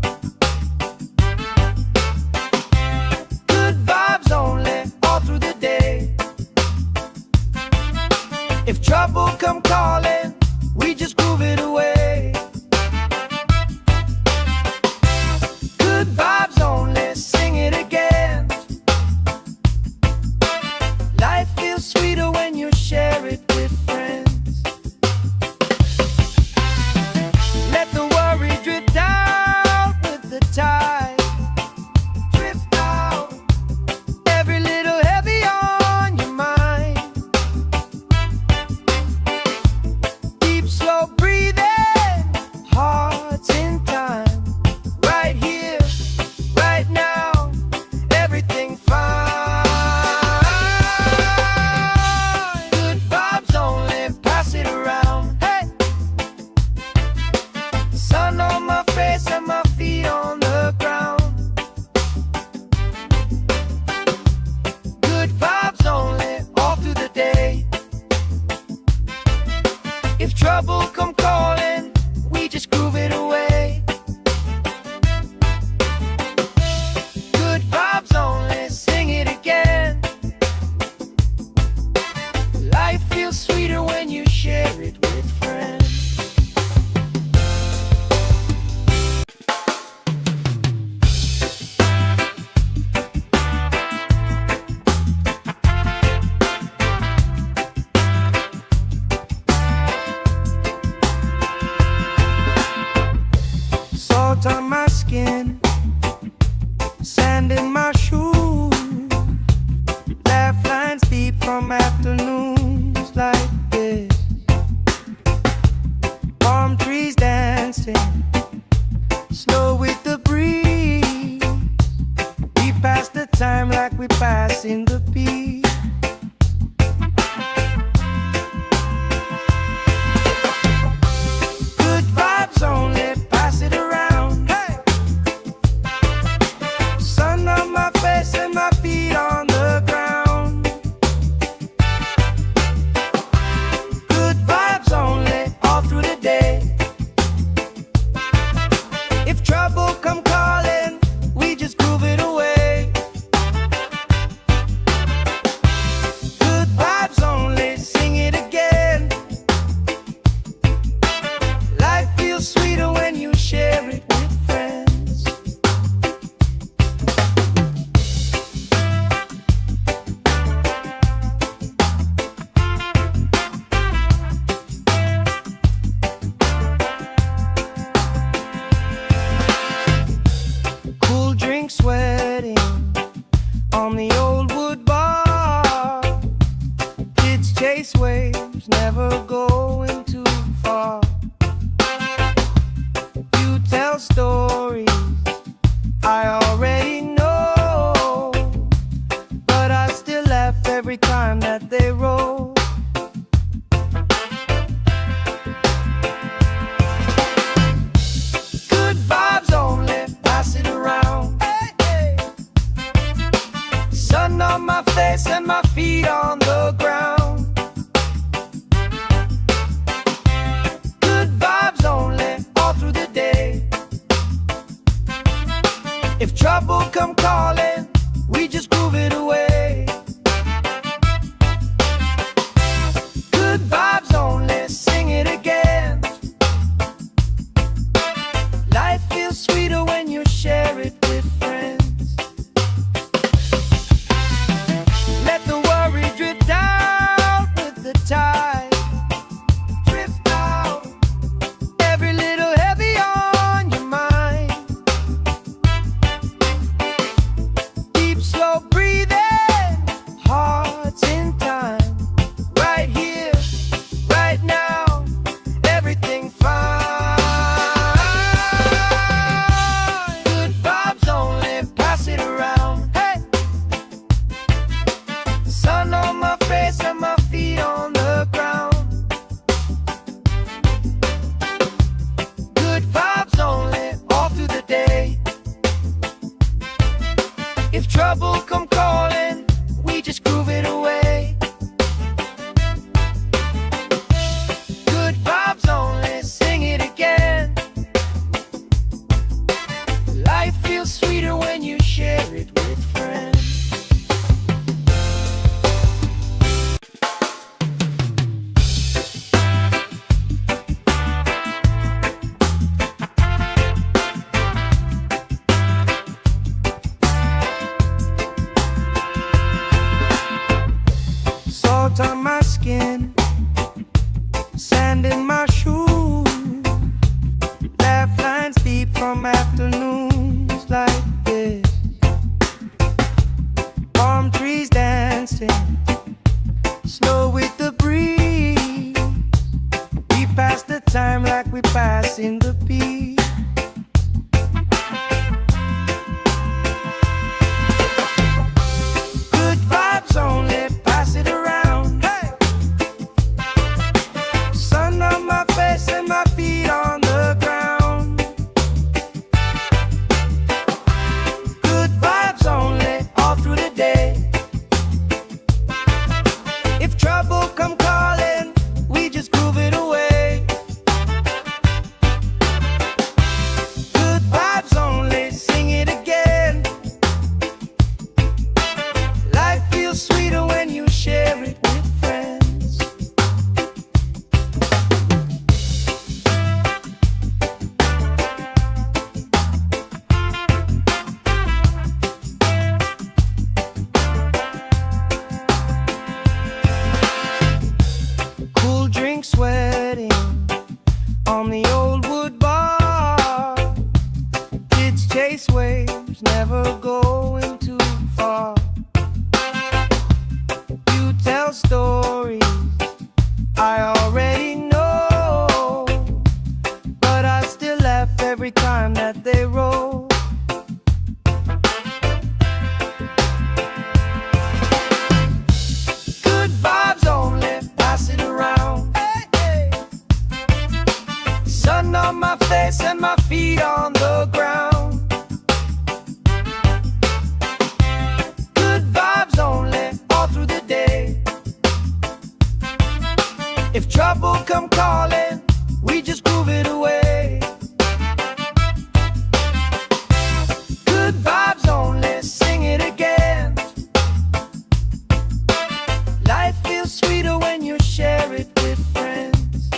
my skin, sand in my shoes, laugh lines deep from afternoons like this. Palm trees dancing, slow with the breeze. We pass the time like we pass in the beat. Good vibes only, pass it around. Hey! Sun on my face and my feet on the ground. Good vibes only, all through the day. If trouble come calling, we just groove it away. Good vibes only, sing it again. Life feels sweeter when you share it with friends. Cool drink sweating on the old wood bar. Kids chase waves, never going too far. You tell stories I already know, but I still laugh every time that they roll. Good vibes only, pass it around. Hey, hey. Sun on my face and my feet on the ground. Good vibes only, all through the day. If trouble come calling, we just groove it away. Good vibes only, sing it again. Life feels sweeter when you share it with friends. Let the worry drift out with the tide. Drift out, every little heavy on your mind. Deep, slow breathing, hearts in time. Right here, right now, everything fine. Good vibes only, pass it around. Hey! Sun on my face and my feet on the ground. Good vibes only, all through the day. If trouble come calling, we just groove it away. Good vibes only, sing it again. Life feels sweeter when you share it with friends. Salt on my skin, sand in my shoes, laugh lines deep from afternoons like this. Palm trees dancing, slow with the breeze. We pass the time like we pass in the beat. Good vibes only, pass it around. Hey! Sun on my face and my feet on the ground. chase waves, never going too far. You tell stories I already know, but I still laugh every time that they roll. Good vibes only, pass it around. Hey, hey. Sun on my face and my feet on the ground. Good vibes only, all through the day. If trouble come calling, we just groove it away. Good vibes only, sing it again. Life feels sweeter when you share it with friends.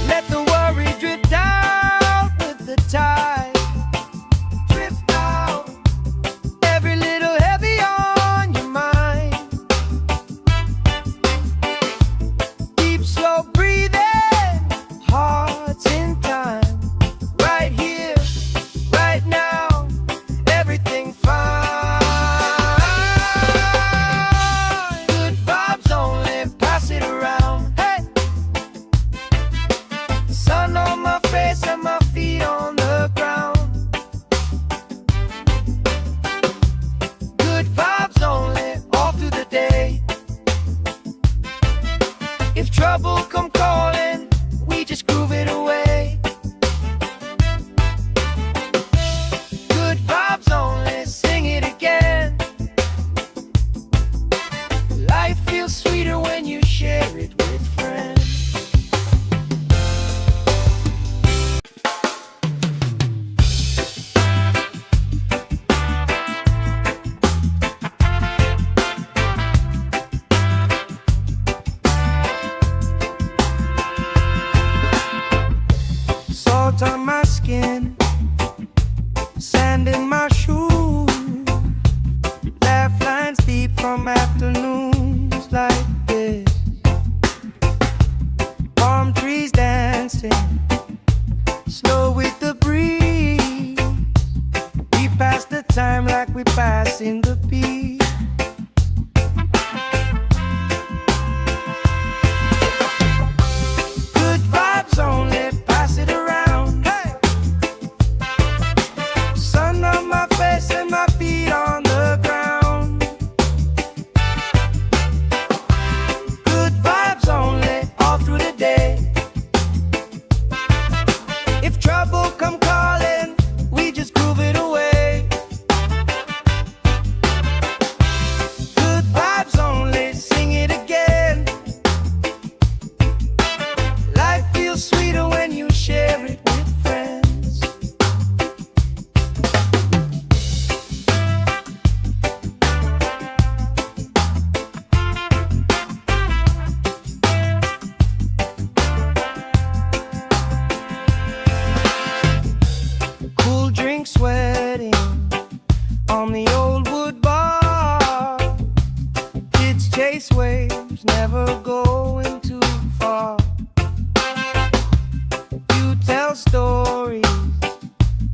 Let the worry drift out with the tide. Drift out, every little heavy on your mind. Deep, slow breathing, hearts in time. Right here, right now, everything fine. Good vibes only, pass it around. Hey! Sun on my face and my feet on the ground. Good vibes only, all through the day. If trouble come calling, we just groove it away. Good vibes only, sing it again. Life feels sweeter when you share it with friends. Salt on my skin, sand in my shoes, laugh lines deep from afternoons like this. Palm trees dancing, slow with the breeze. We pass the time like we pass in the beat. Good vibes only, pass it around. Hey! Sun on my face and my feet on the ground. Good vibes only, all through the day. If trouble come calling, we just groove it away. Good vibes only, sing it again. Life feels sweeter when you share it with friends. Cool drink sweating on the old wood bar. Kids chase waves, never going too far. You tell stories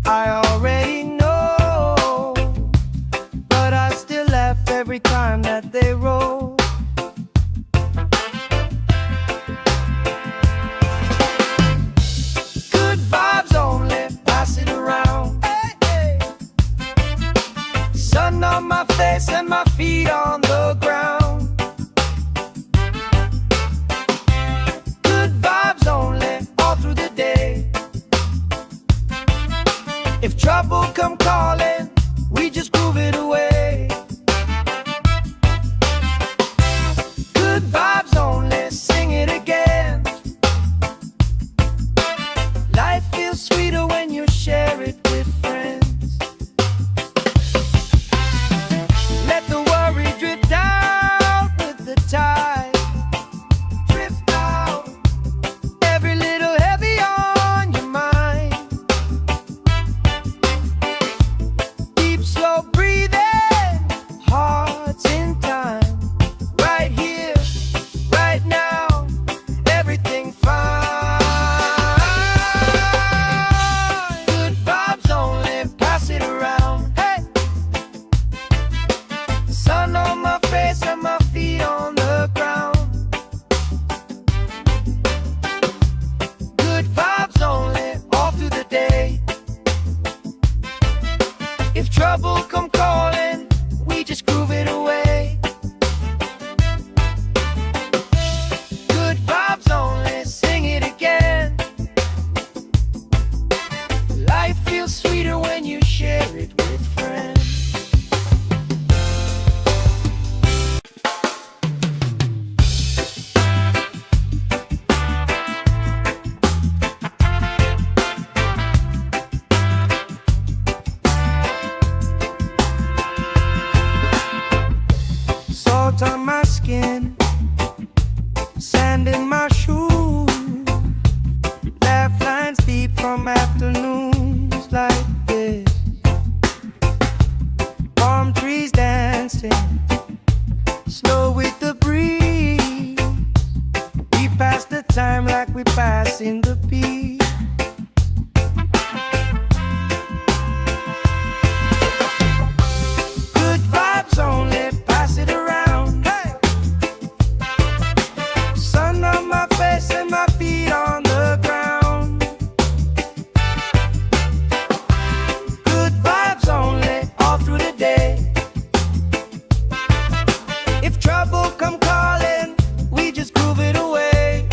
I already know, but I still laugh every time that they roll. Good vibes only, pass it around. Hey, hey. Sun on my face and my feet on the ground. Good vibes only, all through the day. If trouble come calling, we just groove it away. Good vibes only, sing it again. Life feels sweeter when you share it with friends. Let the worry drift out with the tide. Drift out, every little heavy on your mind. Deep, slow breathing, trouble come calling, we just groove it away. Good vibes only, sing it again. Life feels sweeter when you share it with friends. Salt on my skin, sand in my shoes, laugh lines deep from afternoons like this. Palm trees dancing, slow with the breeze. We pass the time like we pass in the beat. Good vibes only, pass it around. Hey! Sun on my face and my feet on the ground. Good vibes only, all through the day. If trouble come calling, we just groove it away.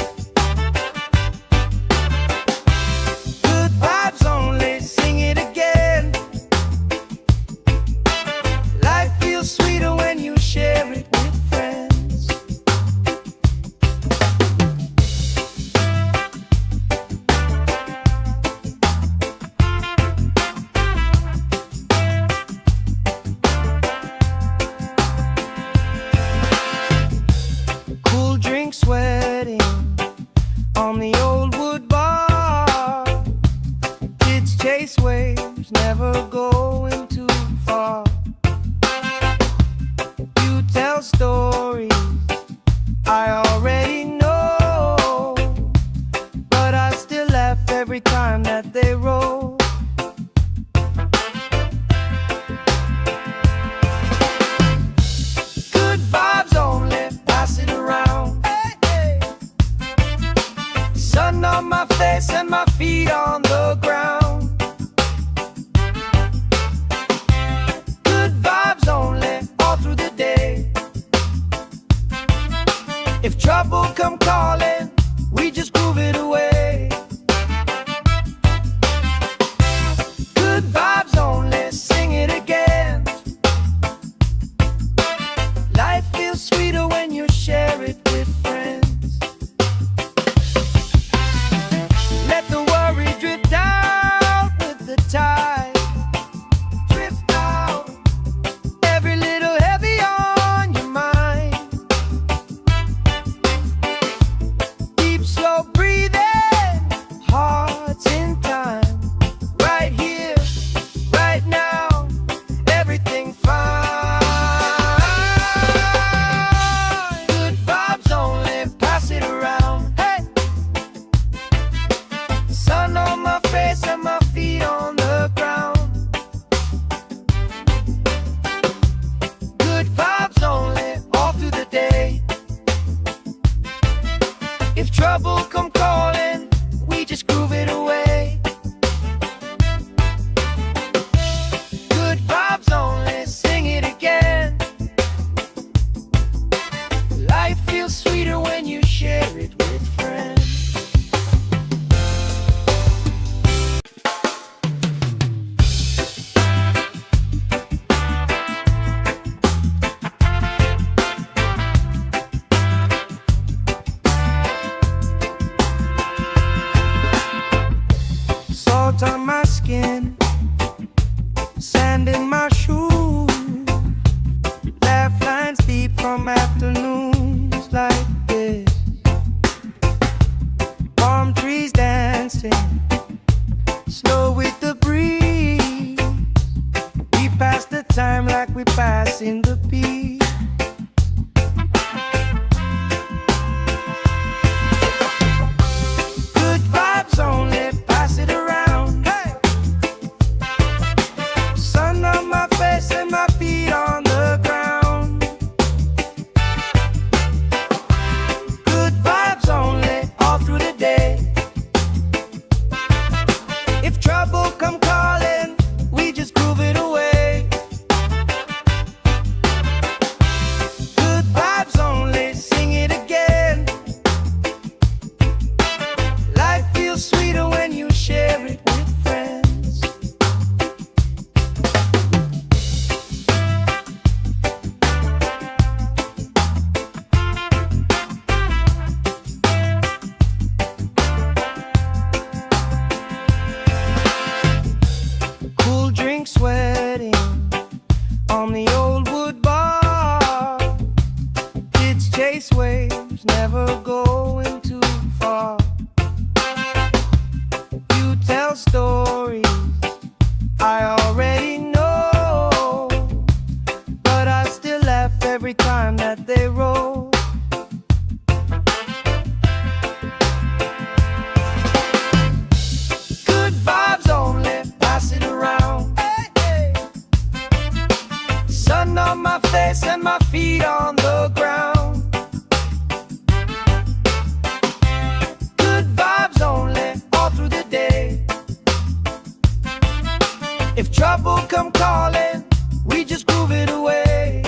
Good vibes only, sing it again. Life feels sweeter when you share it with friends. Cool drink sweating on the old wood bar. Kids chase waves, never going too far. You tell stories I already know, but I still laugh every time that they roll. Good vibes only, pass it around. Hey, hey. Sun on my face and my feet on the ground. Good vibes only, all through the day. If trouble come calling, we just groove it away. Good vibes only, sing it again. Life feels sweeter when you share it with friends. Let the worry drift out with the tide. Drift out, every little heavy on your mind. Deep, slow breathing, hearts in time. Right here, right now, everything fine. Good vibes only, pass it around. Hey! Sun on my face and my feet on the ground. Good vibes only, all through the day. If trouble come calling, we just groove it away. Good vibes only, sing it again. Life feels sweeter when you share it with friends. Salt on my skin, sand in my shoes, laugh lines deep from afternoons like this. Palm trees dancing, slow with the breeze. We pass the time like we pass in the beat. Good vibes only, pass it around. Hey! Sun on my face and my feet on the ground. Good vibes only, all through the day. If trouble sweating on the old wood bar. Kids chase waves, never going too far. You tell stories I already know, but I still laugh every time that they roll. Good vibes only, pass it around. Hey, hey. Sun on my face and my feet on the ground. Good vibes only, all through the day. If trouble come calling, we just groove it away.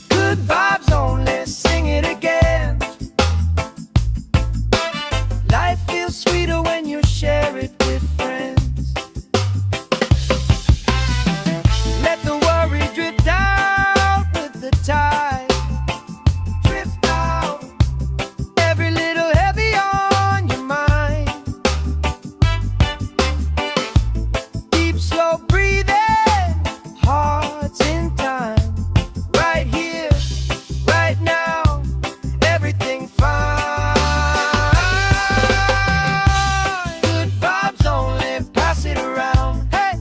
Good vibes only, sing it again. Life feels sweeter when you share it with friends. Let the worry drift out with the tide. Drift out, every little heavy on your mind. Deep, slow breathing, hearts in time. Right here, right now, everything fine. Good vibes only, pass it around. Hey,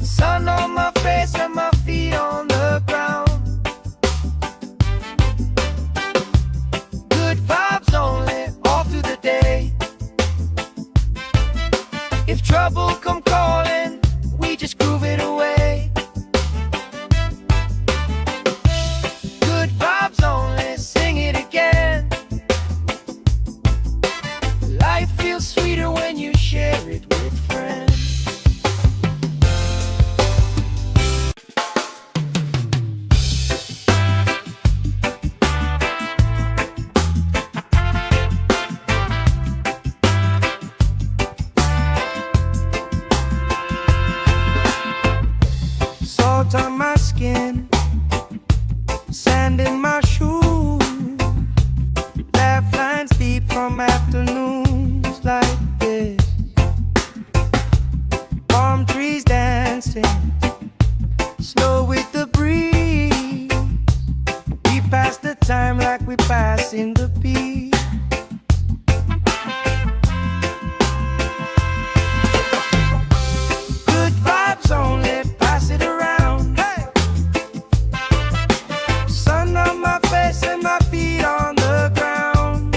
sun on my face and my feet on the ground. Good vibes only, all through the day. If trouble come calling, we just groove it away. Good vibes only, sing it again. Life feels sweeter when you share it with friends. Salt on my skin, sand in my shoes. Laugh lines deep from afternoons like this. Palm trees dancing, slow with the breeze. We pass the time like we pass in the beat. Good vibes only, pass it around. Hey, sun on my face and my feet on the ground.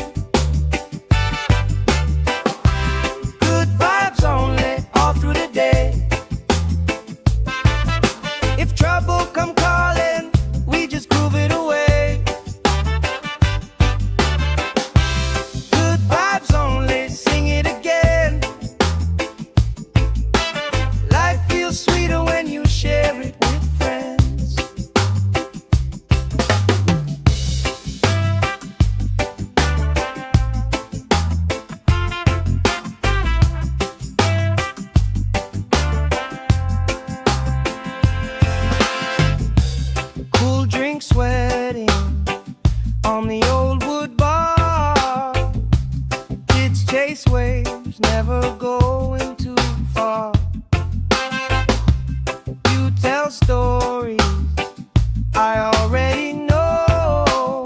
Good vibes only, all through the day. If trouble come calling, we just groove it away. Good vibes only, sing it again. Life feels sweeter when you share it with friends. Cool drink sweating on the old wood bar. Kids chase waves, never going too far. You tell stories I already know,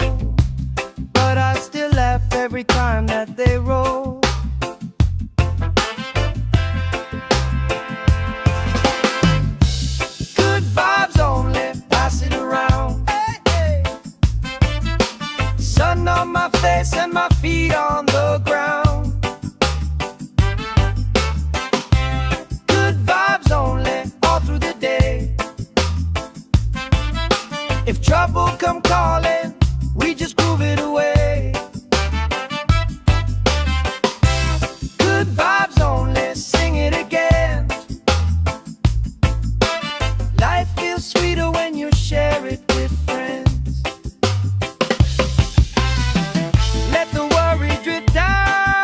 but I still laugh every time that they roll. Good vibes only, pass it around. Hey, hey. Sun on my face and my feet on the ground. Good vibes only, all through the day. If trouble come calling, we just groove it away. Good vibes only, sing it again. Life feels sweeter when you share it with friends. Let the worry drift out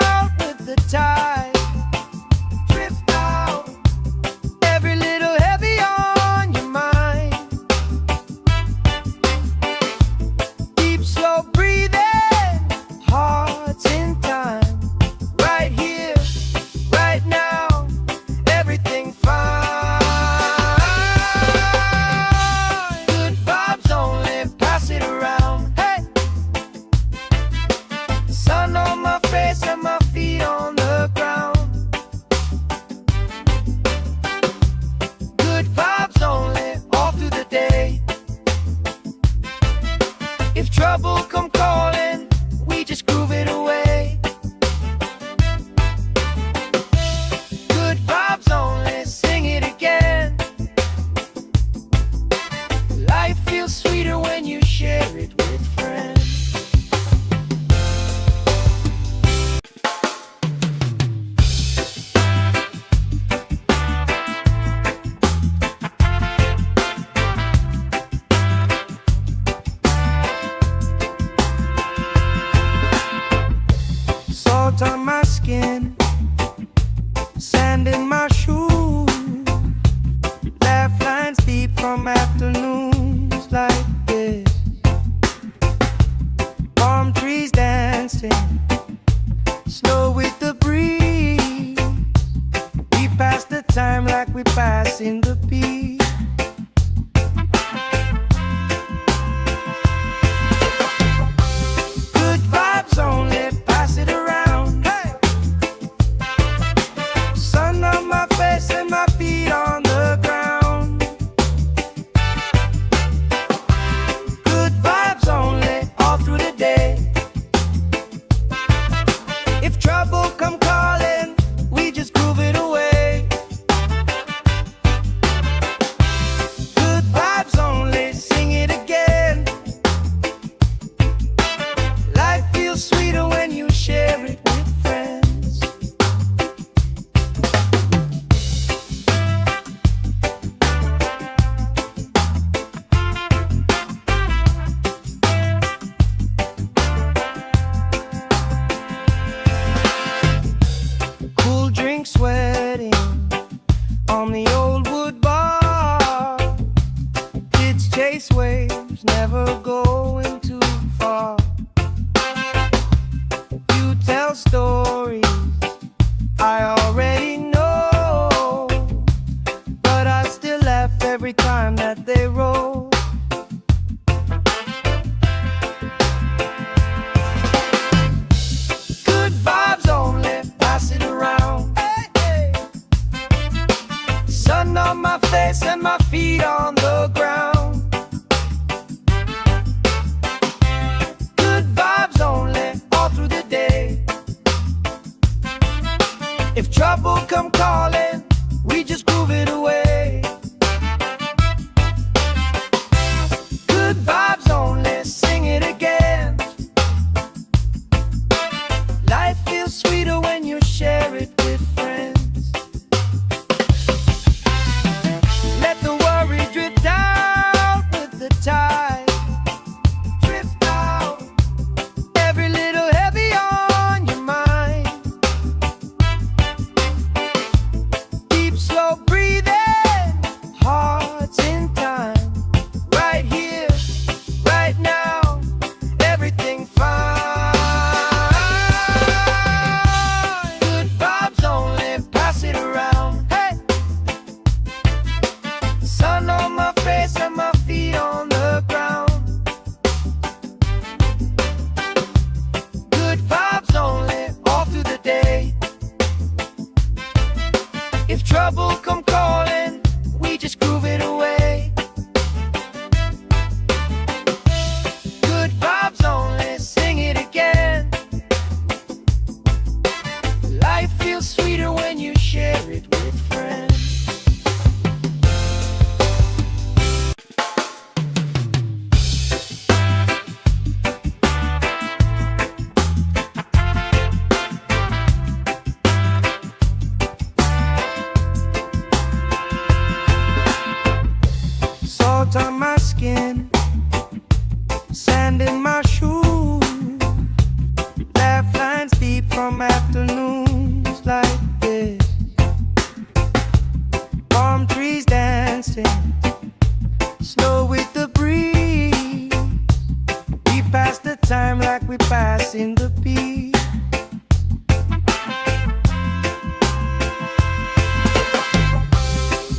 Salt on my skin, sand in my shoes, laugh lines deep from afternoons like this. Palm trees dancing, slow with the breeze. We pass the time like we pass in the beat. Good vibes only, pass it around. Hey! Sun on my face and my feet on the ground. Good vibes only, all through the day. If trouble come calling, we just groove it away. Good vibes only, sing it again. Life feels sweeter when you share it with friends. Cool drink sweating on the old wood bar. Kids chase waves, never going too far. You tell stories I already know, but I still laugh every time that they roll. Good vibes only, pass it around. Hey, hey. Sun on my face and my feet on the ground. Good vibes only, all through the day. If trouble come calling, we just groove it away. Good vibes only, sing it again. Life feels sweeter when you share it with friends. Let the worry drift out with the tide. Drift out, every little heavy on your mind. Deep, slow breathing, hearts in time. Right here, right now, everything fine. Good vibes only, pass it around. Hey! Sun on my face and my feet on the ground. Good vibes only, all through the day. If trouble come calling, we just groove it away. Good vibes only, sing it again. Life feels sweeter when you share it with friends. Salt on my skin, sand in my shoes, laugh lines deep from afternoons like this. Palm trees dancing, slow with the breeze. We pass the time like we pass in the beat.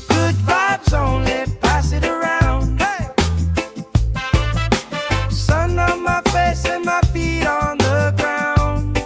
Good vibes only, pass it around. Hey! Sun on my face and my feet on the ground.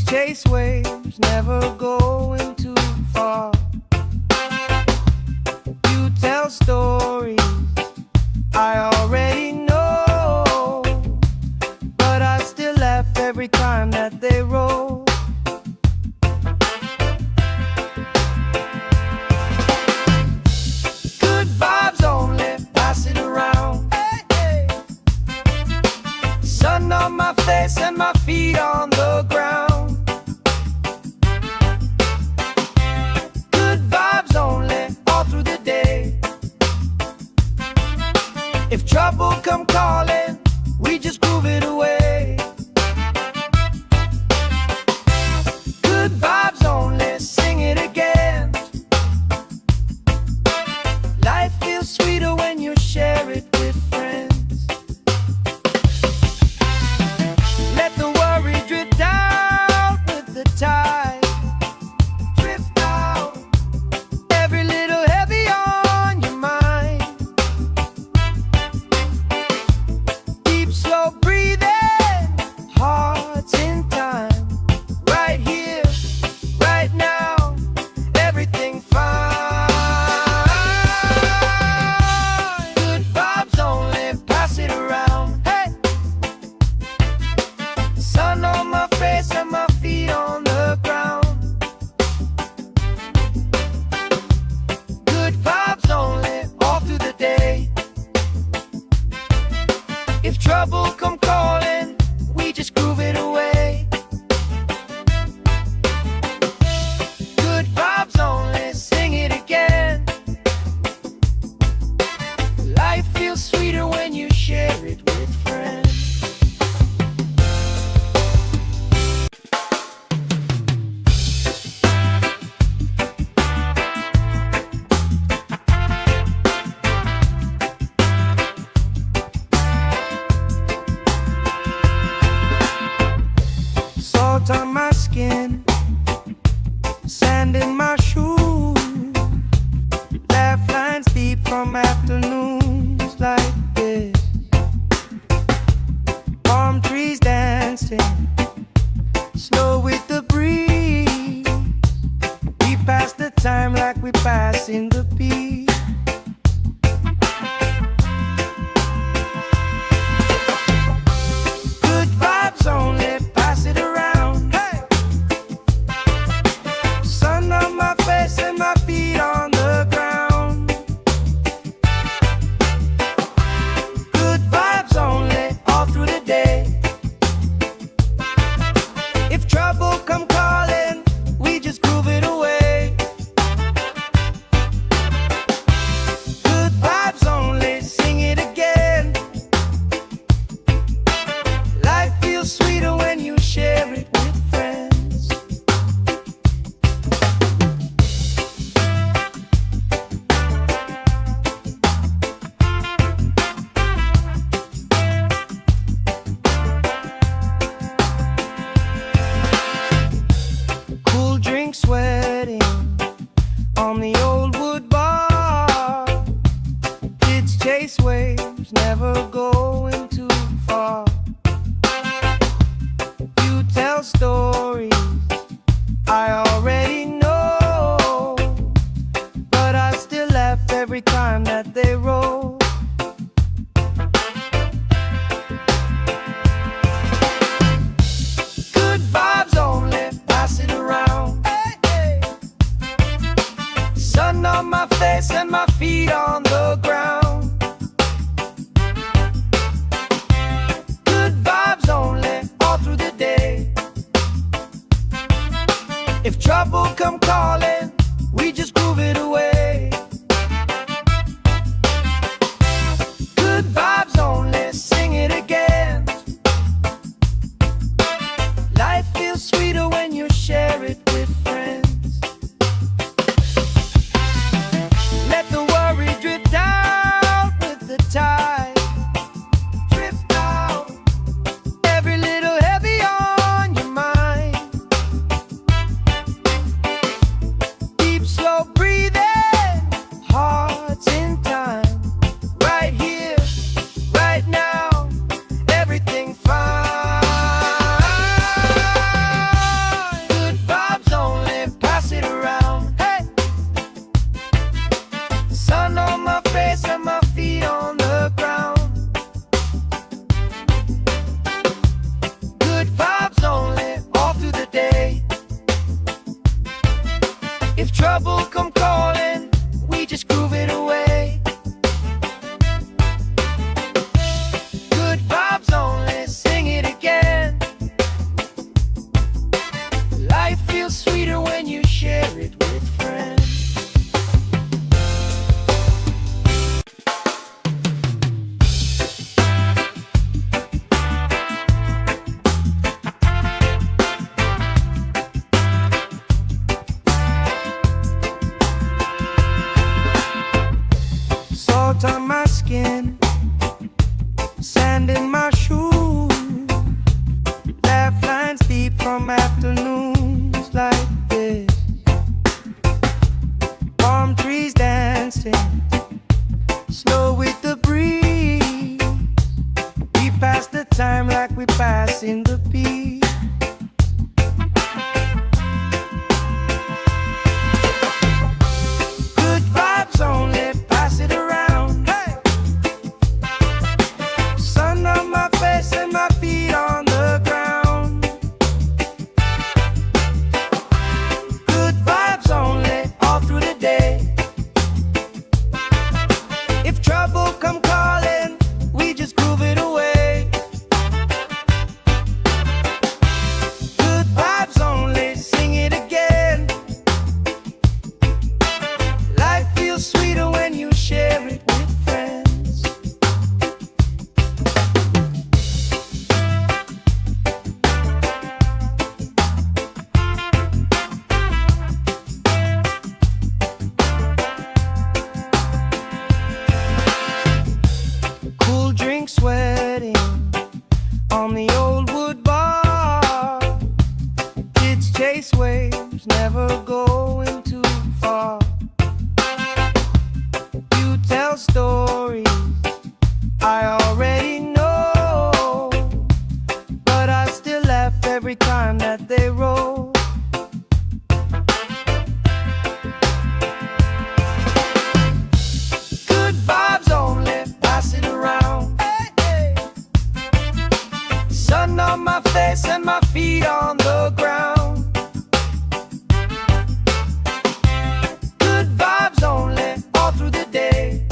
chase waves, never going too far. You tell stories I already know, but I still laugh every time that they roll. Good vibes only, pass it around. Hey, hey. Sun on my face and my feet on the ground. Good vibes only, all through the day. If trouble come calling, we just groove it away. Good vibes only, sing it again. Life feels sweeter when you share it with friends. Let the worry drift out with the tide. Drift out, every little heavy on your mind. Deep, slow breathing, hearts in time. Right here, right now, everything fine. Good vibes only, pass it around. Hey, sun on my face and my feet on the ground. Good vibes only, all through the day. If trouble come calling, we just groove it away. Good vibes only, sing it again. Life feels sweeter when you share it with friends. Salt on my skin, sand in my shoes. Laugh lines deep from afternoons like this. Palm trees dancing, slow with the breeze. We pass the time like we passing the beat. Good vibes only, pass it around. Hey, sun on my face and my feet on the ground. Good vibes only, all through the day. If trouble come calling, we just groove it away. Good vibes only, sing it again. Life feels sweeter when you share it with friends. Cool drink sweating on the old wood bar. Kids chase waves, never going too far. You tell stories I already know, but I still laugh every time that they roll. Good vibes only, pass it around. Hey, hey. Sun on my face and my feet on the ground. Good vibes only, all through the day. If trouble come calling, we just groove it away. Good vibes only, sing it again. Life feels sweeter when you share it with friends. Let the worry drift out with the tide. Drift out, every little heavy on your mind. Deep, slow breathing. from afternoons like this. Palm trees dancing slow with the breeze. We pass the time like we pass in the beat. Good vibes only, pass it around. Hey! Sun on my face and my feet on the ground. Good vibes only, all through the day. If trouble come calling, we just groove it away. Good vibes only, sing it again. Life feels sweeter when you share it with friends. Cool drink sweating on the old wood bar. Kids chase waves, never going too far. You tell stories I already know, but I still laugh every time that they roll. Good vibes only, pass it around. Hey, hey. Sun on my face and my feet on the ground. Good vibes only, all through the day.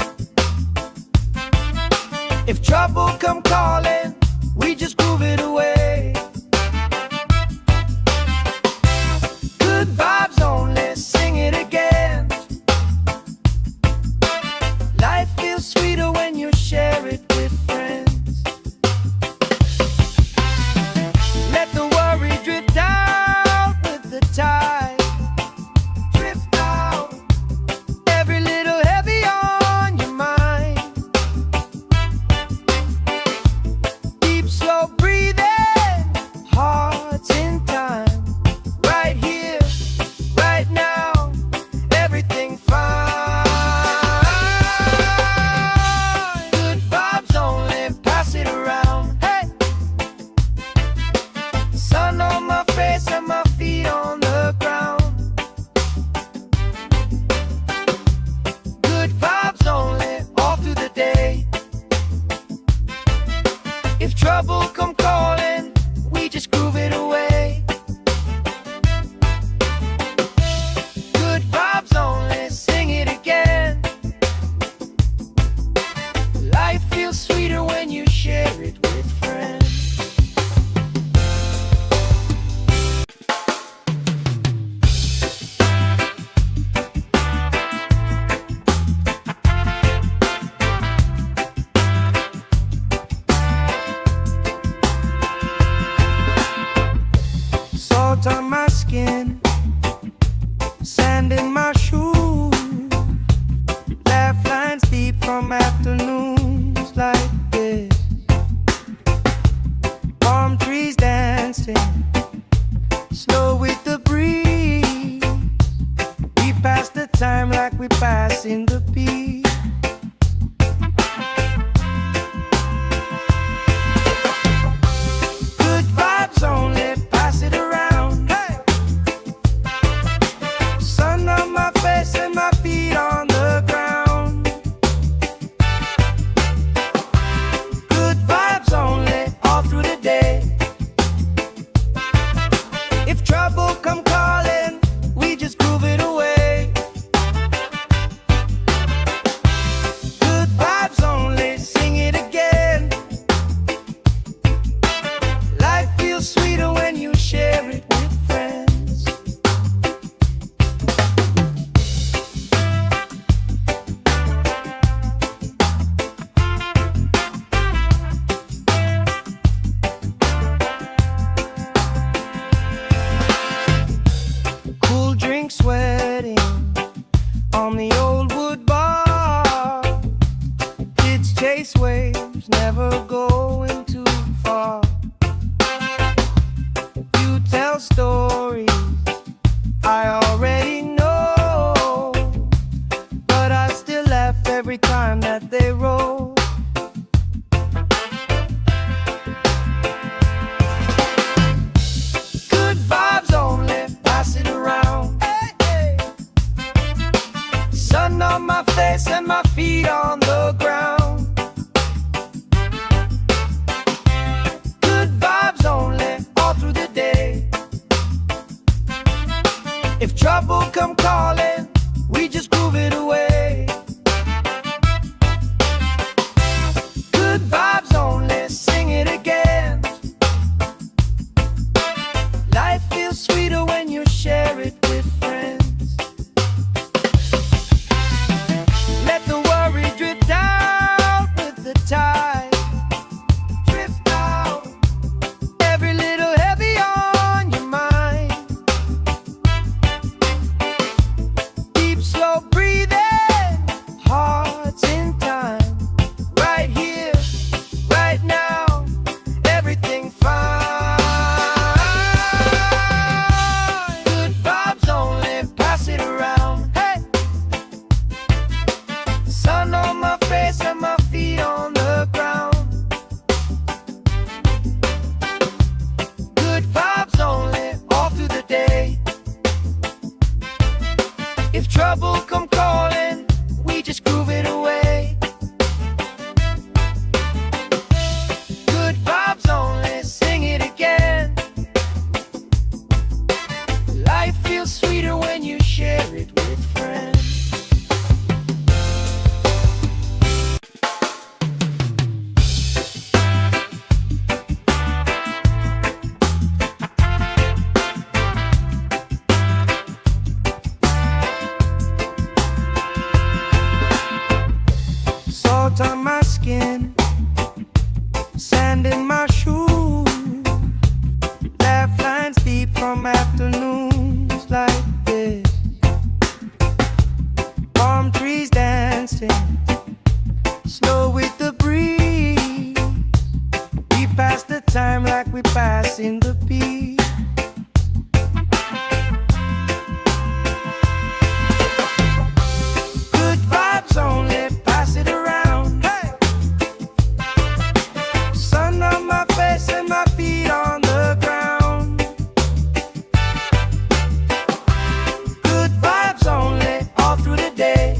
If trouble come calling, we just groove it away. Good vibes only, sing it again. Life feels sweeter when you share it with friends. Let the worry drift out with the tide. Drift out, every little heavy on your mind. Deep, slow breathing, hearts in time. Right here, right now, everything fine. Good vibes only, pass it around. Hey! Sun on my face and my feet on the ground. Good vibes only, all through the day. If trouble come calling, we just groove it away. Good vibes only, sing it again. Life feels sweeter when you share it with friends. Salt on my skin, sand in my shoes. Laugh lines deep from afternoons like this. Palm trees dancing slow with the breeze. We pass the time like we pass in the beat. Good vibes only, pass it around. Hey! stories I already know, but I still laugh every time that they roll. Good vibes only, pass it around. Hey, hey. Sun on my face and my feet on the ground. Good vibes only, all through the day. If trouble come calling, we just groove it away. Good vibes only, sing it again. Life feels sweeter when you share it with friends. Let the worry drift out with the tide. Drift out, every little heavy on your mind. Deep, slow breathing, hearts in time. Right here, right now, everything fine. Good vibes only, pass it around. Hey, sun on my face and my feet on the ground. Good vibes only, all through the day. If trouble come calling, we just groove it away. Good vibes only, sing it again. Life feels sweeter when you share it with friends. Salt on my skin, sand in my shoes, laugh lines deep from afternoons like this. Palm trees dancing, slow with the breeze. We pass the time like we pass in the beat. Good vibes only, pass it around. Hey, sun on my face and my feet on the ground. Good vibes only, all through the day.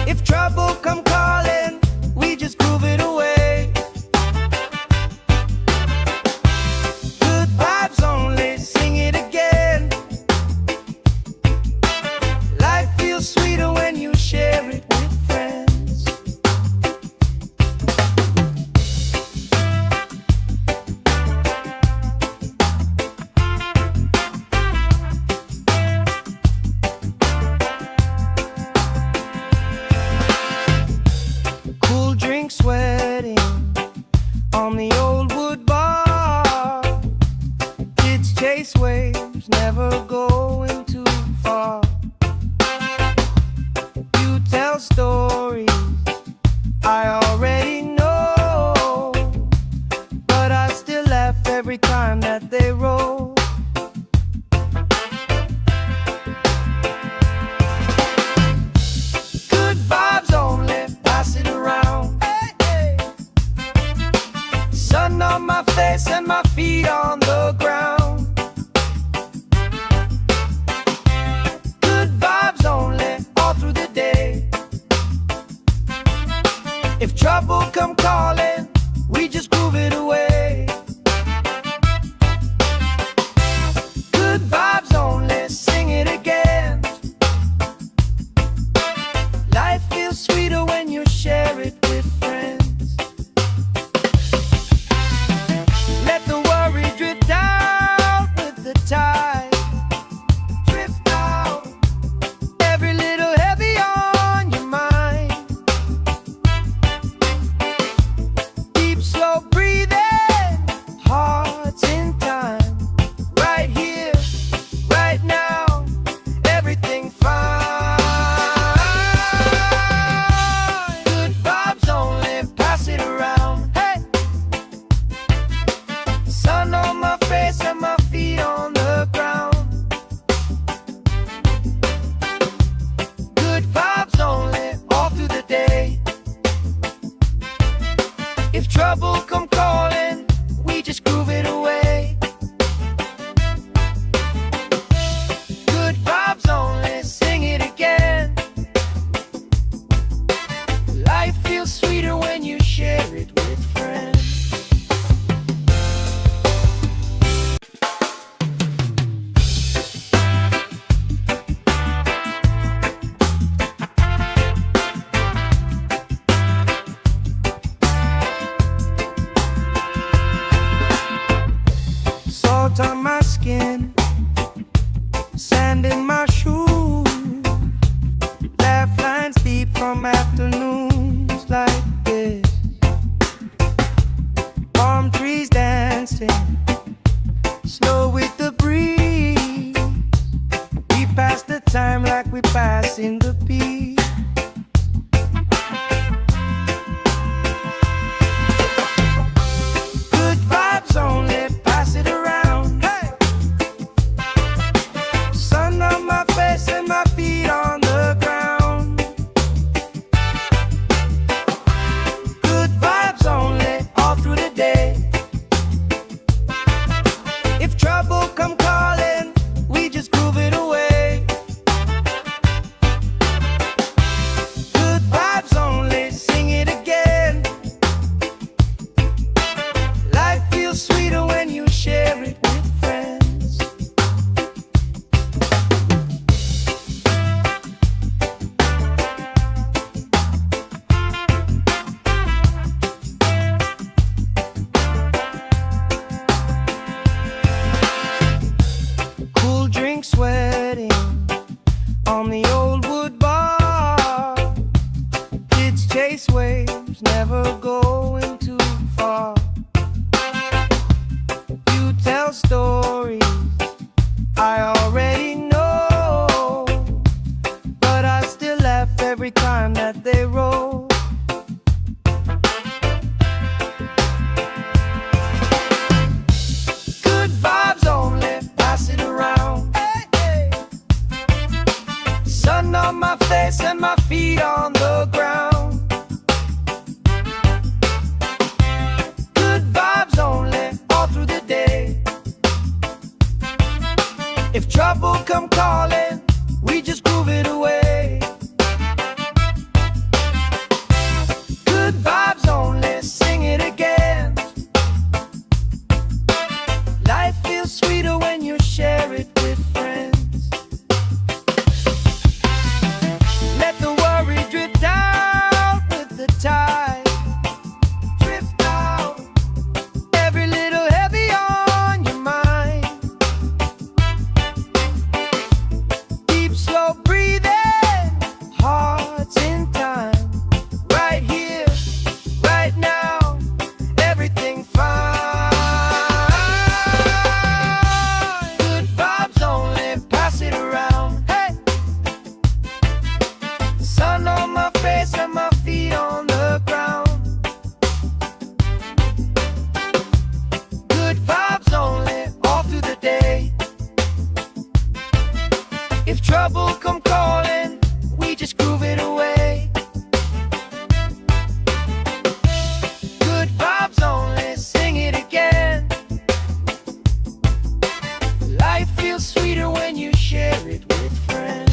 If trouble come calling, we just groove it away. Good vibes only, sing it again. Life feels sweeter when you share it with friends. Cool drink sweating on the old wood bar. Kids chase waves, never going too far. You tell stories I already know, but I still laugh every time that they roll. Good vibes only, pass it around. Hey, hey. Sun on my face and my feet on the ground. Good vibes only, all through the day. If trouble come calling, we just groove it away. Salt on my skin, sand in my shoes, laugh lines deep from afternoons like this. Palm trees dancing, slow with the breeze. We pass the time like we pass in the beat. Good vibes only, pass it around. Hey! Sun on my face and my feet on the ground. Good vibes only, all through the day. If trouble come calling, we just groove it away. Good vibes only, sing it again. Life feels sweeter when you share it with friends. Cool drink sweating on the old wood bar. Kids chase waves, never going too far. You tell stories I already know, but I still laugh every time that they roll. Good vibes only, pass it around. Hey, hey. Sun on my face and my feet on the ground. Good vibes only, all through the day. If trouble come calling, we just groove it away. Good vibes only, sing it again. Life feels sweeter when you share it with friends. Let the worry drift out with the tide. Drift out, every little heavy on your mind. Deep, slow breathing, hearts in time. Right here, right now, everything fine. Good vibes only, pass it around. Hey! Sun on my face and my feet on the ground. Good vibes only, all through the day. If trouble come calling, we just groove it away. Good vibes only, sing it again. Life feels sweeter when you share it with friends.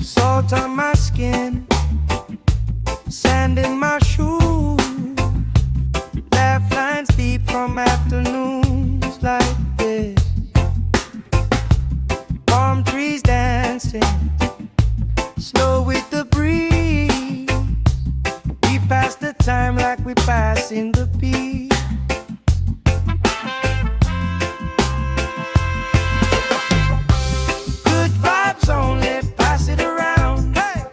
Salt on my skin, sand in my shoes, laugh lines deep from afternoons like this. Palm trees dancing, slow with the breeze. We pass the time like we pass in the beat. Good vibes only, pass it around. Hey!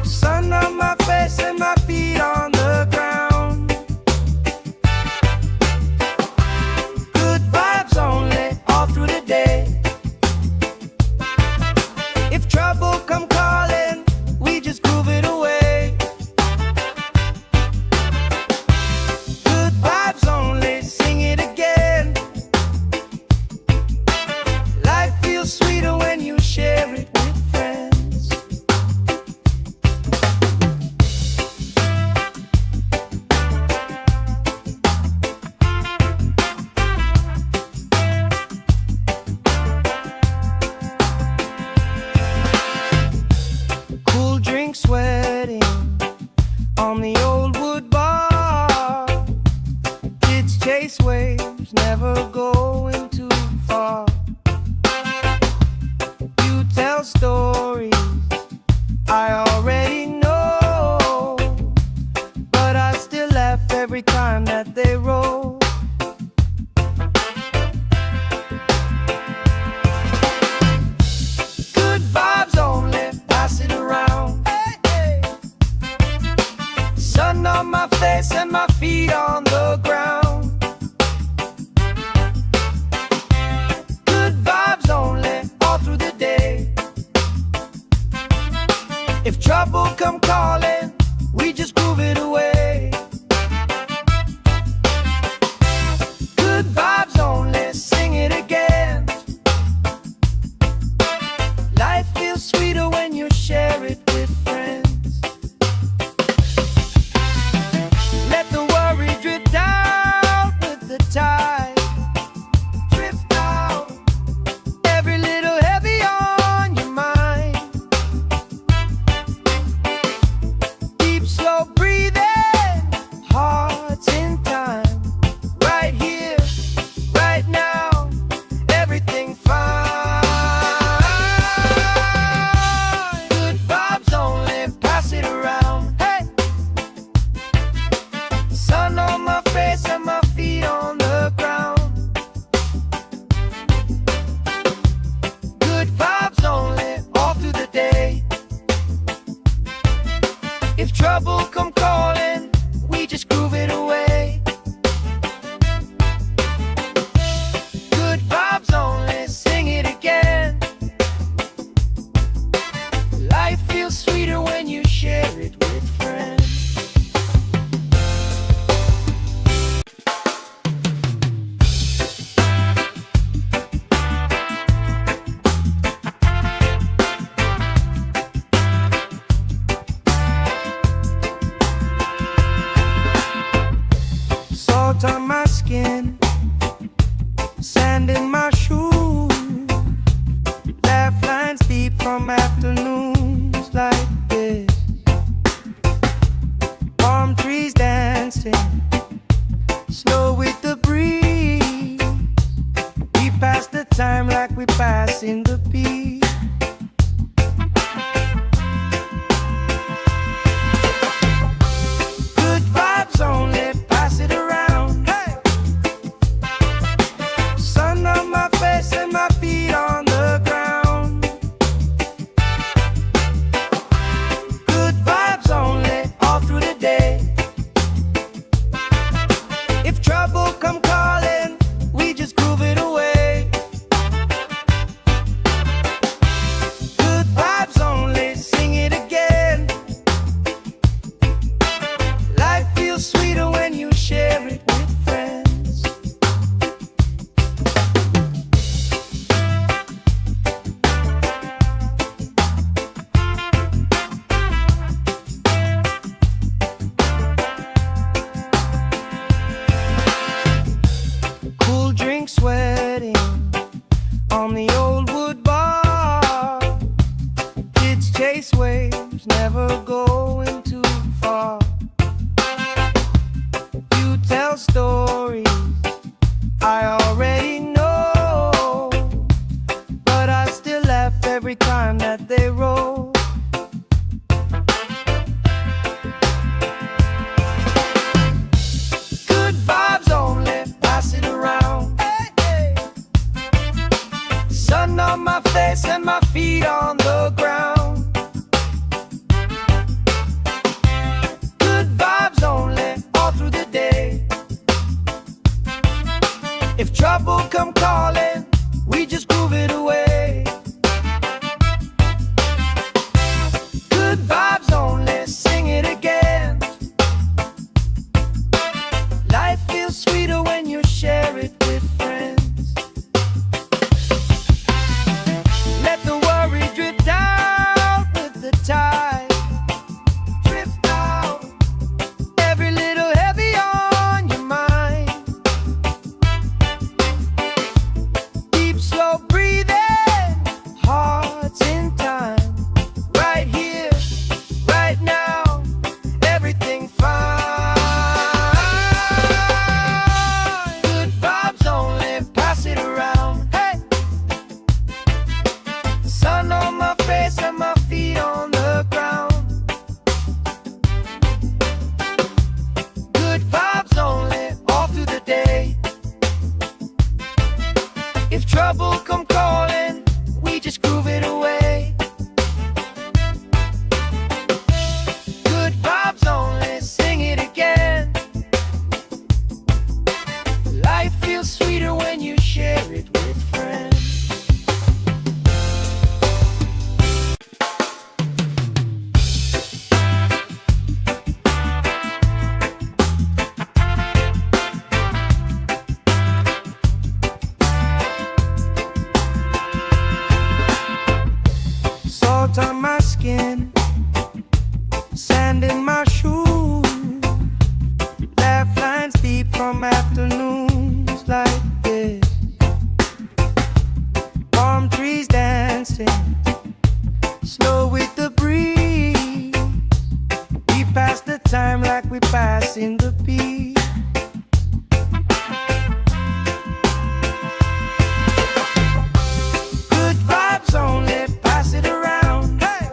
Sun on my face and my feet on the ground. chase waves, never going too far. You tell stories I already know, but I still laugh every time that they roll. Good vibes only, pass it around. Hey, hey. Sun on my face and my feet on the ground. Good vibes only, all through the day. If trouble come calling, we just groove it away. Good vibes only, sing it again. Life feels sweeter when you share it with friends. Let the worry drift out with the tide. Drift out, every little heavy on your mind. Deep, slow breathing, hearts in time. Right here, right now, everything fine. Good vibes only, pass it around. Hey, sun on my face and my feet on the ground. Good vibes only, all through the day. If trouble come calling, we just groove it away. Good vibes only, sing it again. Life feels sweeter when you share it with friends. Salt on my skin, sand in my shoes. Laugh lines deep from afternoons like this. Palm trees dancing, slow with the breeze. We pass the time like we pass in the beat. Good vibes only, pass it around. Hey, sun on my face and my feet on the ground. Good vibes only, all through the day. If trouble come calling, we just groove it away. Good vibes only, sing it again. Life feels sweeter when you share it with friends. Cool drink sweating on the old wood bar. Kids chase waves, never going too far. You tell stories I already know, but I still laugh every time that they roll. Good vibes only, pass it around. Hey, hey. Sun on my face and my feet on the ground. Good vibes only, all through the day. If trouble come calling, we just groove it away. Good vibes only, sing it again. Life feels sweeter when you share it with friends. Let the worry drift out with the tide. Drift out, every little heavy on your mind. trouble come calling, we just groove it away. Good vibes only, sing it again. Life feels sweeter when you share it with friends. Salt on my skin, sand in my shoes, laugh lines deep from afternoons like this. Palm trees dancing, slow with the breeze. We pass the time like we pass in the beat. Good vibes only, pass it around. Hey!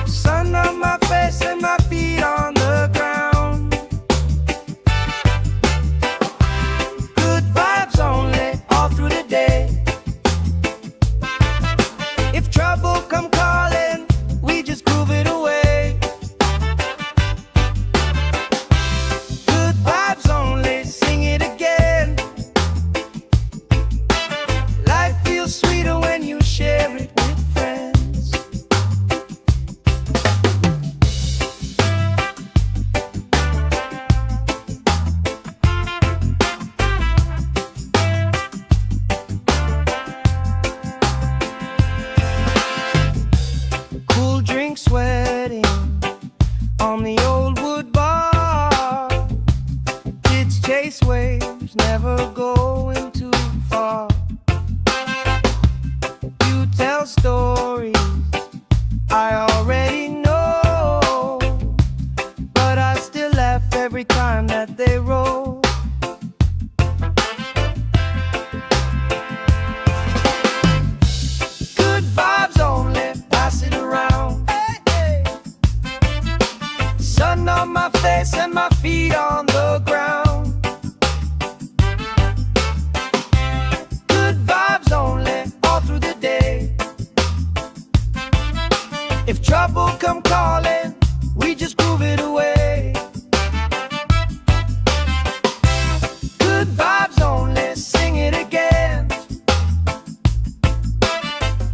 Sun on my face and my feet on the ground. Good vibes only, all through the day. If trouble come calling, we just groove it away. Good vibes only, sing it again. Life feels sweeter when you share it with friends. Cool drink sweating on the old wood bar. Kids chase waves, never going too far. You tell stories I already know, but I still laugh every time that they roll. Good vibes only, pass it around. Hey, hey. Sun on my face and my feet on the ground. Good vibes only, all through the day. If trouble come calling, we just groove it away. Good vibes only, sing it again.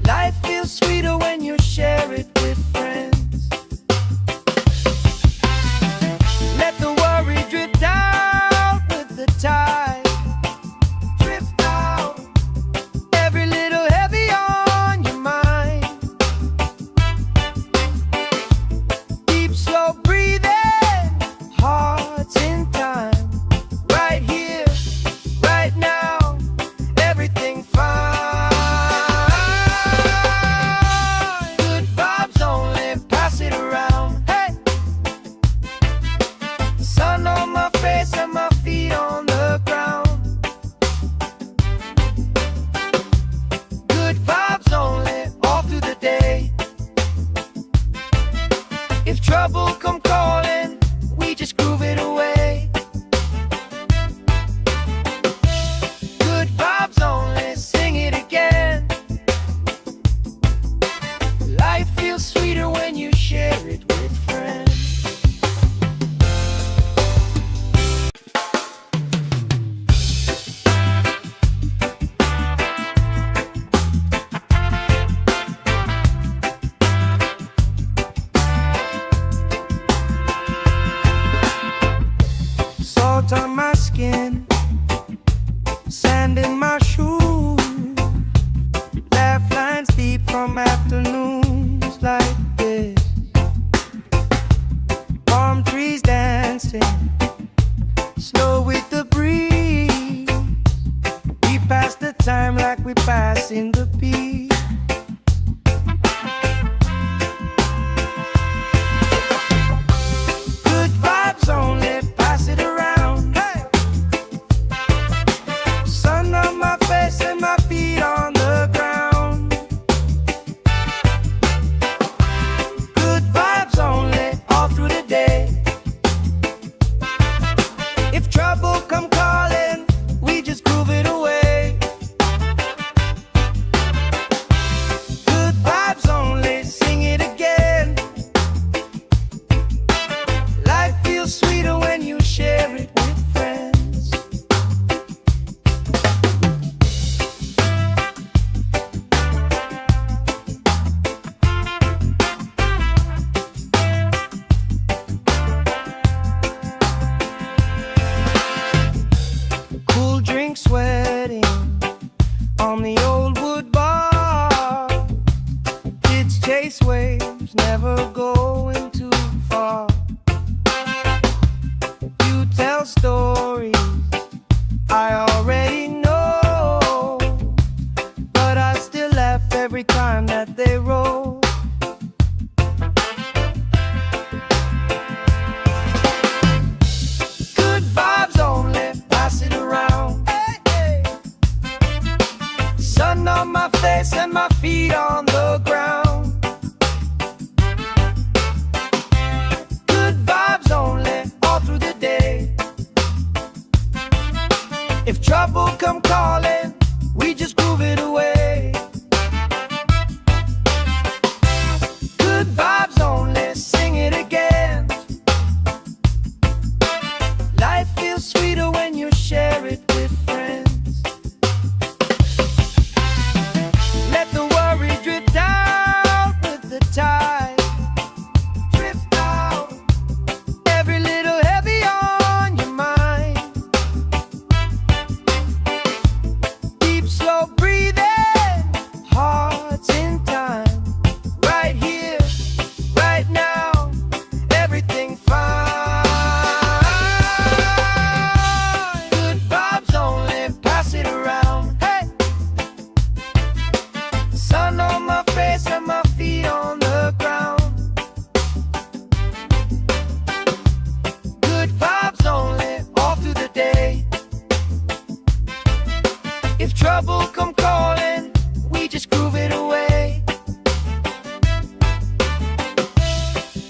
Life feels sweeter when you share it with friends. Let the worry drift out with the tide. Drift out, every little heavy on your mind. Deep, slow breathing, hearts in time. Right here, right now, everything fine. Good vibes only, pass it around. Hey! Sun on my face and my feet on the ground. Good vibes only, all through the day. If trouble come calling, we just groove it away. Good vibes only, sing it again. Life feels sweeter when you share it with friends. Salt on my skin, sand in my shoes, laugh lines deep from afternoons like this. Palm trees dancing, slow with the breeze. We pass the time like we pass in the beat. Good vibes only, pass it around. Hey! Sun on my face and my feet on the ground. Good vibes only, all through the day. If trouble come calling, we just groove it away. sweating on the old wood bar. Kids chase waves, never going too far. You tell stories I already know, but I still laugh every time that they roll. Good vibes only, pass it around. Hey, hey. Sun on my face and my feet on the ground. Good vibes only, all through the day. If trouble come calling, we just groove it away. Good vibes only, sing it again. Life feels sweeter when you share it with friends. Let the worry drift out with the tide. Drift out, every little heavy on your mind. Deep, slow breathing, hearts in time. Right here, right now, everything fine. Good vibes only, pass it around. Hey, sun on my face and my feet on the ground. Good vibes only, all through the day. If trouble come calling, we just groove it away.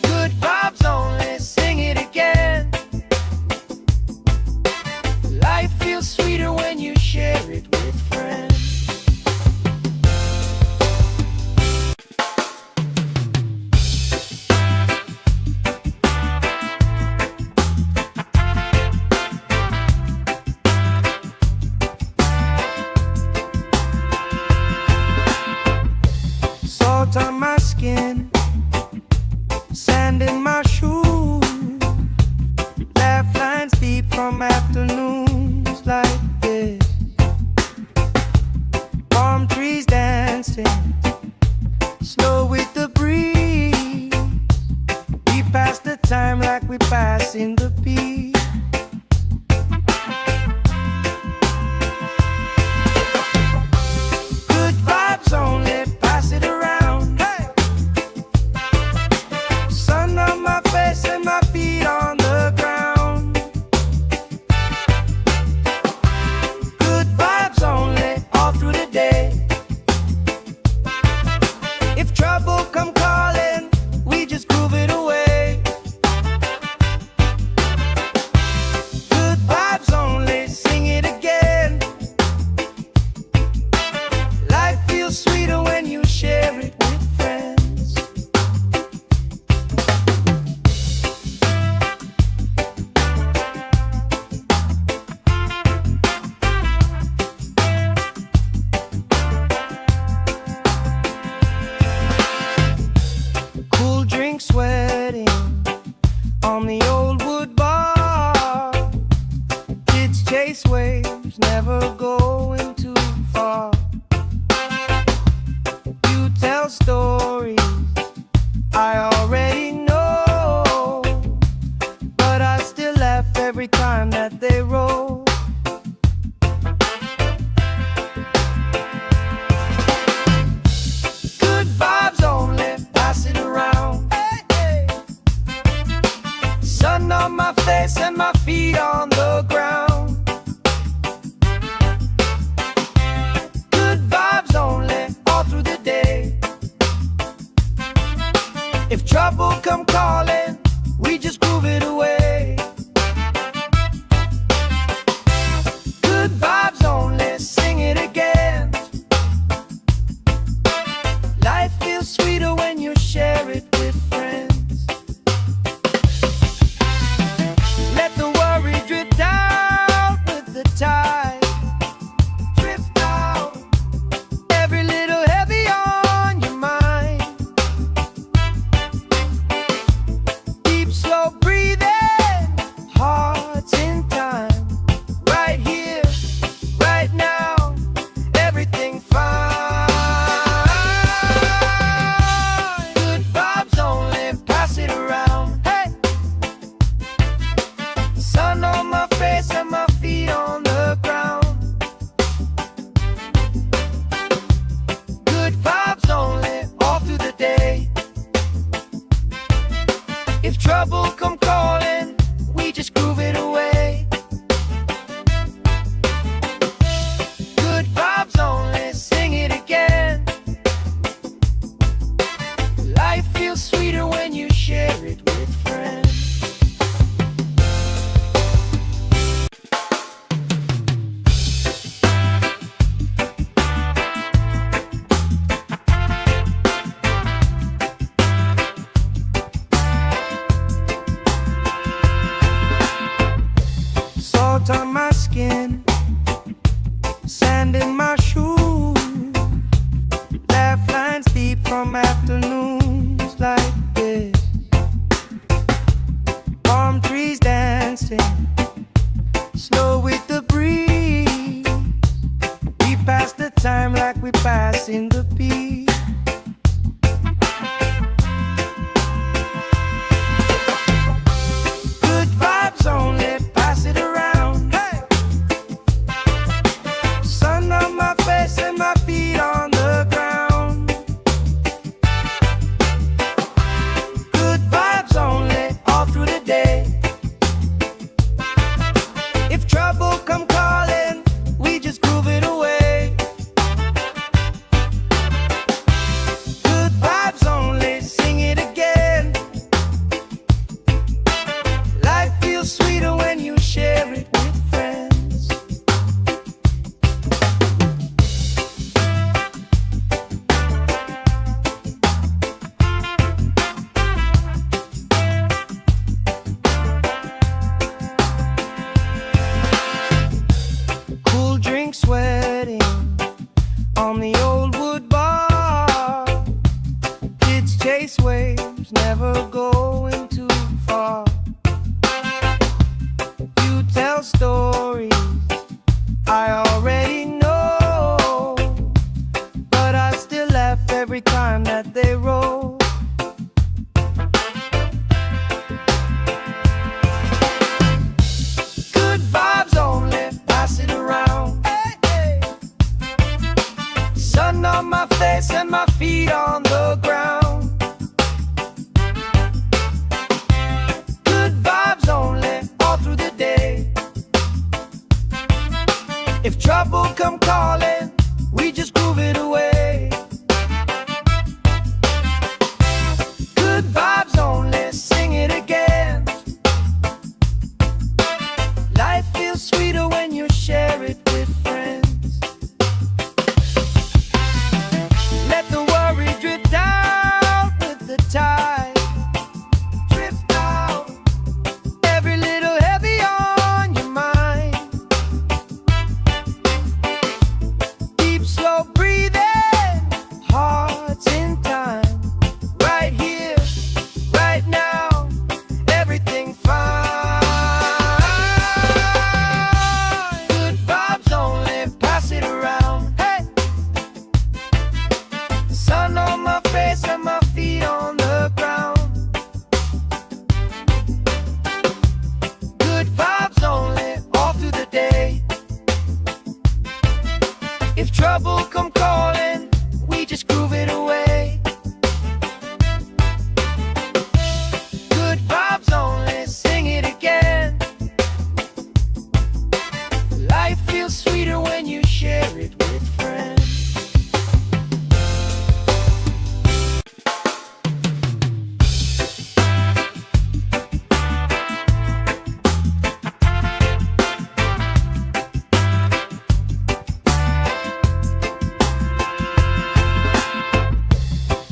Good vibes only, sing it again. Life feels sweeter when you share it with friends. Salt on my skin, sand in my shoes. Laugh lines deep from afternoons like this. Palm trees dancing, slow with the breeze. We pass the time like we pass in the beat. Good vibes only, pass it around. Hey, sun on my face and my feet on the ground. Good vibes only, all through the day. If trouble come calling, we just groove it away. Good vibes only, sing it again. Life feels sweeter when you share it with friends. Cool drink sweating on the old wood bar. Kids chase waves, never going too far. You tell stories I already know, but I still laugh every time that they roll. Good vibes only, pass it around. Hey, hey. Sun on my face and my feet on the ground. Good vibes only, all through the day. If trouble come calling, we just groove it away. Good vibes only, sing it again. Life feels sweeter when you share it with friends. Let the worry drift Salt on my skin, sand in my shoes, laugh lines deep from afternoons like this. Palm trees dancing, slow with the breeze. We pass the time like we pass in the beat. Good vibes only, pass it around. Hey! Sun on my face and my feet on the ground. Good vibes only, all through the day. If trouble come calling, we just groove it away. Good vibes only, sing it again. Life feels sweeter when you share it with friends. Cool drink sweating on the old wood bar. Kids chase waves, never going too far. You tell stories I already know, but I still laugh every time that they roll. Good vibes only, pass it around. Hey, hey. Sun on my face and my feet on the ground. Good vibes only, all through the day. If trouble come calling, we just groove it away. Good vibes only, sing it again. Life feels sweeter when you share it with friends. Let the worry drift out with the tide. Drift out, every little heavy on your mind. Deep, slow breathing, hearts in time. Right here, right now, everything fine. Good vibes only, pass it around. Hey! Sun on my face and my feet on the ground. Good vibes only, all through the day. If trouble come calling, we just groove it away. Good vibes only, sing it again. Life feels sweeter when you share it with friends.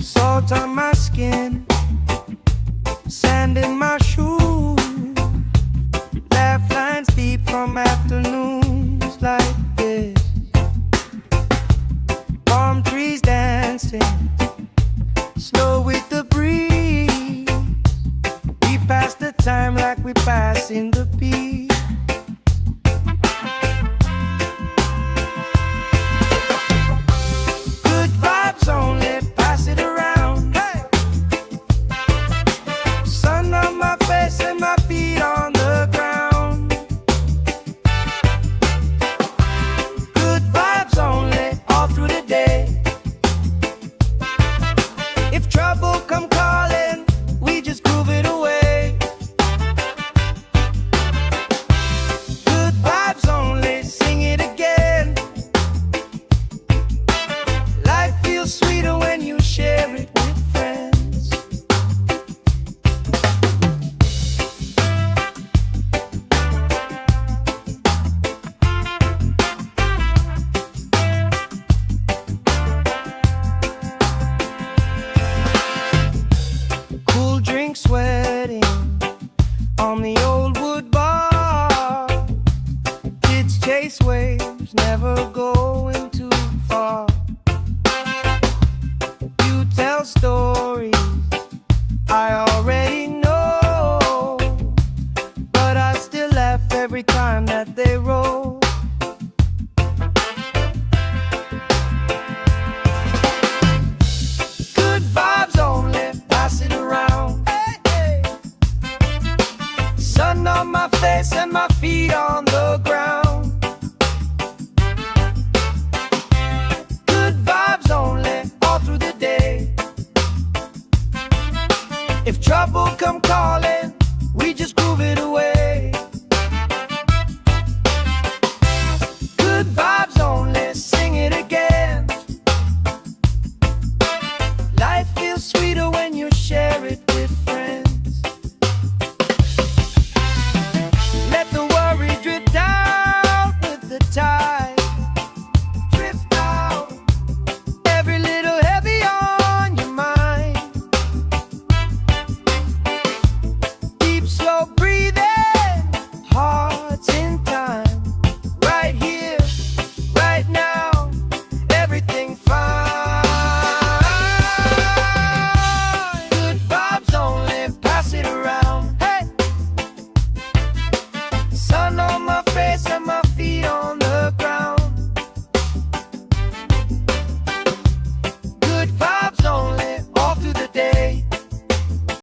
Salt on my skin, sand in my shoes, laugh lines deep from afternoons like this. Palm trees dancing, slow with the breeze. We pass the time like we pass in the beat. Good vibes only, pass it around. Hey! Sun on my face and my feet on the ground. chase waves, never going too far. You tell stories I already know, but I still laugh every time that they roll. Good vibes only, pass it around. Hey, hey. Sun on my face and my feet on the ground. Good vibes only, all through the day. If trouble come calling,